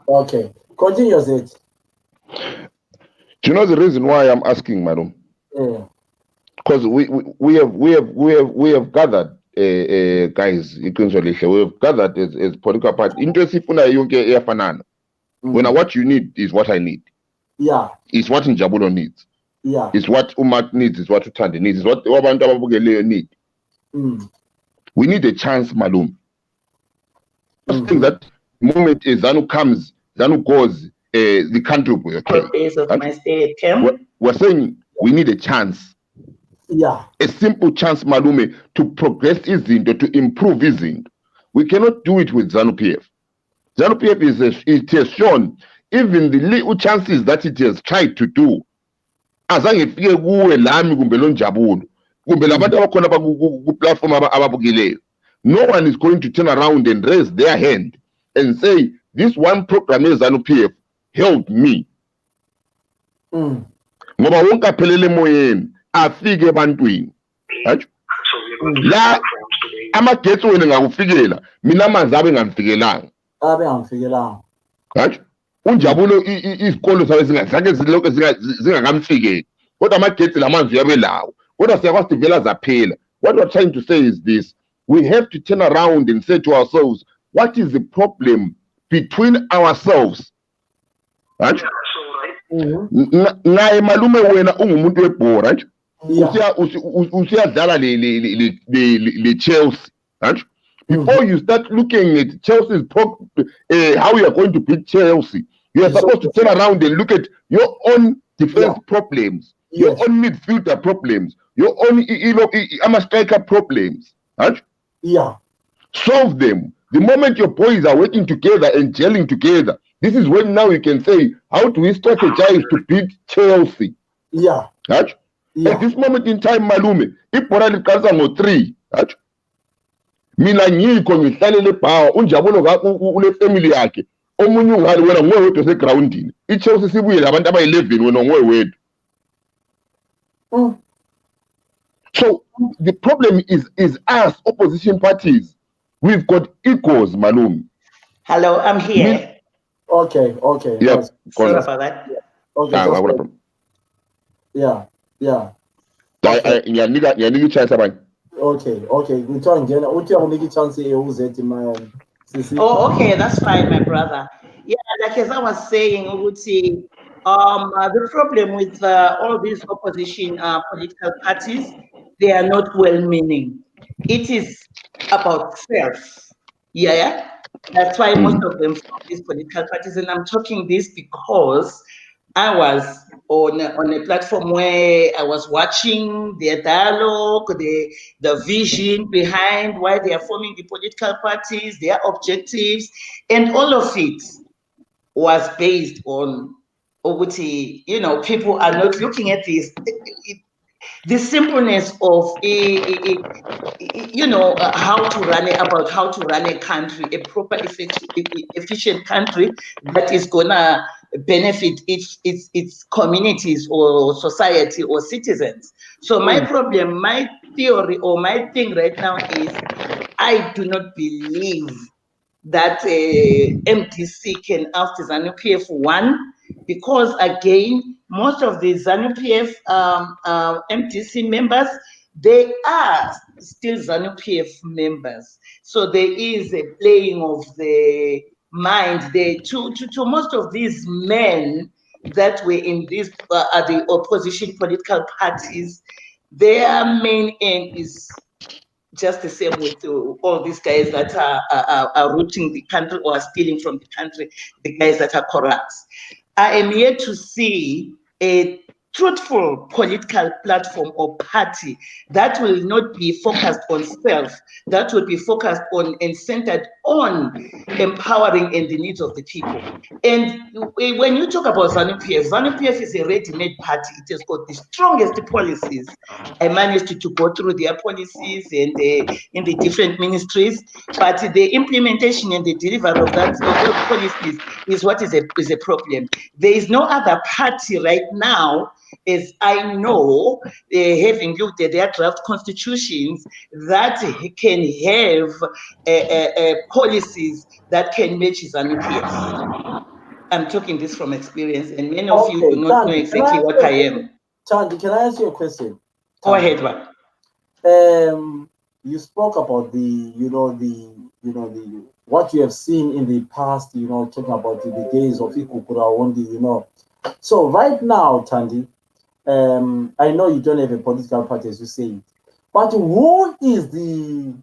Okay, continue, Zed. Do you know the reason why I'm asking, madam? Because we have gathered, guys, we have gathered as political party. When what you need is what I need. Yeah. It's what Njabulo needs. Yeah. It's what Umat needs. It's what Utandi needs. It's what Wabantu Ababugele need. We need a chance, Malum. I think that moment is ZANU comes, ZANU goes, the country will be okay. We're saying we need a chance. Yeah. A simple chance, Malume, to progress Izindo, to improve Izindo. We cannot do it with ZANU-PF. ZANU-PF it has shown even the little chances that it has tried to do. Azange fike kuwe lami kumbe lonjabulo kumbe labantu abakhona ku platform ababukileyo. No one is going to turn around and raise their hand and say this one program ZANU-PF helped me. Ngoba wonke aphelele emoyeni afike ebantwini. La amagetsi wena ngakufikela mina amanzi abe ngamfikelanga. Unjabulo izikolo zabe zingazake ziloko zingakamfikeli kodwa amagetsi lamanzi uyabe lawo kodwa siyakwazi vela zaphela. What we're trying to say is this: we have to turn around and say to ourselves, what is the problem between ourselves? Right? Naye malume wena ungumuntu webhola, right? Usiyadlala le Chelsea, right? Before you start looking at Chelsea's how you are going to beat Chelsea, you are supposed to turn around and look at your own defense problems, your own midfielder problems, your own striker problems, right? Yeah. Solve them. The moment your boys are working together and gelling together, this is when now you can say, how do we strategize to beat Chelsea? Yeah. Right? Yeah. At this moment in time, Malume, if Porali Kaza mo 3, right? Mina ngikho ngihlalele power unjabulo ule family yakhe omunye ungali wena ngowe wedwa segroundini iChelsea sibuye labantu aba11 wena ngowe wedwa. So the problem is us opposition parties. We've got egos, Malum. Hello, I'm here. Okay. Yeah. Sorry about that. Okay. Yeah. Yeah, chance abanye. Okay. Ngithiwa uthi uyakunika i-chance uZeti man. Oh, okay, that's fine, my brother. Yeah, like as I was saying, Uguti, the problem with all these opposition political parties they are not well-meaning. It is about self. Yeah, that's why most of them form these political parties. And I'm talking this because I was on a platform where I was watching their dialogue, the vision behind why they are forming the political parties, their objectives, and all of it was based on Oguti. You know, people are not looking at this. The simpleness of how to run a country, a proper efficient country that is gonna benefit its communities or society or citizens. So my problem, my theory or my thing right now is I do not believe that MDC can oust ZANU-PF one, because again, most of the ZANU-PF MDC members, they are still ZANU-PF members. So there is a playing of the mind there. To most of these men that were in these the opposition political parties, their main aim is just the same with all these guys that are rooting the country or are stealing from the country, the guys that are corrupt. I am yet to see a truthful political platform or party that will not be focused on self, that will be focused on and centered on empowering and the needs of the people. And when you talk about ZANU-PF, ZANU-PF is a ready-made party. It has got the strongest policies. I managed to go through their policies and in the different ministries, but the implementation and the delivery of those policies is what is a problem. There is no other party right now, as I know, having looked at their draft constitutions, that can have policies that can match ZANU-PF. I'm talking this from experience, and many of you do not know exactly what I am. Tandy, can I ask you a question? Go ahead, man. You spoke about what you have seen in the past, talking about the days of Ikukura, So right now, Tandy, I know you don't have a political party, as you say, but who is the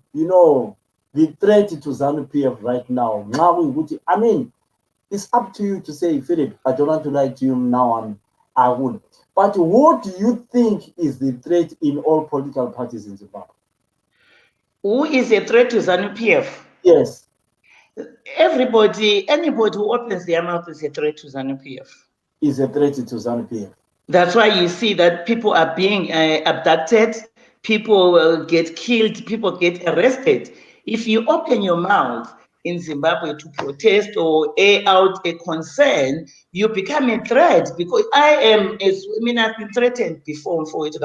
threat to ZANU-PF right now? I mean, it's up to you to say, Philip, I don't want to lie to you now, I would. But what do you think is the threat in all political parties in Zimbabwe? Who is a threat to ZANU-PF? Yes. Anybody who opens their mouth is a threat to ZANU-PF. Is a threat to ZANU-PF. That's why you see that people are being abducted, people get killed, people get arrested. If you open your mouth in Zimbabwe to protest or air out a concern, you become a threat. Because I've been threatened before for it.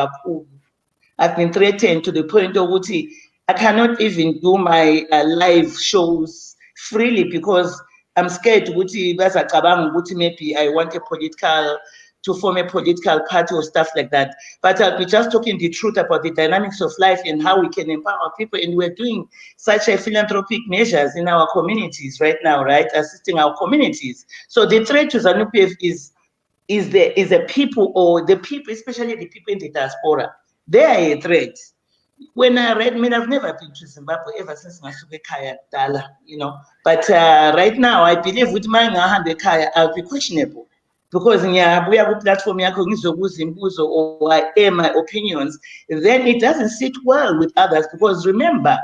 I've been threatened to the point of which I cannot even do my live shows freely because I'm scared maybe I want to form a political party or stuff like that. But I'll be just talking the truth about the dynamics of life and how we can empower people. And we're doing such a philanthropic measures in our communities right now, right? Assisting our communities. So the threat to ZANU-PF is the people, or the people, especially the people in the diaspora. They are a threat. When I read, I've never been to Zimbabwe ever since Masuke Kaya Dala, But right now, I believe with my Kaya, I'll be questionable. Because we have a platform or I air my opinions, then it doesn't sit well with others. Because remember,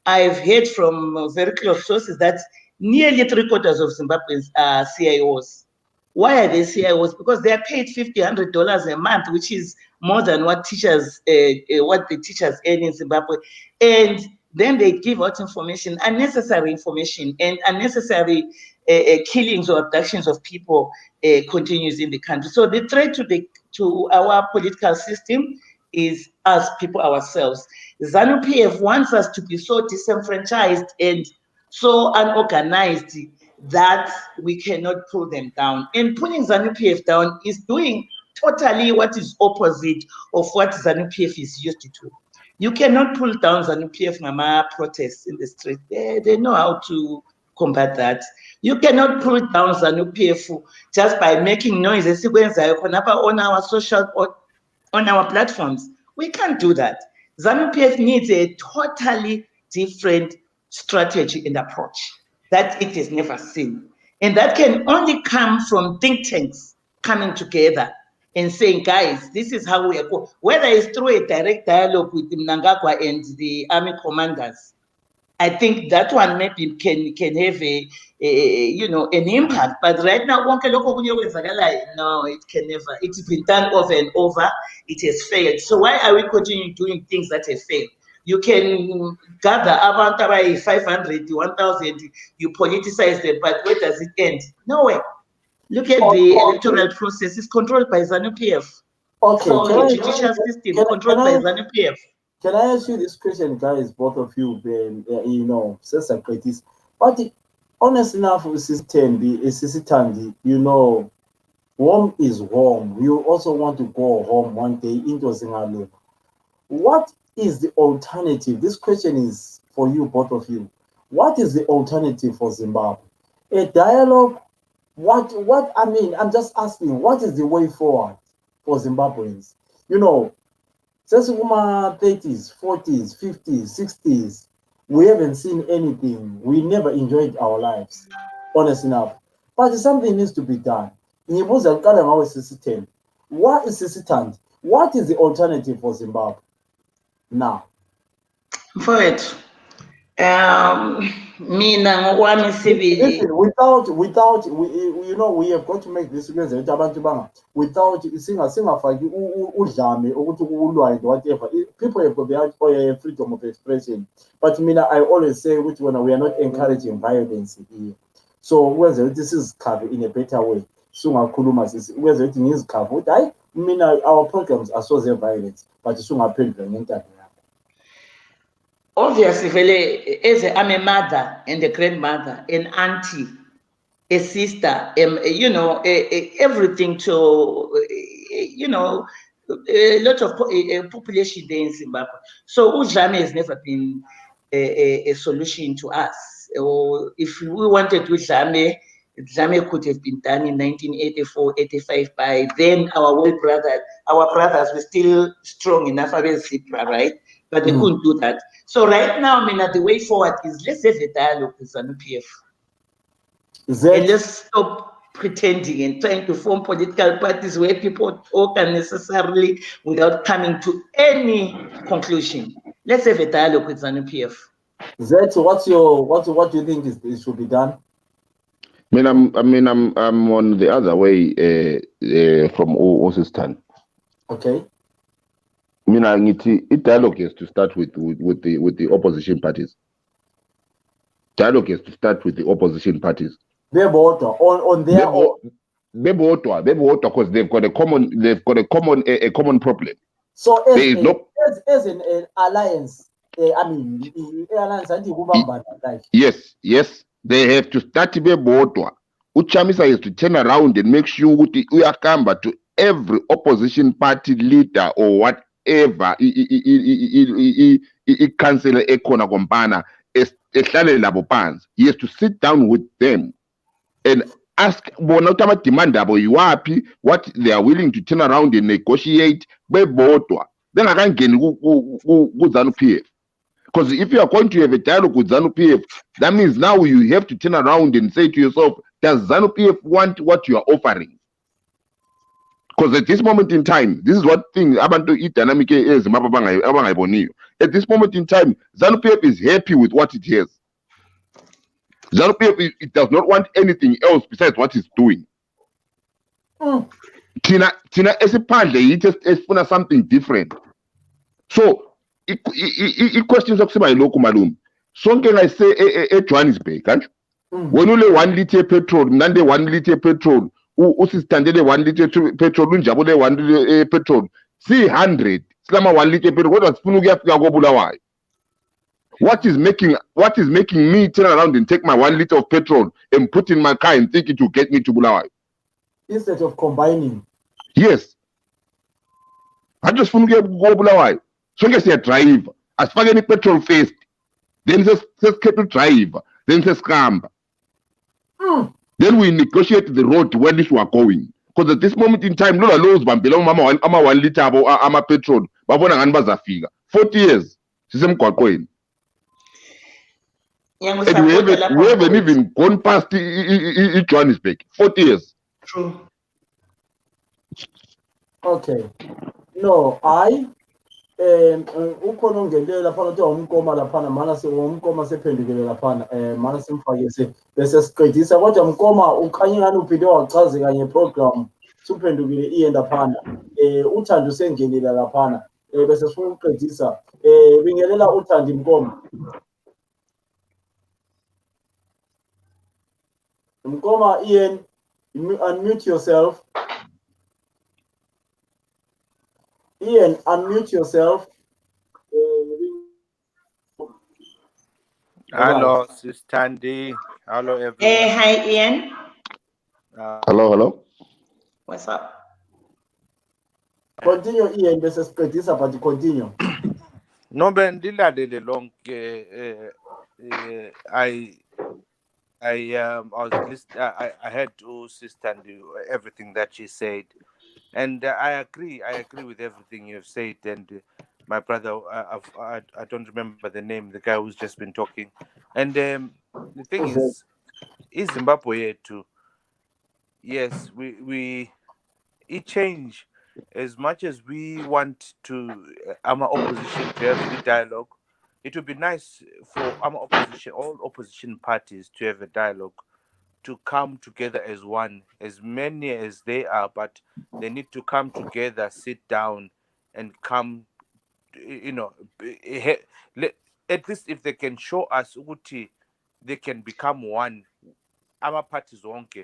I've heard from very close sources that nearly 3/4 of Zimbabweans are CIOs. Why are they CIOs? Because they are paid $50, $100 a month, which is more than what the teachers earn in Zimbabwe. And then they give out information, unnecessary information, and unnecessary killings or abductions of people continues in the country. So the threat to our political system is us people ourselves. ZANU-PF wants us to be so disenfranchised and so unorganized that we cannot pull them down. And pulling ZANU-PF down is doing totally what is opposite of what ZANU-PF is used to. You cannot pull down ZANU-PF Mama protests in the street. They know how to combat that. You cannot pull down ZANU-PF just by making noise on our social, on our platforms. We can't do that. ZANU-PF needs a totally different strategy and approach that it has never seen. And that can only come from think tanks coming together and saying, guys, this is how we are going. Whether it's through a direct dialogue with Mnangagwa and the army commanders, I think that one maybe can have a an impact. But right now, no, it can never. It's been done over and over. It has failed. So why are we continuing doing things that have failed? You can gather about 500, 1,000, you politicize them, but where does it end? Nowhere. Look at the electoral process. It's controlled by ZANU-PF. Okay. So the judicial system controlled by ZANU-PF. Can I ask you this question, guys, both of you, says like this? But honest enough, home is home. You also want to go home one day into Zimbabwe. What is the alternative? This question is for you, both of you. What is the alternative for Zimbabwe? A dialogue? What I mean, I'm just asking, what is the way forward for Zimbabweans? Since 30s, 40s, 50s, 60s, we haven't seen anything. We never enjoyed our lives, honest enough. But something needs to be done. What is system? What is the alternative for Zimbabwe now? For it, mina ngokwami sibili. Without we have got to make this without singafaki udlame ukuthi ulwayo whatever. People have got their freedom of expression, but I always say which one we are not encouraging violence here. So whether this is covered in a better way, sungakhuluma sisi whether it is covered, our programs are so violent, but sungaphendula ngentando. Obviously, as I'm a mother and a grandmother, an auntie, a sister, everything to, a lot of population there in Zimbabwe. So udlame has never been a solution to us. Or if we wanted udlame could have been done in 1984, 85. By then, our brothers were still strong enough, right? But they couldn't do that. So right now, the way forward is let's have a dialogue with ZANU-PF. And let's stop pretending and trying to form political parties where people talk unnecessarily without coming to any conclusion. Let's have a dialogue with ZANU-PF. Zet, what do you think it should be done? I'm on the other way from Osistan. Okay. Dialogue has to start with the opposition parties. Dialogue has to start with the opposition parties. On their own. Because they've got a common problem. So as an alliance, yes, they have to start bebodwa. Uchamisa has to turn around and make sure we are to every opposition party leader or whatever councillor ekona kompana ehlale labo phansi. He has to sit down with them and ask bona ukuthi amademand abo yiwaphi, what they are willing to turn around and negotiate bebodwa bengakangeni ku-ZANU-PF. Because if you are going to have a dialogue with ZANU-PF, that means now you have to turn around and say to yourself, does ZANU-PF want what you are offering? Because at this moment in time, this is what thing abantu i-dynamic is. At this moment in time, ZANU-PF is happy with what it has. ZANU-PF, it does not want anything else besides what it's doing. Tina esiphandle esifuna something different. So i-questions okusiba yilokhu malume. Sonke la say eJohannesburg, kanjalo. When ule 1 litre petrol, nande 1 litre petrol, usisithandele 1 litre petrol, unjabule 1 litre petrol, 300 silama 1 litre petrol, kodwa sifuna ukuyafika koBulawayo. What is making me turn around and take my 1 liter of petrol and put in my car and think it will get me to Bulawayo? Instead of combining. Yes. I just want to go Bulawayo. So I say drive. As far as petrol first, then says cattle drive, then says scam. Then we negotiate the road where this we are going. Because at this moment in time, Lola knows Bambela ama 1 liter ama petrol. Babona ngani bazafika. 40 years sisemgwaqweni. And we haven't even gone past Johannesburg. 40 years. True. Okay. No, ukhona ongenele laphana kuthiwa umkoma laphana mana umkoma sephendukele laphana mana simfake bese siqedisa kodwa mkoma ukhanya ngani uphinde wachazeka ngeprogram suphendukile iye laphana uthando usengenile laphana bese sifuna ukuqedisa bingelela uthando mkoma. Mkoma Ian, unmute yourself. Ian, unmute yourself. Hello, Sis Tandy. Hello, everyone. Hi, Ian. Hello. What's up? Continue, Ian. This is Pretisa, but continue. No, Ben, long. I was listening. I heard to Sister Tandy everything that she said, and I agree. I agree with everything you've said. And my brother, I don't remember the name, the guy who's just been talking. And the thing is Zimbabwe too. Yes, we change as much as we want to our opposition to have a dialogue. It would be nice for our opposition, all opposition parties, to have a dialogue, to come together as one, as many as they are, but they need to come together, sit down, and come, at least if they can show us Uti, they can become one. Our parties won't.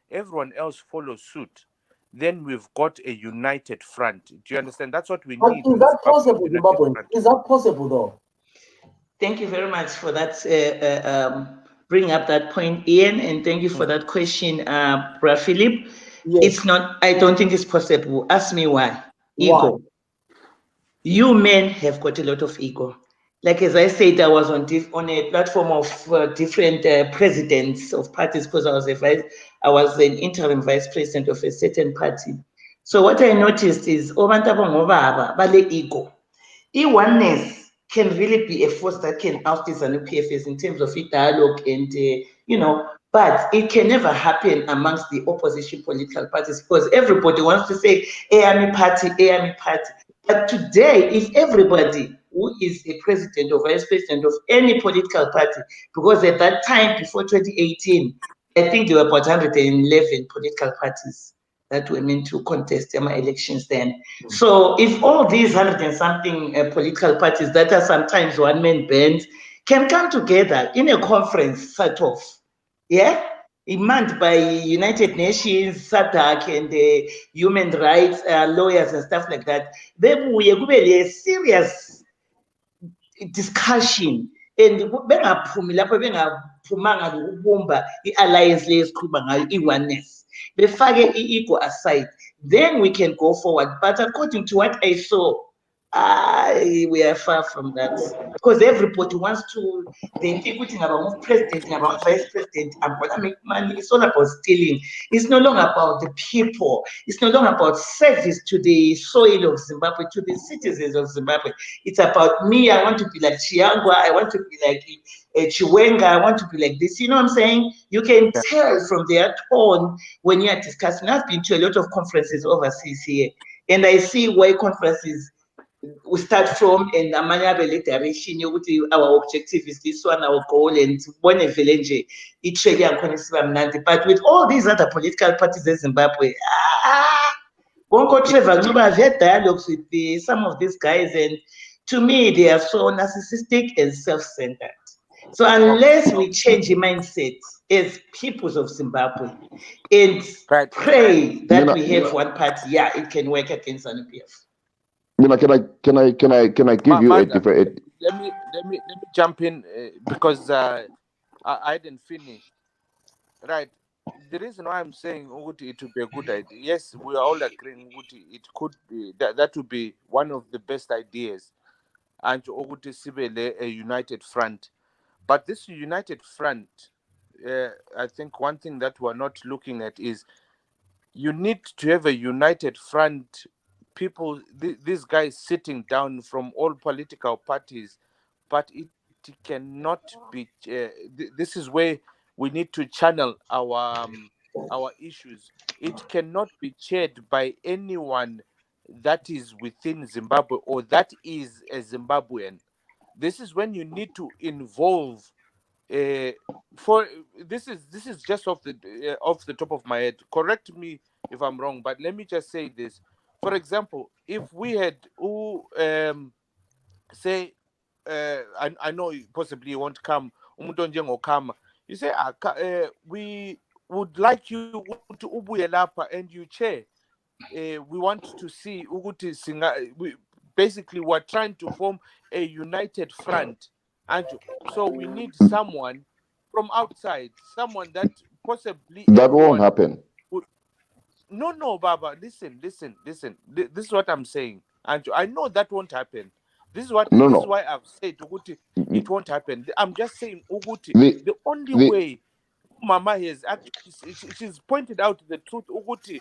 Everyone else follows suit. Then we've got a united front. Do you understand? That's what we need. Is that possible, Zimbabwe? Is that possible, though? Thank you very much for that. Bring up that point, Ian, and thank you for that question, Brother Philip. Yes. It's not. I don't think it's possible. Ask me why. Ego. You men have got a lot of ego. Like as I said, I was on a platform of different presidents of parties because I was an interim vice president of a certain party. So what I noticed is ego. Oneness can really be a force that can oust the ZANU-PFs in terms of dialogue and but it can never happen amongst the opposition political parties because everybody wants to say AMI party. But today, if everybody who is a president or vice president of any political party, because at that time, before 2018, I think there were about 111 political parties that were meant to contest elections then. So if all these 100 and something political parties that are sometimes one-man bands can come together in a conference sort of, manned by United Nations, SADC, and human rights lawyers and stuff like that, then we have a serious discussion. And bengaphumi lapho bengaphumanga ngokubumba i-alliance le esikhuluma ngayo i-oneness befake i-ego aside, then we can go forward. But according to what I saw, we are far from that because everybody wants to. They think we're about president, about vice president. I'm gonna make money. It's all about stealing. It's no longer about the people. It's no longer about service to the soil of Zimbabwe, to the citizens of Zimbabwe. It's about me. I want to be like Chiangwa. I want to be like Chiwenga. I want to be like this. You know what I'm saying? You can tell from their tone when you are discussing. I've been to a lot of conferences overseas here, and I see why conferences we start from and amanye direction yokuthi our objective is this one, our goal, and one village itrade yakhona isiba mnandi. But with all these other political parties in Zimbabwe, Trevor Ncuba, I've had dialogues with some of these guys, and to me they are so narcissistic and self-centered. So unless we change the mindset as peoples of Zimbabwe and pray that we have one party, it can work against ZANU-PF. Can I give you a different? Let me jump in because I didn't finish. Right. The reason why I'm saying it would be a good idea. Yes, we are all agreeing it could be that would be one of the best ideas, and a united front. But this united front, I think one thing that we're not looking at is you need to have a united front people, these guys sitting down from all political parties, but it cannot be. This is where we need to channel our issues. It cannot be chaired by anyone that is within Zimbabwe or that is a Zimbabwean. This is when you need to involve. For this is just off the top of my head. Correct me if I'm wrong, but let me just say this. For example, if we had say, I know possibly you won't come, come. You say, we would like you to ubuye lapha and you chair. We want to see ukuthi we basically we're trying to form a united front, and so we need someone from outside, someone that possibly That won't happen. would. No, Baba, listen. This is what I'm saying, and I know that won't happen. This is why I've said ukuthi it won't happen. I'm just saying ukuthi the only way Mama has actually, she's pointed out the truth ukuthi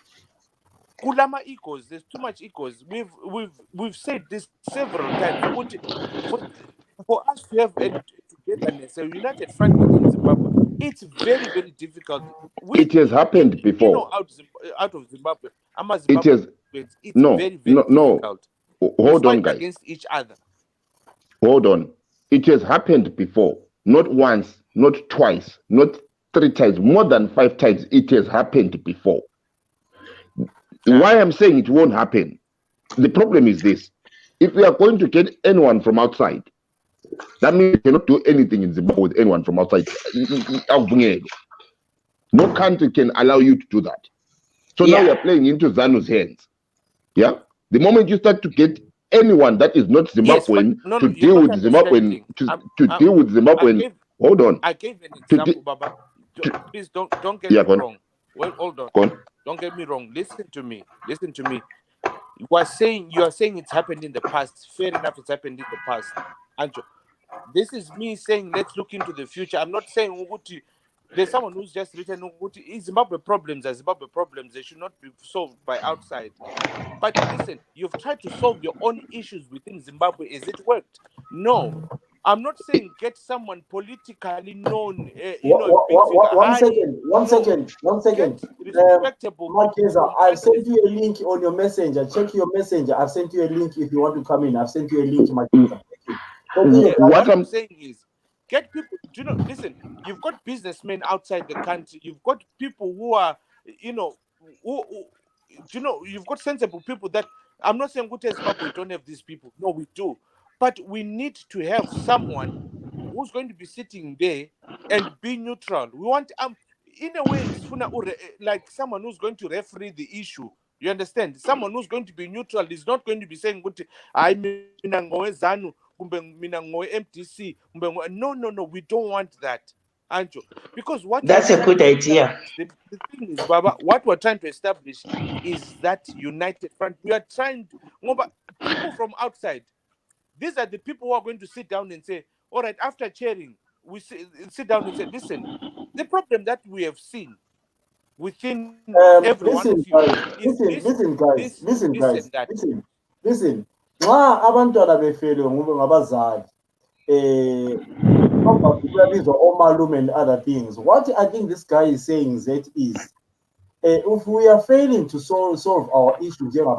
kulama egos, there's too much egos. We've said this several times ukuthi for us to have a togetherness, a united front within Zimbabwe, it's very, very difficult. It has happened before. You know, out of Zimbabwe, it's very, very difficult. Hold on, guys. Against each other. Hold on. It has happened before. Not once, not twice, not 3 times, more than 5 times. It has happened before. Why I'm saying it won't happen, the problem is this. If we are going to get anyone from outside, that means you cannot do anything in Zimbabwe with anyone from outside. No country can allow you to do that. So now you're playing into ZANU's hands. Yeah? The moment you start to get anyone that is not Zimbabwean to deal with Zimbabwean, to deal with Zimbabwean, hold on. I gave an example, Baba. Please don't get me wrong. Well, hold on. Don't get me wrong. Listen to me. You are saying it's happened in the past. Fair enough, it's happened in the past. Anjo, this is me saying let's look into the future. I'm not saying Uguti. There's someone who's just written Uguti. Zimbabwe problems are Zimbabwe problems. They should not be solved by outside. But listen, you've tried to solve your own issues within Zimbabwe. Is it worked? No. I'm not saying get someone politically known. One second. Respectable. Marquesa, I've sent you a link on your messenger. Check your messenger. I've sent you a link if you want to come in. I've sent you a link, Marquesa. What I'm saying is, get people. Listen, you've got businessmen outside the country. You've got people who are, you've got sensible people that. I'm not saying we don't have these people. No, we do. But we need to have someone who's going to be sitting there and be neutral. We want, in a way, like someone who's going to referee the issue. You understand? Someone who's going to be neutral is not going to be saying, I'm ZANU, MTC. No, we don't want that. Anjo. Because that's a good idea. The thing is, Baba, what we're trying to establish is that united front. We are trying to, people from outside. These are the people who are going to sit down and say, all right, after chairing, we sit down and say, listen, the problem that we have seen within every one of you is listen. Nxa abantwana befele ngabazali omalume and other things. What I think this guy is saying that is if we are failing to solve our issues, then we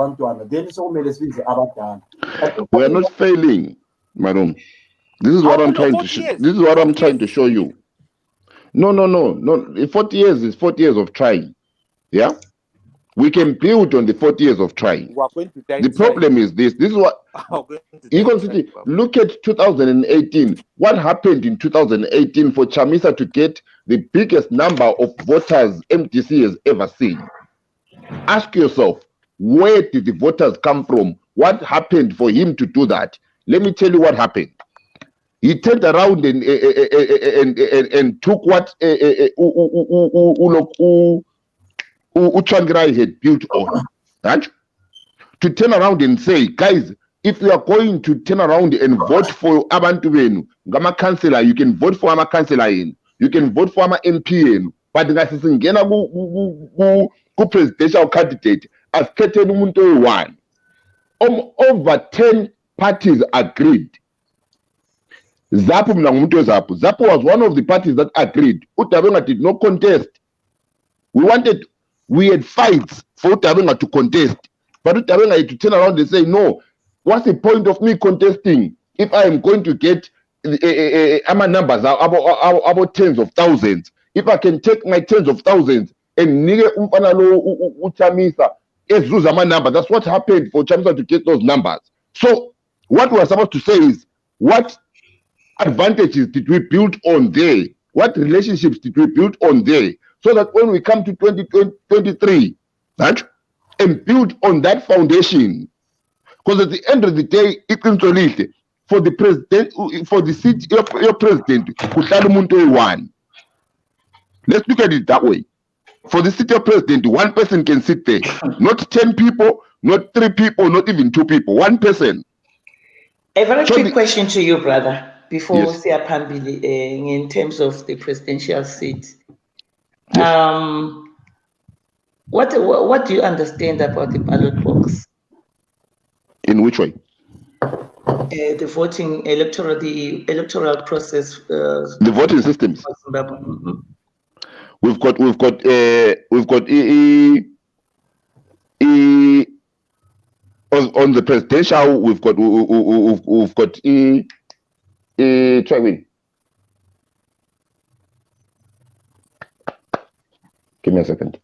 are not failing, madam. This is what I'm trying to. This is what I'm trying to show you. No. 40 years is 40 years of trying. Yeah, we can build on the 40 years of trying. The problem is this. This is what you can see. Look at 2018. What happened in 2018 for Chamisa to get the biggest number of voters MTC has ever seen? Ask yourself, where did the voters come from? What happened for him to do that? Let me tell you what happened. He turned around and took what Uchangirai had built on. Right? To turn around and say, guys, if you are going to turn around and vote for Abantu Benu, Gama Councillor, you can vote for Ama Councillor in, you can vote for Ama MP in, but the presidential candidate as Keten Umuntu one. over 10 parties agreed. Zapu was one of the parties that agreed. Utabenga did not contest. We had fights for Utabenga to contest. But Utabenga had to turn around and say, no, what's the point of me contesting if I am going to get our numbers about tens of thousands? If I can take my tens of thousands and nige Uchamisa ezuza my number, that's what happened for Chamisa to get those numbers. So what we are supposed to say is, what advantages did we build on there? What relationships did we build on there? So that when we come to 2023, right, and build on that foundation. Because at the end of the day, for the president, for the seat, your president, one. Let's look at it that way. For the seat of president, one person can sit there. Not 10 people, not 3 people, not even 2 people. One person. A very quick question to you, brother, before Yes. we see Pambili, in terms of the presidential seat. Yes. What do you understand about the ballot box? In which way? The voting the electoral process. The voting systems. We've got on the presidential. We've got try win. Give me a second.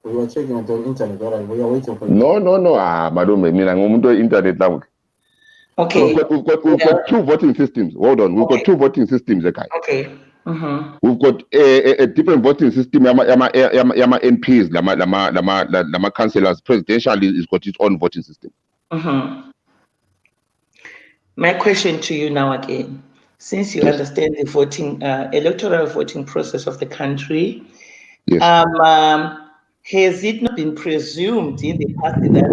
We were checking on the internet, all right? We are waiting for you. No. Madam, internet now. Okay. We've got 2 voting systems. Hold on. We've got 2 voting systems. Okay. We've got a different voting system. Yama MPs, lama councillors. Presidential is got its own voting system. My question to you now again, since you understand the voting, electoral voting process of the country, yes. Has it not been presumed in the past that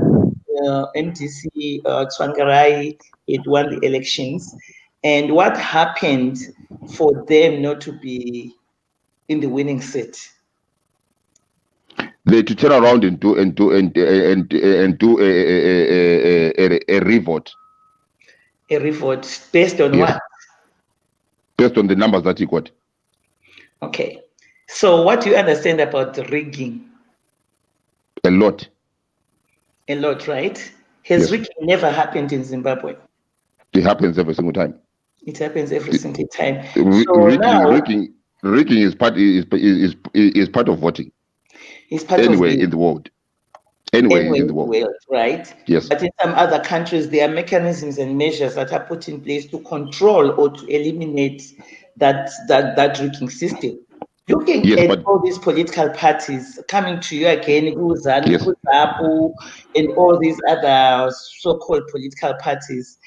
NDC Tsvangirai had won the elections? And what happened for them not to be in the winning seat? They to turn around and do a revote. A revote based on what? Based on the numbers that you got. Okay. So what do you understand about the rigging? A lot. A lot, right? Has rigging never happened in Zimbabwe? It happens every single time. It happens every single time. Rigging is part of voting. It's part anyway in the world. Anyway in the world, right? Yes. But in some other countries, there are mechanisms and measures that are put in place to control or to eliminate that rigging system. Looking at all these political parties coming to you again, and all these other so-called political parties,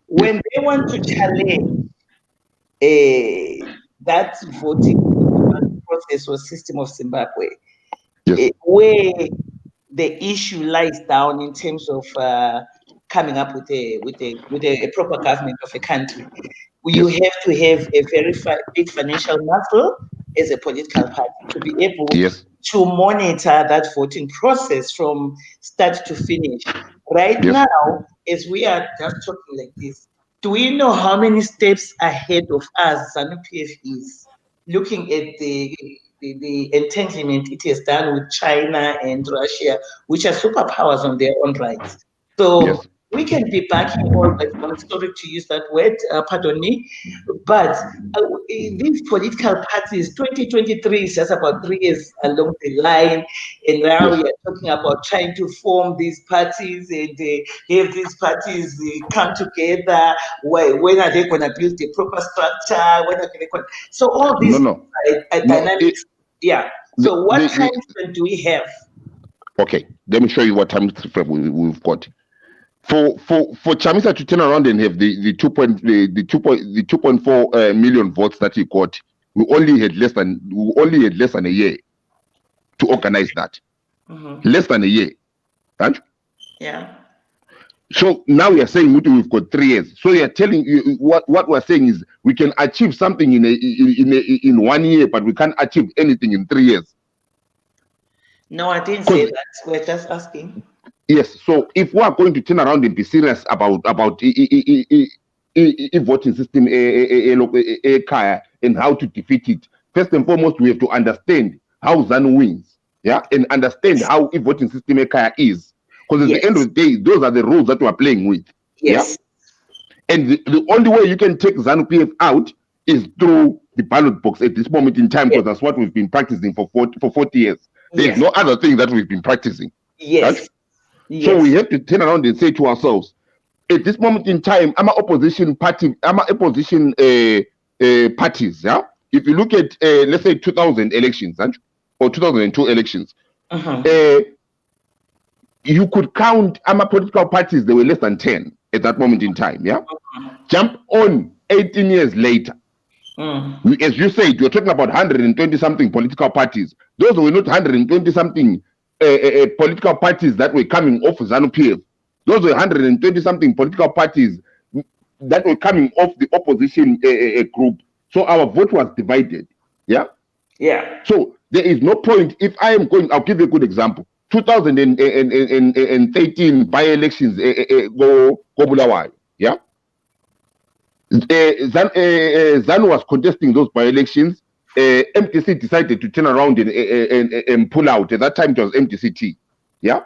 when they want to challenge that voting process or system of Zimbabwe, where the issue lies down in terms of coming up with a proper government of a country, you have to have a very big financial muscle as a political party to be able to monitor that voting process from start to finish. Right now, as we are just talking like this, do we know how many steps ahead of us ZANU-PF is, looking at the entanglement it has done with China and Russia, which are superpowers on their own rights? So we can be backing all that. I'm sorry to use that word, pardon me, but these political parties, 2023 is just about 3 years along the line, and now we are talking about trying to form these parties and have these parties come together. When are they going to build a proper structure? When are they going? So all these dynamics. So what time frame do we have? Okay, let me show you what time frame we've got. For Chamisa to turn around and have the 2.4 million votes that he got, we only had less than a year to organize that. Less than a year, right? Yeah. So now we are saying we've got 3 years. So we are telling you what we're saying is we can achieve something in 1 year, but we can't achieve anything in 3 years. No, I didn't say that. We're just asking. Yes. So if we are going to turn around and be serious about voting system and how to defeat it, first and foremost, we have to understand how ZANU wins. Yeah, and understand how voting system is. Because at the end of the day, those are the rules that we are playing with. Yes. Yeah? And the only way you can take ZANU PF out is through the ballot box at this moment in time, because that's what we've been practicing for 40 years. There's no other thing that we've been practicing. Yes. Right? So we have to turn around and say to ourselves, at this moment in time, I'm an opposition party, I'm an opposition parties. Yeah. If you look at let's say 2000 elections or 2002 elections, you could count political parties. There were less than 10 at that moment in time. Yeah. Jump on 18 years later. As you said, you're talking about 120 something political parties. Those were not 120 something political parties that were coming off ZANU PF. Those were 120 something political parties that were coming off the opposition group. So our vote was divided. Yeah. Yeah. So there is no point. If I am going, I'll give you a good example. 2013 by-elections go Bulawayo. Yeah. ZANU was contesting those by-elections. MTC decided to turn around and pull out. At that time, it was MTCT. Yeah.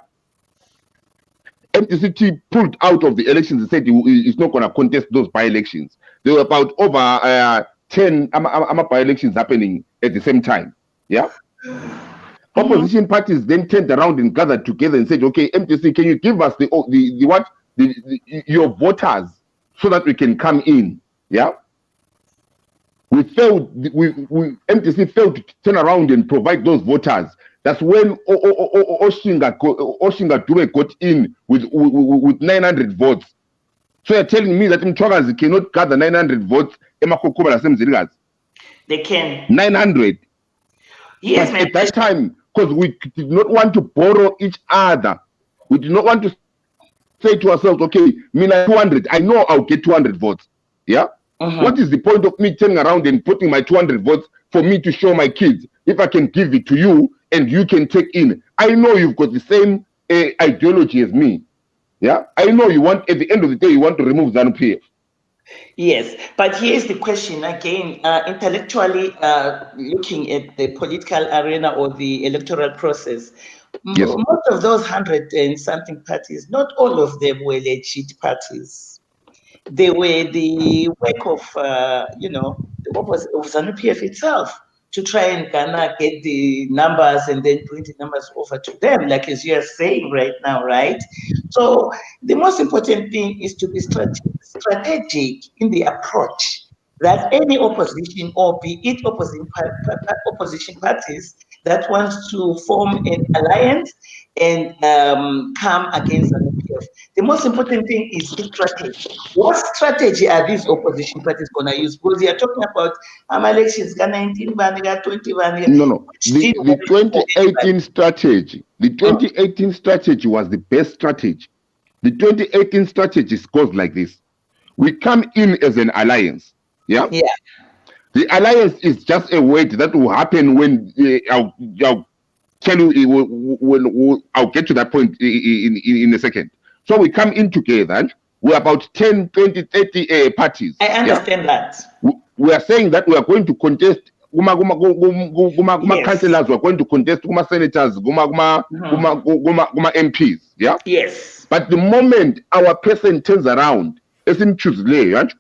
MTCT pulled out of the elections and said it's not going to contest those by-elections. There were about over 10 by-elections happening at the same time. Yeah. Opposition parties then turned around and gathered together and said, "Okay, MTC, can you give us your voters so that we can come in?" Yeah. We failed. MTC failed to turn around and provide those voters. That's when Oshinga Dube got in with 900 votes. So you're telling me that Mchwagazi cannot gather 900 votes? They can. 900. Yes, but at that time, because we did not want to borrow each other, we did not want to say to ourselves, "Okay, Mina 200, I know I'll get 200 votes." Yeah. What is the point of me turning around and putting my 200 votes for me to show my kids if I can give it to you and you can take in? I know you've got the same ideology as me. Yeah. I know you want, at the end of the day, you want to remove ZANU PF. Yes, but here's the question again, intellectually looking at the political arena or the electoral process. Yes. Most of those 100 and something parties, not all of them were legit parties. They were the work of, what was ZANU PF itself to try and get the numbers and then bring the numbers over to them, like as you are saying right now, right? So the most important thing is to be strategic in the approach that any opposition, or be it opposition parties that wants to form an alliance and come against ZANU PF. The most important thing is strategy. What strategy are these opposition parties going to use? Because they are talking about elections, 19, 20. No. The 2018 strategy. The 2018 strategy was the best strategy. The 2018 strategy goes like this: we come in as an alliance. Yeah. Yeah. The alliance is just a word that will happen when I'll tell you when I'll get to that point in a second. So we come in together. We're about 10, 20, 30 parties. I understand that. We are saying that we are going to contest councillors, we are going to contest senators, MPs. Yeah. Yes. But the moment our person turns around, as in Tuesday, right?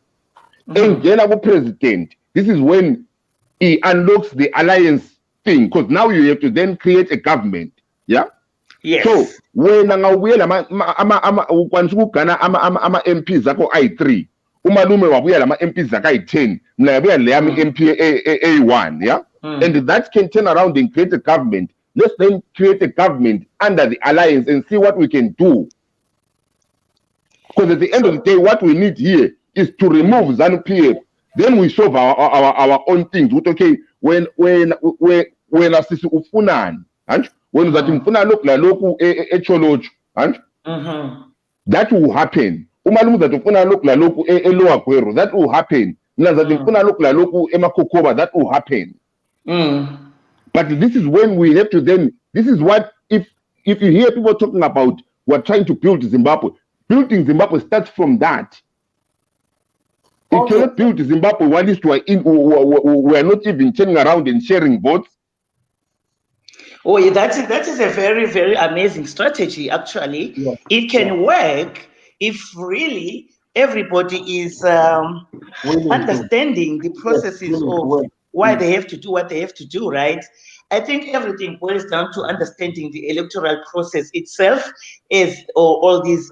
And then president, this is when he unlocks the alliance thing, because now you have to then create a government. Yeah. Yes. So when MPs zako i3, umalume wabuya lama MPs zaka i10, mnabuya le MP A1, yeah? And that can turn around and create a government. Let's then create a government under the alliance and see what we can do. Because at the end of the day, what we need here is to remove ZANU PF. Then we solve our own things. Okay, when asisi ufunani, when that mfuna lokla loku echolocho, that will happen. Umalumu that ufuna lokla loku elowa kwero, that will happen. Na that mfuna lokla loku emakokoba, that will happen. But this is when we have to then. This is what if you hear people talking about we're trying to build Zimbabwe. Building Zimbabwe starts from that. You cannot build Zimbabwe while we are not even turning around and sharing votes. Oh, yeah, that is a very, very amazing strategy, actually. Yeah. It can work if really everybody is understanding the processes of why they have to do what they have to do, right? I think everything boils down to understanding the electoral process itself, as all these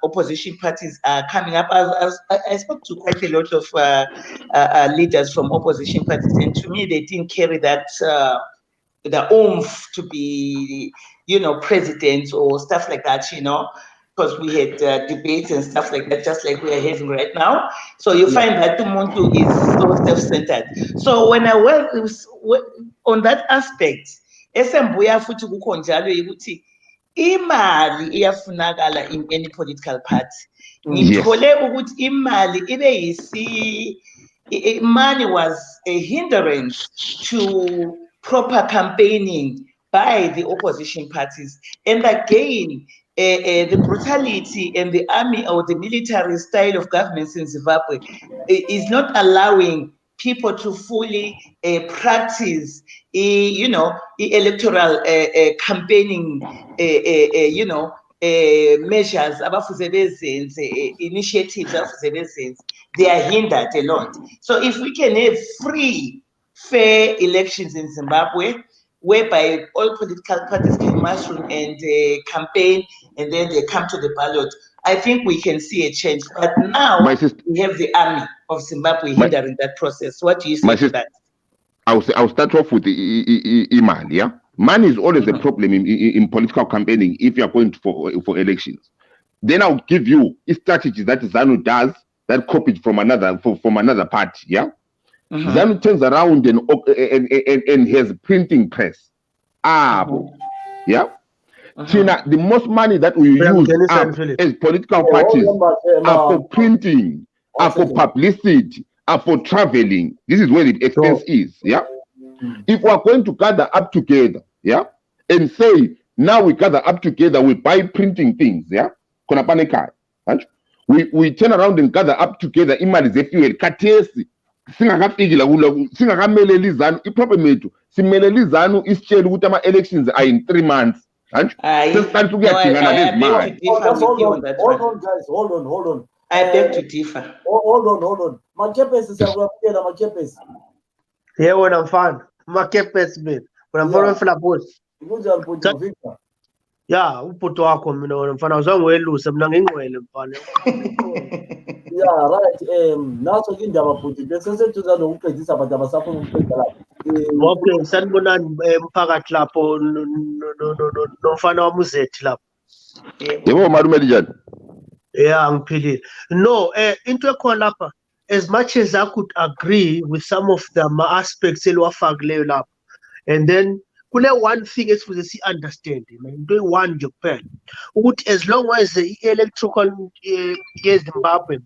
opposition parties are coming up. I spoke to quite a lot of leaders from opposition parties, and to me, they didn't carry that the oomph to be, president or stuff like that, because we had debates and stuff like that, just like we are having right now. So you find that Umuntu is so self-centered. So when I was on that aspect, esembuya futhi kukho njalo ukuthi imali iyafunakala in any political party. Ngithole ukuthi imali money was a hindrance to proper campaigning by the opposition parties. And again, the brutality and the army or the military style of governments in Zimbabwe is not allowing people to fully practice, electoral campaigning, measures, initiatives, they are hindered a lot. So if we can have free, fair elections in Zimbabwe, whereby all political parties can mushroom and campaign, and then they come to the ballot, I think we can see a change. But now we have the army of Zimbabwe hindering that process. What do you say to that? I'll start off with the money. Yeah, money is always a problem in political campaigning if you are going for elections. Then I'll give you a strategy that ZANU does that copied from another party. Yeah. ZANU turns around and has printing press. Yeah. China, the most money that we use as political parties are for printing, are for publicity, are for traveling. This is where the expense is. Yeah. If we are going to gather up together, yeah, and say now we gather up together, we buy printing things, yeah. We turn around and gather up together. Imali zefuel katesi. Singakafikile singakamele ZANU iproblem yethu simele ZANU isitshela ukuthi ama-elections are in 3 months. Hold on, guys. Hold on. I beg to differ. Hold on. Makepesi siyakuyaphulela makepesi. Yebo namfana. Makepesi mina. Unamfana wefuna boss. Kunjani bhuti Victor? Ya, ubhuti wakho mina wena mfana uzange weluse mina ngingcwele mfana. Yeah, right. Naso ke indaba bhuti bese sethuza nokuqedisa abantu abasafuna ukuqeda lapha. Okay, sanibonani emphakathi lapho nomfana wami uZethi lapho. Yebo malume njani? Yeah, ngiphilile. No, into ekhona lapha, as much as I could agree with some of the aspects eliwafakileyo lapha, and then kule one thing esifuze si-understand into one nje kuphela ukuthi as long as the electoral yeZimbabwe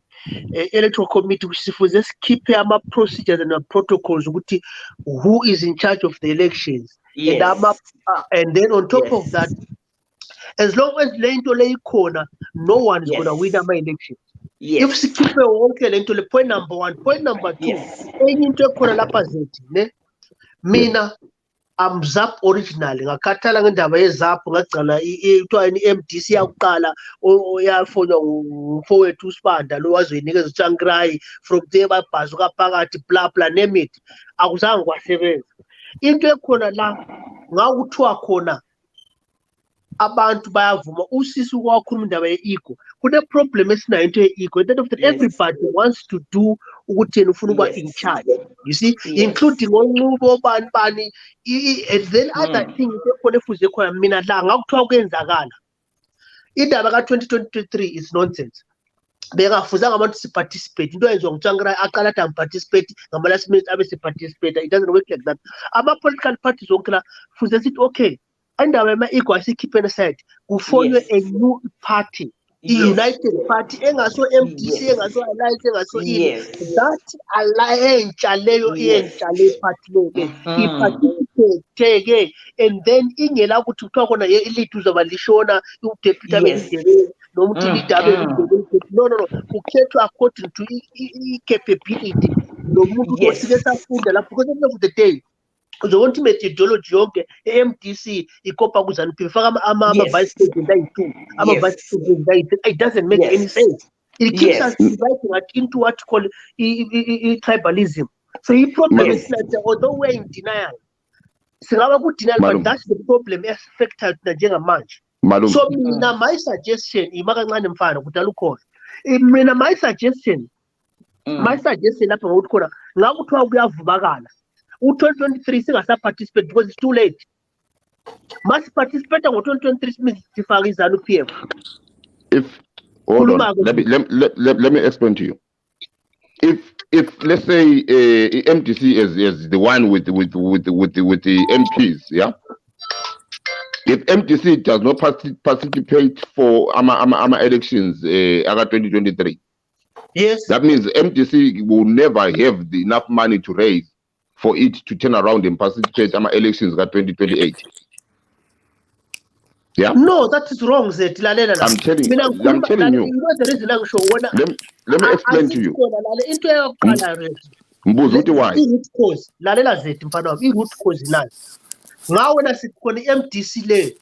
electoral committee sifuze sikhiphe ama-procedures and protocols ukuthi who is in charge of the elections. Yes. And then on top of that, as long as le nto le ikhona, no one is going to win ama-elections. If sikhiphe wonke le nto le, point number 1. Point number 2, enye into ekhona lapha Zethi ne mina I'm ZAP originally ngakhathala ngendaba yeZAP ngagcina ithiwa i-MDC yakuqala oyafonywa ngumfowethu uSibanda lo wazoyinikeza uChankrayi from there babhazuka phakathi bla bla name it akuzange kwasebenza. Into ekhona la ngakuthiwa khona abantu bayavuma usisi ukwakhuluma indaba ye-ego kune-problem esinayo into ye-ego instead of that everybody wants to do ukuthi yena ufuna ukuba in charge, you see, including oncubo bani and then other thing ekhona efuze khona mina la ngakuthiwa kuyenzakala indaba ka-2023 is nonsense. Bekafuzanga abantu siparticipate into eyenziwa nguChankrayi aqala athi participate ngama-last minute abe siparticipate. It doesn't work like that. Ama-political parties wonke la fuze sithi okay indaba yama-ego asikhipheni aside kufonywe a new party, i-united party engaso MDC engaso alliance engaso that entsha leyo yentsha le party le iparticipate take and then ingela ukuthi kuthiwa khona ilithu uzoba lishona udeputy abelidebe noma uthi leader abelidebe. No. Kukhethwa according to i-capability nomuntu osike safunda lapho, because at the end of the day the ultimate methodology yonke MDC ikopa kuzanuphi ifaka ama-vice president ayi-2 ama-vice president ayi-3. It doesn't make any sense. It keeps us dividing into what call tribalism. So the problem is that although we're in denial, but that's the problem affected njengamanje. So my suggestion my suggestion lapha ngokuthi ngakuthiwa kuyavubakala u-2023 singasaparticipate because it's too late. Must participate ngo-2023 sifake izanu PM. Hold on, let me explain to you. If let's say MTC is the one with the MPs, yeah. If MTC does not participate for AMA elections 2023, yes, that means MTC will never have enough money to raise for it to turn around and participate AMA elections 2028. Yeah. No, that is wrong, Zet. I'm telling you. You know the reason I'm sure. Let me explain to you. Why? Root cause. Root cause nani. Now when I see the MTC le,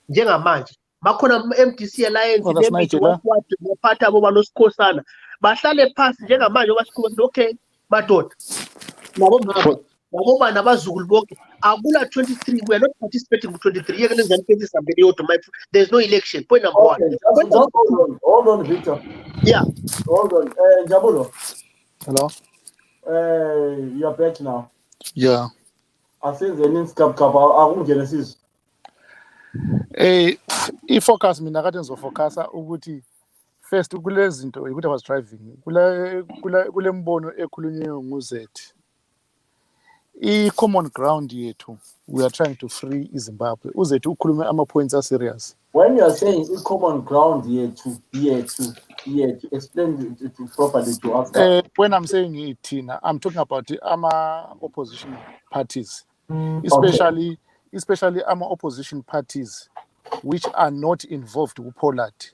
njengamanje. Bakhona MTC alliance part abo banosikosana. Bahlale phansi njengamanje basikhuluma okay, madoda. Nabo bana bazukulu bonke. Agula 23, we are not participating in 23. There's no election. Point number one. Hold on, Victor. Yeah. Hold on. Jabulo. Hello. You are back now. Yeah. I think the name's Kappa. Genesis. I-focus mina kade ngizofocusa ukuthi first kule zinto ukuthi I was driving kule mbono ekhulunywe nguZet. I-common ground yethu, we are trying to free Zimbabwe. UZet ukhulume ama-points are serious. When you are saying common ground yethu, explain it properly to us. When I'm saying it, I'm talking about opposition parties, especially opposition parties which are not involved with Poland.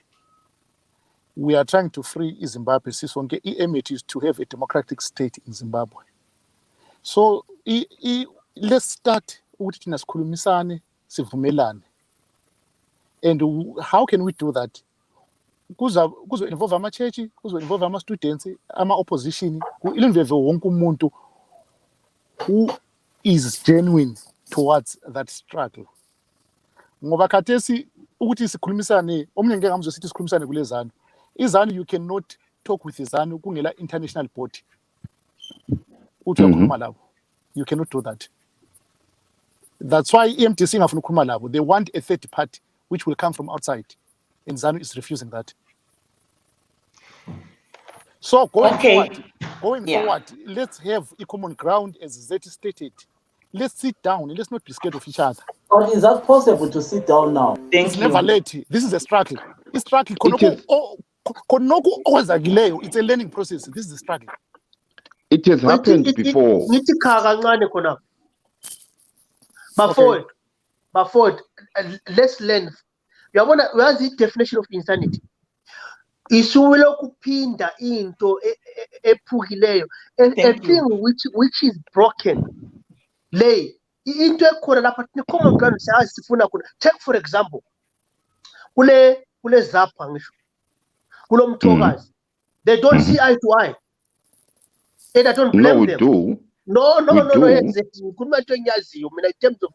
We are trying to free Zimbabwe. Sisonke aim is to have a democratic state in Zimbabwe. So let's start ukuthi thina sikhulumisane sivumelane. And how can we do that? Kuzo involve ama-church, kuzo involve ama-students, ama-opposition, involve wonke umuntu who is genuine towards that struggle. Ngoba khathesi ukuthi sikhulumisane, omunye ngeke ngamuzosithi sikhulumisane kule ZANU. IZANU, you cannot talk with ZANU kungela international body. You cannot do that. That's why EMTC ngafuna ukukhuluma labo. They want a third party which will come from outside, and ZANU is refusing that. So going forward, let's have a common ground as Zet stated. Let's sit down and let's not be scared of each other. But is that possible to sit down now? It's never late. This is a struggle. It's struggle. It's a learning process. This is a struggle. It has happened before. But let's learn. Where's the definition of insanity? Isuwelo kupinda into ephukileyo, a thing which is broken. Lay into ekhona lapha thina common ground sifuna khona. Take for example, kule Zapha ngisho. Kulo Mthokazi. They don't see eye to eye. And I don't blame them. Do. No, exactly. In terms of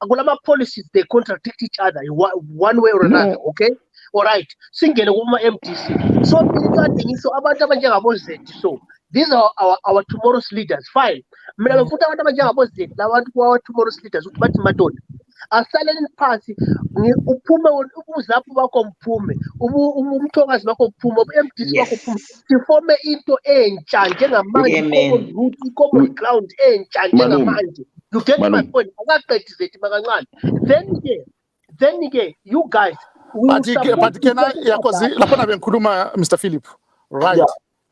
Agulama policies, they contradict each other one way or another. Okay, all right. Single woman MTC. So these are our tomorrow's leaders. Fine. Our tomorrow's leaders. Asaleni phansi uphume uzaphu bakho mphume umthokazi bakho uphume MTC bakho uphume sifome into entsha njengamanje common ground entsha njengamanje. You get my point? Akaqedizeti makancane. Then again, you guys but can I lapha bengikhuluma Mr. Philip, right?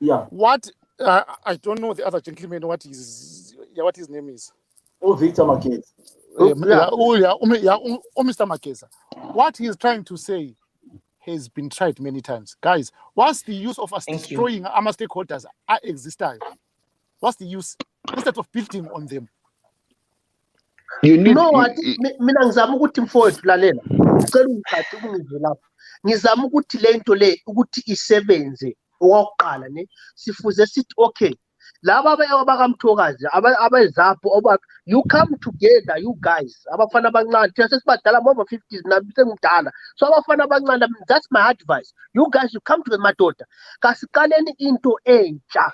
Yeah. What I don't know the other gentleman what his name is. Oh, Victor Makeza. Mr. Makeza. What he is trying to say has been tried many times. Guys, what's the use of us destroying our stakeholders are existing? What's the use? Instead of building on them. You need, no, mina ngizama ukuthi mfowethu lalela. Ngicela ungithathe ungizwe lapha. Ngizama ukuthi le nto le ukuthi isebenze okokuqala ne sifuze sithi okay. Laba abakamthokazi abezapho you come together you guys abafana abancane thina sesibadala over 50s nami sengidala so abafana abancane that's my advice you guys you come to the madoda kasiqaleni into entsha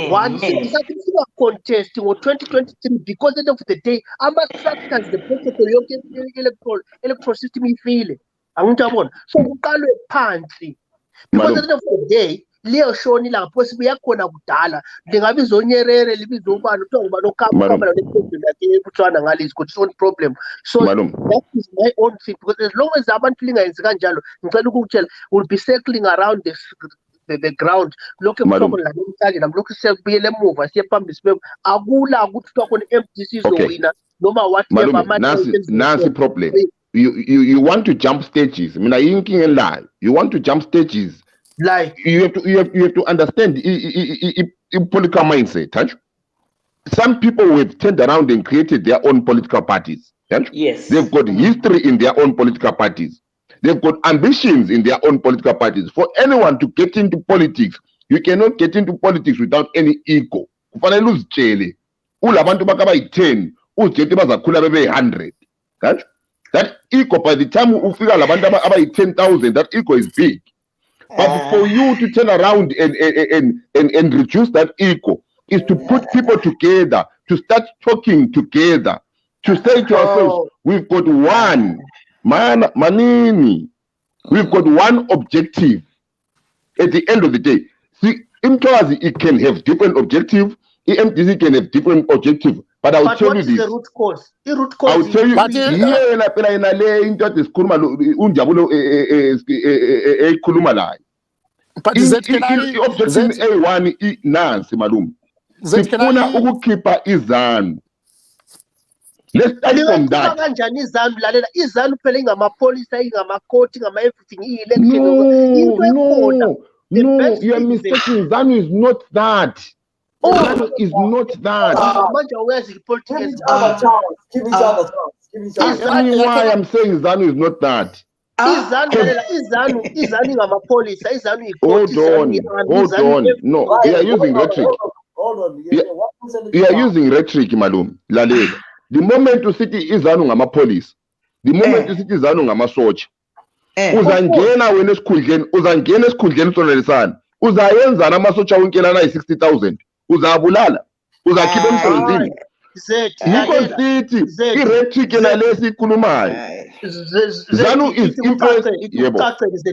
once isathi siba contest ngo-2023 because at the end of the day ama-structures the protocol yonke electoral system ifile angithabona so kuqalwe phansi because at the end of the day Leo shoni lapho sibuyakhona kudala lingabiza onyerere libiza ubani kuthiwa ubani okhamba neproblem yakhe ebuthwana ngalezi ukuthi on problem so that is my own thing because as long as abantu lingayenzi kanjalo ngicela ukukutshela will be circling around the ground lokho ekuthiwa la namhlanje namlokho siyabuyela emuva siye phambili sibe akula ukuthi kuthiwa khona MDC izowina noma whatever nasi problem you want to jump stages mina yinkinga enlayo you want to jump stages. Like you have to understand political mindset. Some people have turned around and created their own political parties. Yes, they've got history in their own political parties. They've got ambitions in their own political parties. For anyone to get into politics, you cannot get into politics without any ego. Kufanele uzitshele ulabantu bakabayi-10 uzitshele bazakhula bebe 100. That ego by the time ufika labantu abayi-10,000 that ego is big. But for you to turn around and reduce that ego is to put people together, to start talking together, to say to ourselves, we've got one, manini, we've got one objective. At the end of the day, see, it can have different objectives, MTC can have different objectives, but I'll tell you this. The root cause? The root cause I'll tell you, but objection A1 nansi malum sifuna ukukhipha izanu. Let's start from that. Kanjani izanu lalela izanu phela ingamapholisa ingamakhoti ngama-everything i-election no you are mistaken. Zanu is not that. Zanu is not that. Ask me why I'm saying Zanu is not that. Izanu ngamapolisa izanu hold on. No, they are using rhetoric. You are using rhetoric, malum. Lalela. The moment you see izanu ngamapolisa, the moment you see izanu ngamasotsha, uzangena wena esikhundleni sonalisana, uzayenza namasotsha wonkelana yi-60,000, uzabulala, uzakhipha emsebenzini. Yikho sithi i-rhetoric nalesi ikhulumayo. Zanu is yebo.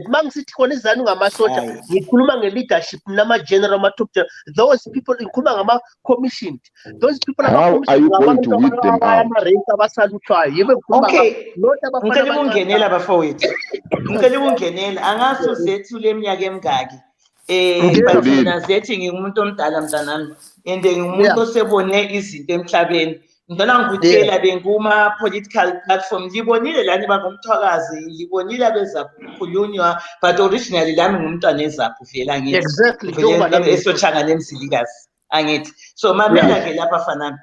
Mangisithi khona izanu ngamasotsha ngikhuluma nge-leadership nama-general ama-top those people ngikhuluma ngama-commissioned those people how are you going to weed them out? Abasaluthwayo yibe ngicela ukungenela bafowethu ngicela ukungenela angaso zethu leminyaka emingaki but mina zethi ngingumuntu omdala mntanami and ngingumuntu osebone izinto emhlabeni ngidala ngikutshela benguma-political platform libonile lani bangumthwakazi libonile abezakhulunywa but originally lami ngumntwana ezapho vele angithi esothanga nemzilikazi angithi so mamela-ke lapha fanami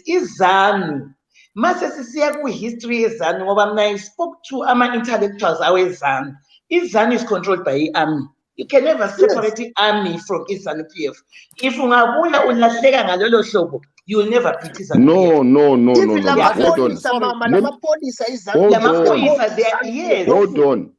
izanu mase sisiya kwi-history yezanu ngoba mina I spoke to ama-intellectuals awezanu izanu is controlled by i-army. You can never separate the army from ZANU-PF. If ungabuya ulahleka ngalolo hlobo, you will never beat ZANU-PF. Hold on.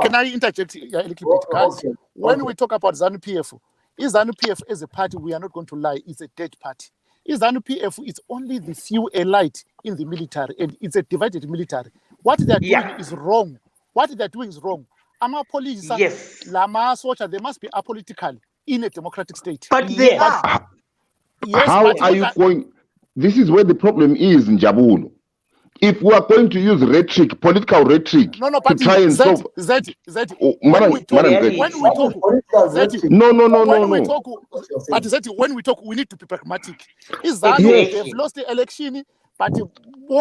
Can I interject a little bit, guys? When we talk about ZANU-PF, ZANU-PF as a party, we are not going to lie, it's a dead party. ZANU-PF is only the few elite in the military, and it's a divided military. What they are doing is wrong. What they're doing is wrong. Police, Lama, Socha, they must be apolitical in a democratic state. But they are. Yes, how are you going? This is where the problem is in Jabulo. if we are going to use rhetoric, political rhetoric, no, to try and solve... when we talk, but when we talk, we need to be pragmatic. They've lost the election, but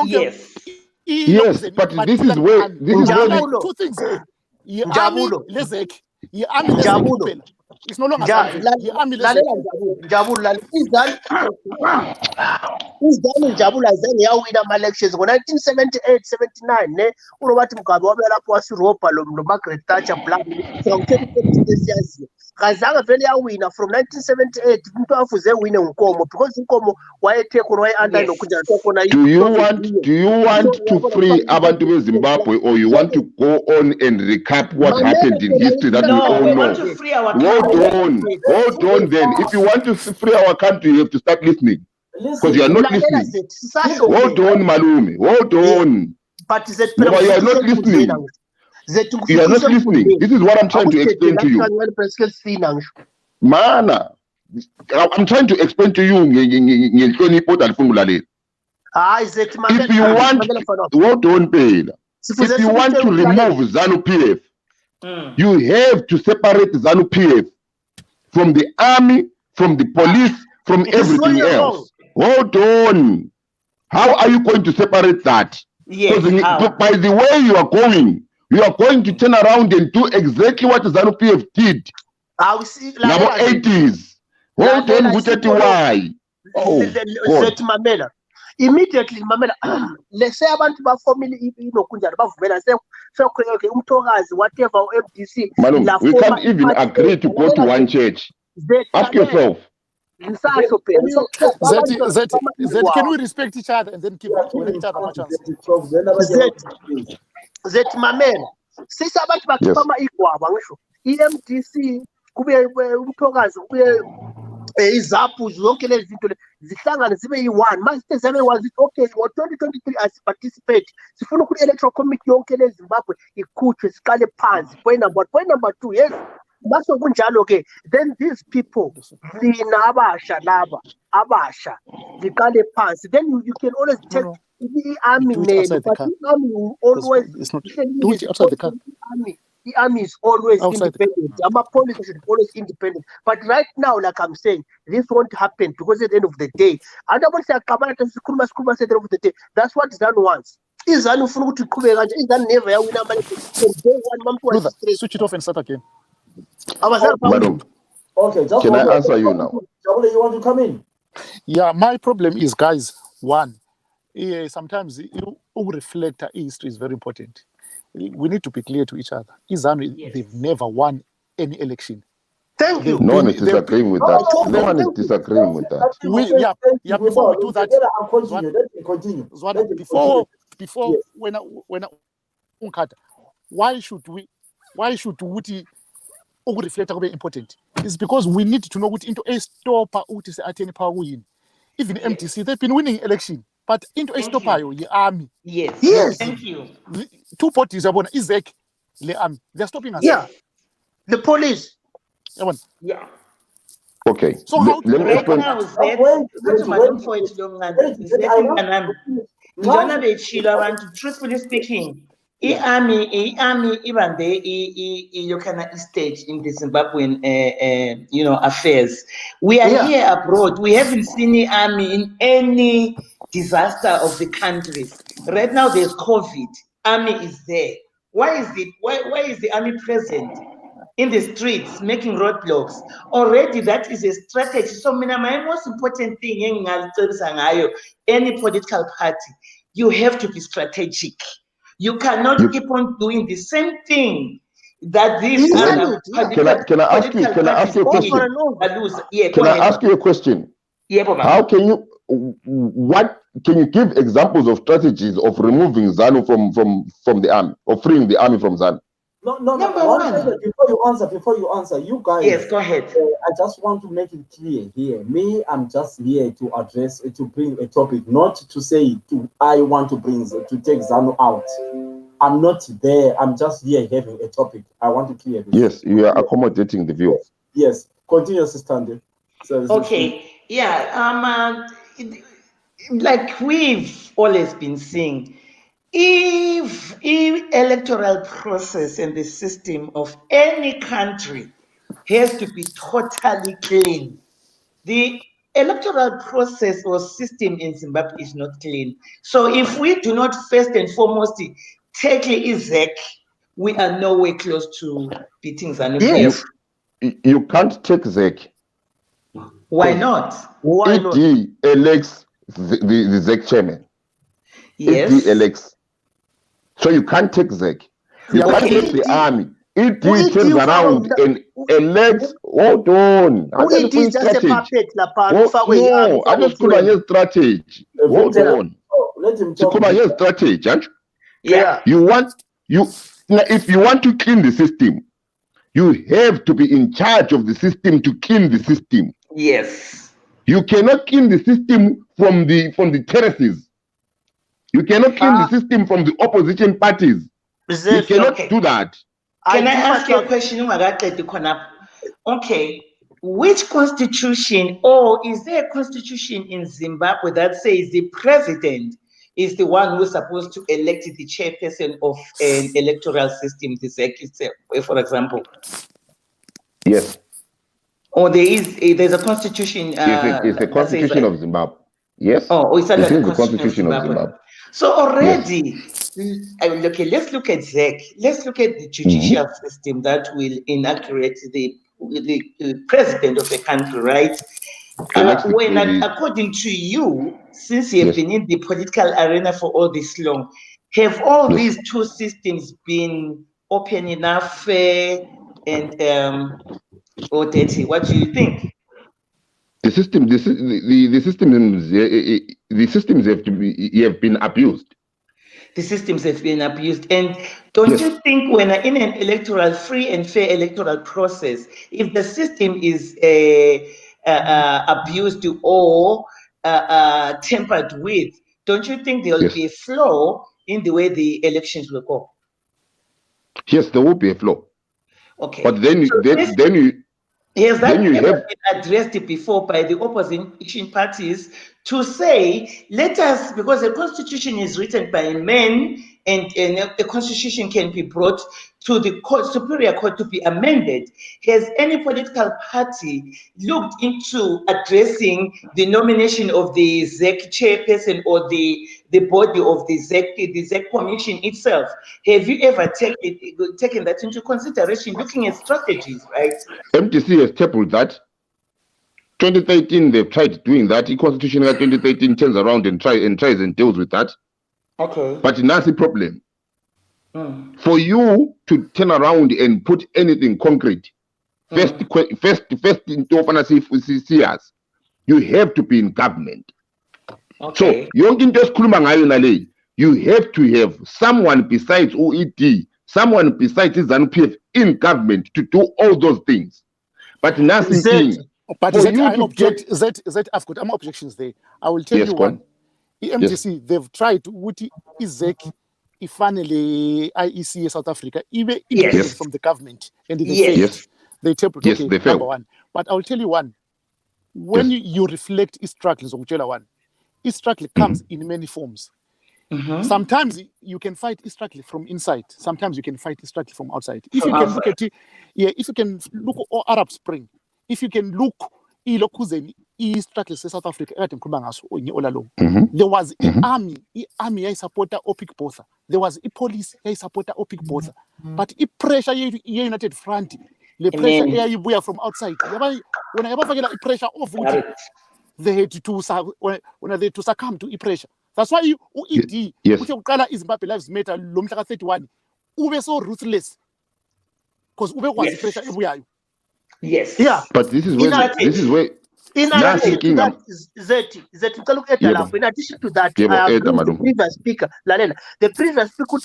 yes, but this is where two things. It's no longer elections ngo-1978 79 ne uRobert Mugabe wabe lapho wasiropa lo Margaret Thatcher plan siyaziyo kazange vele yawina from 1978 umuntu afuze wine unkomo because inkomo wayethe khona waye-under nokunjani khona. Do you want to free abantu beZimbabwe, or you want to go on and recap what happened in history that we all know? Hold on then. If you want to free our country, you have to start listening. Because you are not listening. Hold on, Malume. Hold on. But you are not listening. You are not listening. This is what I'm trying to explain to you. Mana, I'm trying to explain to you. If you want, hold on, Pela. If you want to remove ZANU-PF, you have to separate ZANU-PF from the army, from the police, from everything else. Hold on. How are you going to separate that? Yes, by the way you are going to turn around and do exactly what ZANU-PF did. Number 80s. Hold on, why? Oh, immediately Mamela, let's say abantu bafomile inokunjani bavumela say okay umthokazi whatever FDC. We can't even agree to go to one church. Ask yourself. Can we respect each other and then give each other a chance? Mamela, sisi abantu bakhipha igwaba ngisho iMDC kube umthokazi kube izaphu zonke lezi zinto zihlangane zibe yi-1 mase zibe wazi okay ngo-2023 asiparticipate sifuna ukuthi electoral committee yonke leZimbabwe ikhutshwe siqale phansi point number 2 yes baso kunjalo ke then these people thina abasha laba abasha liqale phansi then you can always take the army name but the army will always do it outside the car. The army is always independent. Our police should always independent. But right now, like I'm saying, this won't happen because at the end of the day, and I say at the end of the day, that's what ZANU wants. Is ZANU to is that never switch it off and start again. Madam, okay, can I answer you now? You want to come in? Yeah, my problem is, guys, one, sometimes you reflect history is very important. We need to be clear to each other. They've never won any election. Thank you. No one is disagreeing with that. No one is disagreeing with that. Before we do that, before when why should we reflect be important? It's because we need to know what into a stopper attend power win. Even MTC, they've been winning election. But into a stopper, the army. Yes. Thank you. Two parties are Isaac, the army. They're stopping us. Yeah. The police. Yeah. Okay. So how do right now is that truthfully speaking, army even the kind stage in the Zimbabwean affairs. We are here abroad. We haven't seen the army in any disaster of the countries. Right now there's COVID. Army is there. Why is the army present in the streets making roadblocks? Already that is a strategy. So my most important thing in any political party, you have to be strategic. You cannot keep on doing the same thing that these Can I ask you a question? Can I ask you a question? Yeah, Papa. How can you can you give examples of strategies of removing ZANU from the army, or freeing the army from ZANU? No. Before you answer, you guys. Yes, go ahead. I just want to make it clear here. Me, I'm just here to bring a topic, not to say I want to take ZANU out. I'm not there. I'm just here having a topic. I want to clear this. Yes, you are accommodating the view. Yes. Continue, Sister. Okay. Yeah. Like we've always been saying, If electoral process and the system of any country has to be totally clean, the electoral process or system in Zimbabwe is not clean. So if we do not first and foremost tackle IZEC, we are nowhere close to beating ZANU-PF. You can't take ZEC. Why not? Why not? ED elects the ZEC chairman. Yes. ED elects. So you can't take ZEC. You can't take the army. ED turns around and elects. Hold on. It is just a puppet. No, I just call my strategy. Hold on. Let him talk. Strategy. Yeah. If you want to clean the system, you have to be in charge of the system to clean the system. Yes. You cannot clean the system from the terraces. You cannot clean the system from the opposition parties. You cannot do that. Can I ask you a question? Okay. Which constitution, or is there a constitution in Zimbabwe that says the president is the one who's supposed to elect the chairperson of an electoral system, the ZEC, for example? Yes. Or there's a constitution. It's the constitution of Zimbabwe. Yes. Oh, it's under the constitution of Zimbabwe. So already, okay, let's look at ZEC. Let's look at the judicial system that will inaugurate the president of a country, right? According to you, since you have been in the political arena for all this long, have all these two systems been open enough, fair, and or dirty? What do you think? The systems have been abused. The systems have been abused. And don't you think when in an free and fair electoral process, if the system is abused or tampered with, don't you think there will be a flaw in the way the elections will go? Yes, there will be a flaw. Okay. But then you has that ever been addressed before by the opposition parties to say, let us, because the constitution is written by men and the constitution can be brought to the superior court to be amended. Has any political party looked into addressing the nomination of the ZEC chairperson or the body of the ZEC commission itself? Have you ever taken that into consideration, looking at strategies, right? MTC has tabled that. 2013, they've tried doing that. The constitution of 2013 turns around and tries and deals with that. Okay. But that's the problem. For you to turn around and put anything concrete, first you have to be in government. Okay. So you have to have someone besides OED, someone besides ZANU-PF in government to do all those things. But nothing. But I've got objections there. I will tell you one. MTC, they've tried to IZEC, finally IEC South Africa, even independent from the government, and they failed. They tabled, okay, number one. But I will tell you one. When you reflect its struggles, its struggle comes in many forms. Sometimes you can fight its struggle from inside. Sometimes you can fight its struggle from outside. If you can look at it, if you can look at Arab Spring, if you can look at struggle South Africa, there was an army I supporter OPIC both. There was a police I supporter OPIC both. But if pressure United Front, the pressure from outside. When I ever pressure of they had to when they to succumb to pressure. That's why UED, which is Zimbabwe Lives Matter, Lomhlaka 31, ube so ruthless. Because ube was pressure everywhere. Yes. Yeah. But this is where in addition to that, in addition to that, the previous speaker, the previous speaker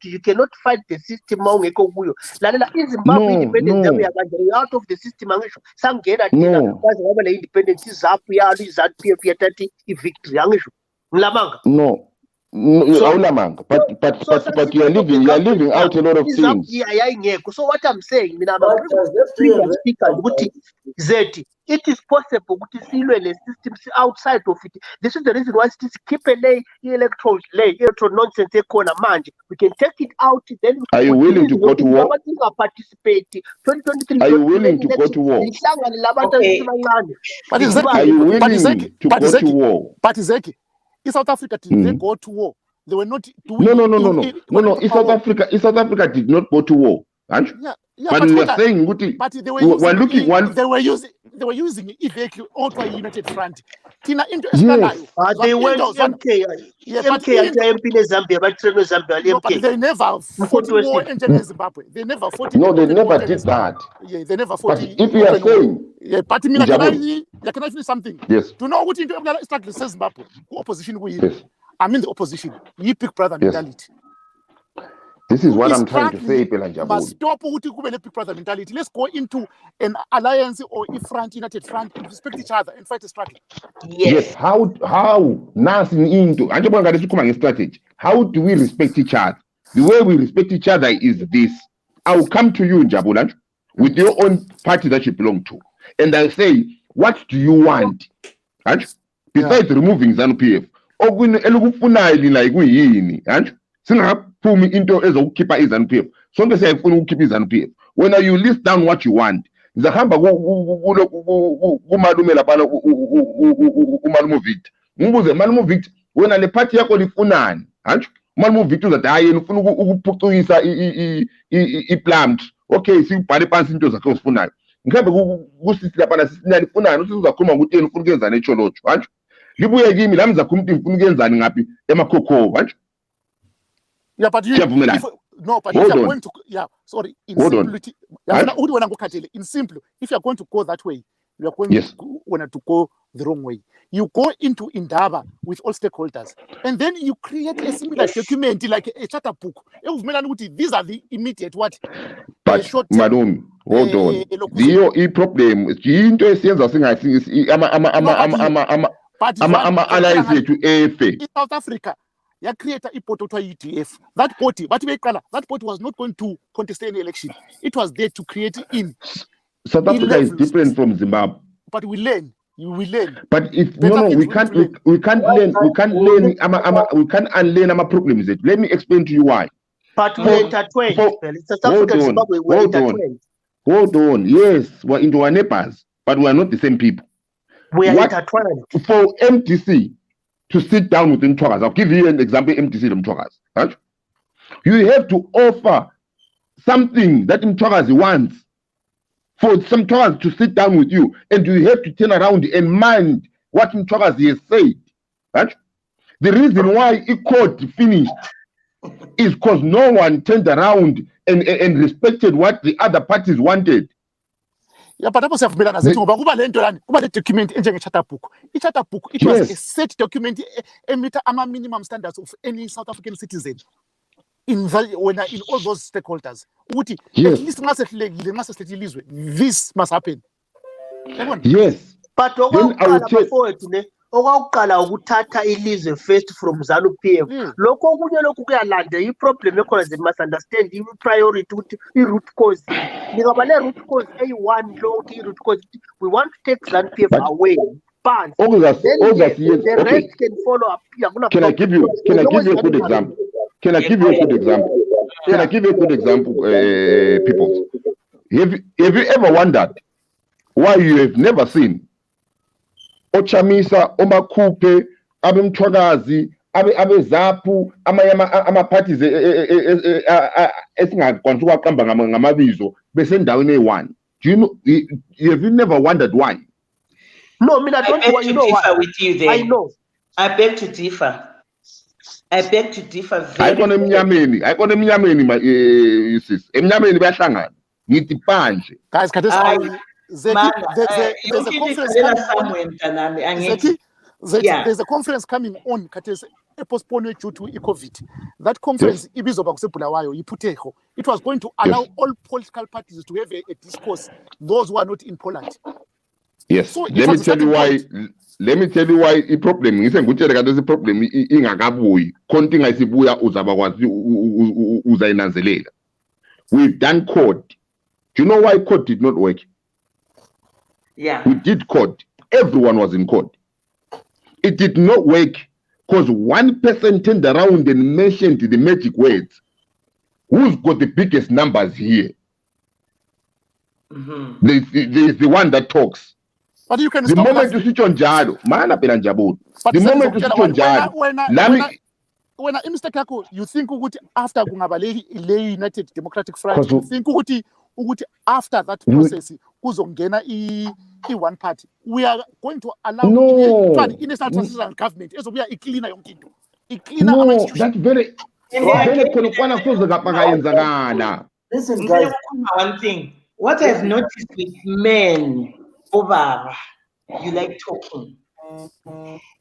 you cannot fight the system. Lalela, in Zimbabwe independence, we are out of the system. Independence is up, we are victory. No. But you are leaving out a lot of things. So what I'm saying, I'm a previous speaker, Zeti, it is possible to see the systems outside of it. This is the reason why it's keep a lay electron nonsense corner man. We can take it out, then are you willing to go to war? Participate 2023. Are you willing to go to war? Okay. Are you willing to go to war? But Zeki, in South Africa, they go to war. They were not doing No. In South Africa did not go to war. But we are saying, but they were using EVQ Ultra United Front. Tina into they went MK. Zambia, but they never fought war in Zimbabwe. They never fought. No, they never did that. Yeah, they never fought. But if you are saying, but can I finish something? Yes. To know what into struggle says Zimbabwe, who opposition we? Yes. I'm in the opposition. You pick brother mentality. This is what I'm trying to say, must stop Big brother mentality. Let's go into an alliance or a front, united front, and respect each other and fight a struggle. Yes. How nothing into strategy. How do we respect each other? The way we respect each other is this. I'll come to you, Jabulan, with your own party that you belong to, and I'll say, what do you want? Besides removing ZANU-PF, singapumi into ezokukhipha izANU-PF sonke siyayifuna ukukhipha izANU-PF. When you list down what you want, ngizahamba kumalume lapha umalume Victor ngibuze malume Victor wena le party yakho lifunani umalume Victor uzathi hayi yena ufuna ukuphucukisa iplant. Okay, sibhale phansi into zakho ozifunayo ngihambe kusisi lapha sinifunani uthi uzakhuluma ukuthi yena ufuna ukuyenzana echolotsho libuye kimi la mzakhuluma ukuthi ngifuna ukuyenzani ngapi emakhokho Yeah, but you, if you're going to, in simple, if you're going to go that way, you are going to go the wrong way. You go into Indaba with all stakeholders, and then you create a similar document like a charter book. These are the immediate what. But madam, hold on. The problem in South Africa. You create a pot to UTF. That party was not going to contest any election. It was there to create in. South Africa is different from Zimbabwe. But we learn. You will learn. But if we can't learn. We can't unlearn our problems. Let me explain to you why. But we intertwined. South Africa and Zimbabwe were intertwined. Hold on. Yes, we're into our neighbors, but we are not the same people. We are intertwined. For MTC to sit down with Mtwagas. I'll give you an example, MTC Mtwagas. You have to offer something that Mtwagas wants for some Mtwagas to sit down with you, and you have to turn around and mind what Mtwagas has said. The reason why it court finished is because no one turned around and respected what the other parties wanted. Yeah, but document charter book. A charter book, it was a set document, a minimum standards of any South African citizen in all those stakeholders. At least this must happen. Yes. But okwaqala ukuthatha ilizwe first from ZANU-PF lokho okunye lokhu kuyalanda iproblem ekhona they must understand i-priority ukuthi i-root cause ngingaba ne-root cause eyi-1 lonke i-root cause we want to take ZANU-PF away phansi the rest can follow up. Can I give you a good example? Can I give you a good example, people? Have you ever wondered why you have never seen Ochamisa, Omakupe, Abimtwagazi, Abezapu, ama-parties esingakwanisa ukuwaqamba ngamabizo besendaweni eyi-1. Do you know? Have you never wondered why? No, I don't know. You know why? With you there. I know. I beg to differ. Very Emnyameni bayahlangana. Ngithi panje. Guys, there's a conference coming on postponed due to COVID. That conference it was going to allow all political parties to have a discourse, those who are not in Poland. Yes. So Let me tell you why. Let me tell you why the problem is the problem ingakabuyi konke ingasibuya uzabakwazi uzayinanzelela. We've done court. Do you know why court did not work? Yeah. We did court. Everyone was in court. It did not work because one person turned around and mentioned the magic words. Who's got the biggest numbers here? Mm-hmm. There's the one that talks. But you can the moment you switch on Jado, man up in Anjabut. The moment you switch on Jado, when a mistake yako, you think after kungaba le United Democratic Front, you think after that process kuzongena I one party. We are going to allow in national transitional government as we are cleaner yonke into. No, that's very Listen, guys. One thing. What I've noticed with men, Obama, you like talking.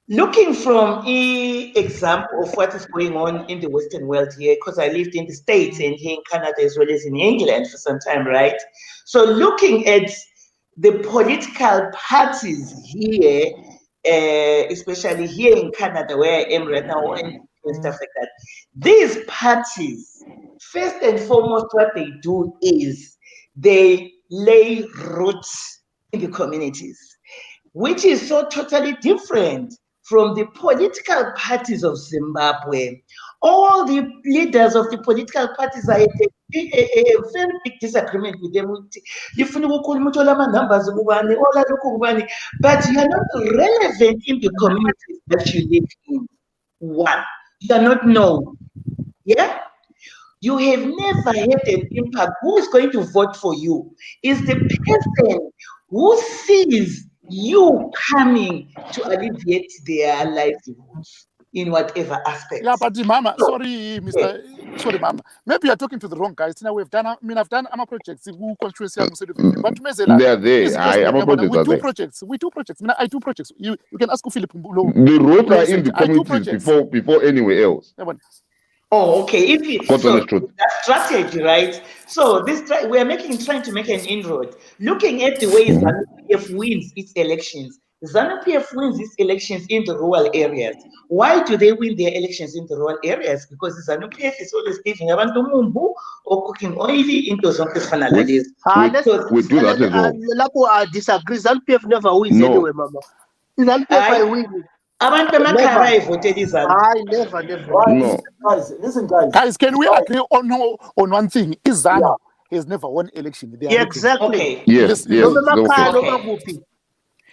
Looking from an example of what is going on in the Western world here, because I lived in the States and here in Canada as well as in England for some time, right? So looking at the political parties here, especially here in Canada, where I am right now, and stuff like that, these parties, first and foremost, what they do is they lay roots in the communities, which is so totally different from the political parties of Zimbabwe. All the leaders of the political parties are a very big disagreement with them. But you are not relevant in the communities that you live in. One, you are not known. Yeah? You have never had an impact. Who is going to vote for you? Is the person who sees you coming to alleviate their livelihoods in whatever aspect. Yeah, but Mama, sorry, Mr. Yeah. Sorry, Mama. Maybe you're talking to the wrong guys. Now I've done our projects. Who constituency but they are there. We do projects. I do projects. You can ask Philip. The roads are in the communities before anywhere else. Yeah, oh, okay. That's strategy, right? So we are trying to make an inroad. Looking at the way ZANU-PF wins its elections. ZANU-PF wins its elections in the rural areas. Why do they win their elections in the rural areas? Because ZANU-PF is always giving abantu mumbu or cooking oily into something fanalales. We do that as well. Lapo I disagree. ZANU-PF never wins anyway, Mama. ZANU-PF I win. I voted never. No. Listen, guys. Guys, can we agree on one thing? ZANU has never won election. Yeah, exactly. Okay. Yes. Okay.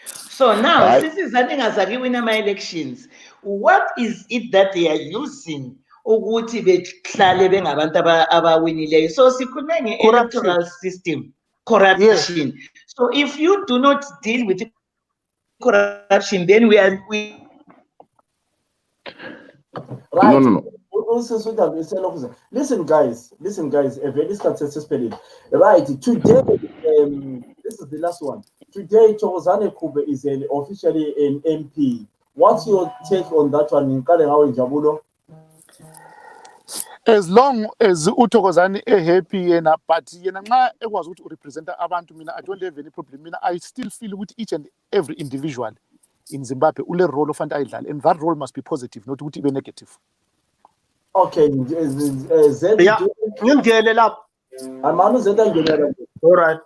So now, since ZANU has agreed with my elections, what is it that they are using? So electoral system, corruption. Yes. So if you do not deal with corruption, then we right. No. Listen, guys, a very suspended. Right, today, this is the last one. Today, Thokozani Kube is officially an MP. What's your take on that one in Jabulo? As long as Thokozani is happy and but it was to represent abantu, I don't have any problem. I still feel with each and every individual in Zimbabwe, ule role of and that role must be positive, not to be negative. Okay, yeah, all right.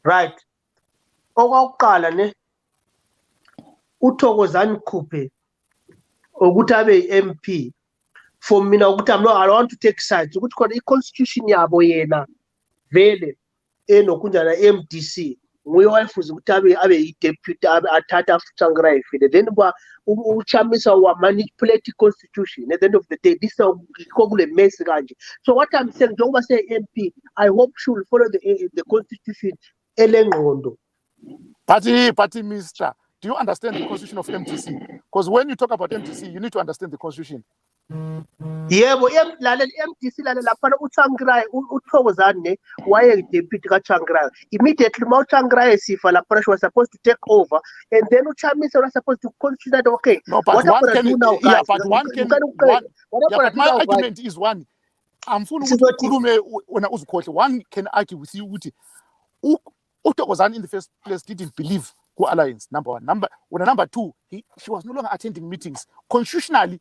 Right. Okokuqala ne uThokozani Kube ukuthi abe MP for mina ukuthi I want to take sides ukuthi khona iconstitution yabo yena vele enokunjana MDC nguye wayefuza ukuthi abe i-deputy athatha Tsvangirai ifile then uchamisa manipulate constitution at the end of the day this is kule mess kanje. So what I'm saying njengoba MP, I hope she will follow the constitution elengqondo. Party Minister, do you understand the constitution of MDC? Because when you talk about MDC, you need to understand the constitution. Yebo lalela MDC lalela phana uTsvangirai uThokozani waye deputy kaTsvangirai immediately uTsvangirai sifa lapha she was supposed to take over and then uChamisa was supposed to consider that okay no, but what one can do now, yeah guys? but my argument is one amfuna ukuthi ukhulume wena uzikhohle. One can argue with you ukuthi uThokozani in the first place didn't believe ku-alliance, number one. Number two, she was no longer attending meetings. Constitutionally,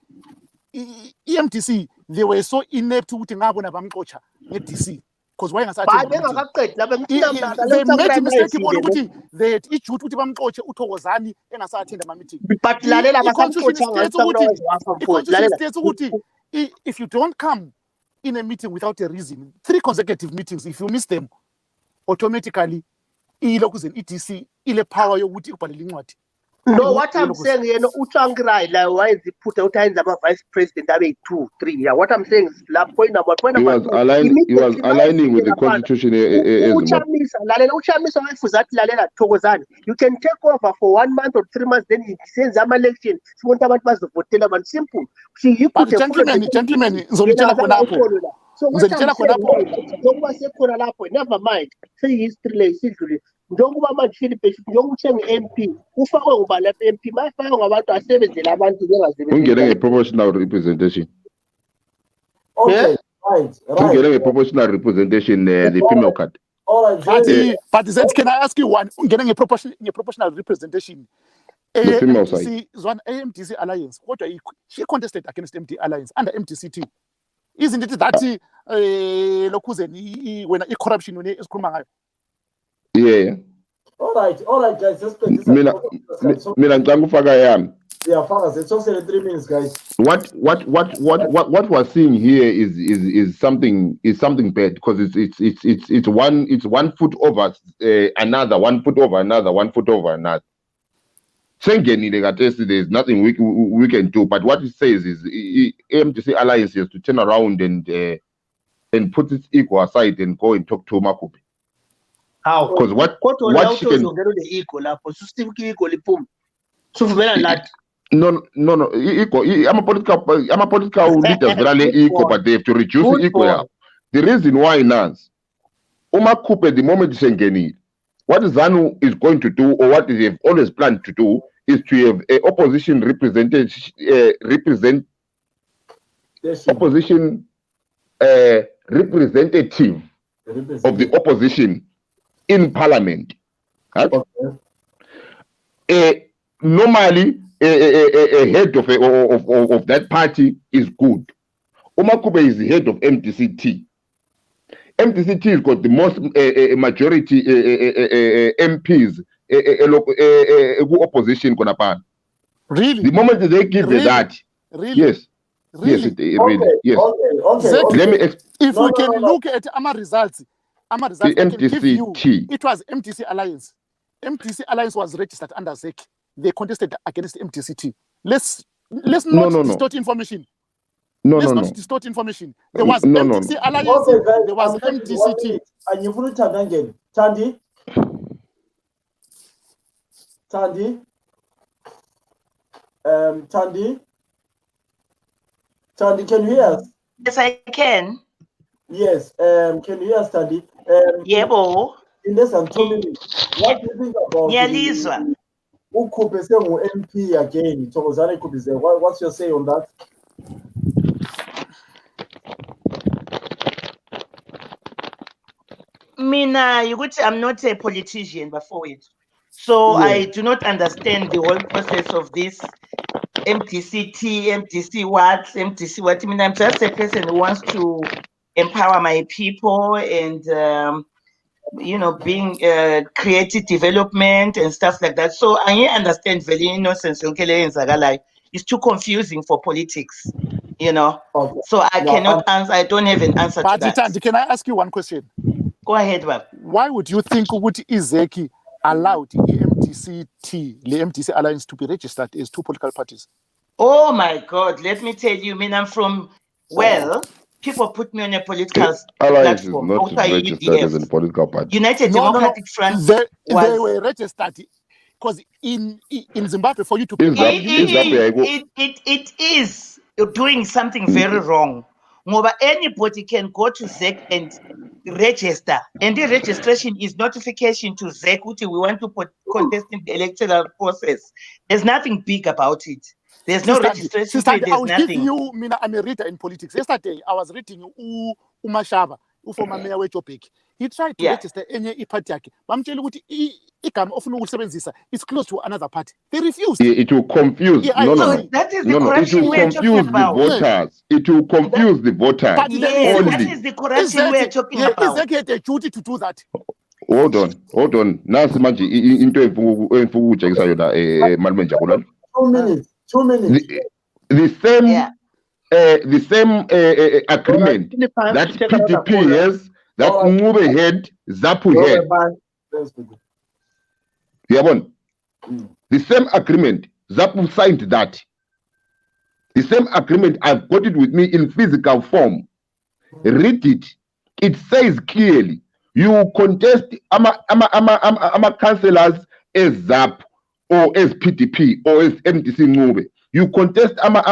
EMTC, they were so inept ukuthi ngabona bamxotsha nge-DC. Because why they made a mistake ukuthi they had issue ukuthi bamxotshe uThokozani engasaattend ama-meeting. But Constitution states ukuthi if you don't come in a meeting without a reason, 3 consecutive meetings, if you miss them, automatically ETC ile power yokuthi ubhalele incwadi. No, what I'm saying, Uchangrai, like, why is he put out as a vice president? I mean, 2, 3. Yeah, what I'm saying is, point number two. He was aligning with the constitution. You can take over for 1 month or 3 months, then he sends an election. Simple. See, but gentlemen, so never mind. Say history, njengoba manje Philip njengokuthenga MP ufakwe ngubani lapha MP mayifakwe ngabantu asebenzele abantu bengasebenzi ungene nge-proportional representation. Okay, right. Ungene nge-proportional representation, the female card. All right, but can I ask you one? Ungene nge-proportional representation. The female side. One AMTC alliance. What she contested against MT alliance under MTCT. Isn't it that lokuzeni when corruption when is khuluma ngayo? Yeah. All right, guys. Let's play this. Mina ngicanga ufaka yami. Yeah, focus. It's also 3 minutes, guys. What we're seeing here is something bad, because it's one foot over another, 1 foot over another, 1 foot over another. There's nothing we can do. But what it says is AMTC Alliance has to turn around and put its ego aside and go and talk to Makubi. How? Because what she can no. I'm a political leader, but they have to reduce the ego. The reason why Nance Umakupe, the moment Shengeni, what ZANU is going to do, or what they have always planned to do, is to have an opposition representative of the opposition in parliament. Right? Okay. Normally, a head of that party is good. Umakupe is the head of MTCT. MTCT has got the most majority MPs opposition. Really? The moment they give that, really? Yes. Really? Yes, really. Yes. Okay. Let me if we can look at our results, the MTCT. It was MTC Alliance. MTC Alliance was registered under ZEC. They contested against MTCT. Let's not distort information. Let's not distort information. There was MTC Alliance. Okay, guys, there was MTCT. And you put it again. Tandy, can you hear us? Yes, I can. Yes. Can you hear us, Tandy? Yeah, bo. In this and tell me, what do you think about Ukupe MP again? Thokozani could be there. What's your say on that? Mina, I'm not a politician before it. So yeah. I do not understand the whole process of this MTCT, MTC what. I mean, I'm just a person who wants to empower my people and, being creative development and stuff like that. So I understand very innocent. It's too confusing for politics, Okay. So I cannot answer. I don't have an answer to that. Tandy, can I ask you one question? Go ahead, Bob. Why would you think Izeki allowed the MTC Alliance to be registered as 2 political parties? Oh my God, let me tell you, I'm from, people put me on a political platform. Alliance is not registered as a political party. United Democratic Front. They were registered because in Zimbabwe, for you to... It is doing something very wrong. Anybody can go to ZEC and register, and the registration is notification to ZEC, which we want to contest in the electoral process. There's nothing big about it. There's no registration fee, there's I will nothing. give you, Mina, I'm a reader in politics. Yesterday, I was reading Umashaba, former mayor Wetopik. He tried to register any party. It's close to another party. They refused. It will confuse. No. That is the corruption we're talking about. It will confuse the voters. But yes, that is the corruption we're talking about. Is there a duty to do that? Hold on. Nasi manje into emfukutshengisa yona Malume Njabulani. 2 minutes. 2 minutes. The same agreement that PDP has, that Ngube had, Zapu had. Yabon. The same agreement, Zapu signed that. The same agreement, I've got it with me in physical form. Read it. It says clearly, you contest ama councillors as ZAP or as PDP or as MDC Ngube. You contest ama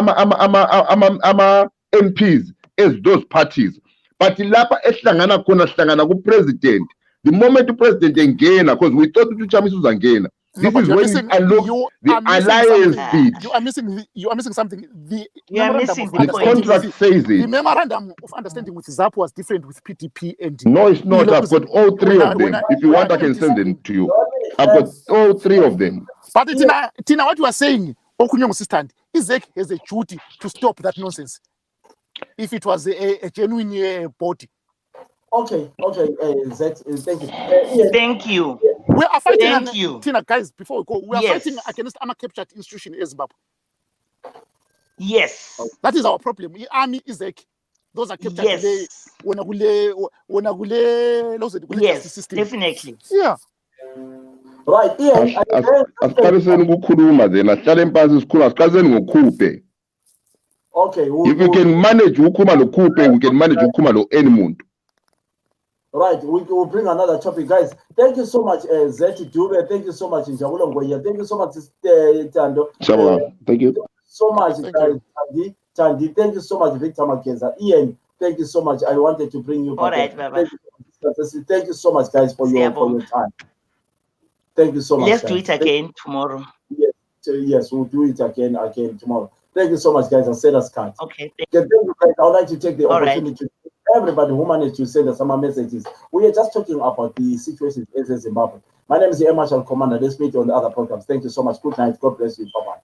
MPs as those parties. But lapha ehlangana khona hlangana ku president. The moment the president engena, because we thought Uchamisa uzangena. This is when we unlock the alliance speech. You are missing something. The contract says it. The memorandum of understanding with ZAP was different with PDP and. No, it's not. I've got all three of them. If you want, I can send them to you. I've got all three of them. But Tina, what you are saying, Okunyong assistant, Izek has a duty to stop that nonsense. If it was a genuine body. Okay. Thank you. Thank you. We are fighting. Thank you. Tina, guys, before we go, we are fighting against a captured institution in Zimbabwe. Yes. That is our problem. The army is like those are captured. Yes. Yes, definitely. Yeah. Right. Okay. If we can manage Ukuma lo Kupe, we can manage Ukuma lo Enmund. Right, we will bring another topic, guys. Thank you so much, Zeti Dube. Thank you so much, Njabulo Ngoya. Thank you so much, Tando. Thank you so much, Tandi. Thank you so much, Victor Makeza. Ian, thank you so much. I wanted to bring you back. All right, Baba. Thank you so much, guys, for your time. Thank you so much. Let's do it again tomorrow. Yes, we'll do it again tomorrow. Thank you so much, guys. I said us cut. Okay. Thank you, guys. I would like to take the opportunity. Everybody who managed to send us some messages. We are just talking about the situation in Zimbabwe. My name is Air Marshal Commander. Let's meet you on the other programs. Thank you so much. Good night. God bless you. Bye-bye.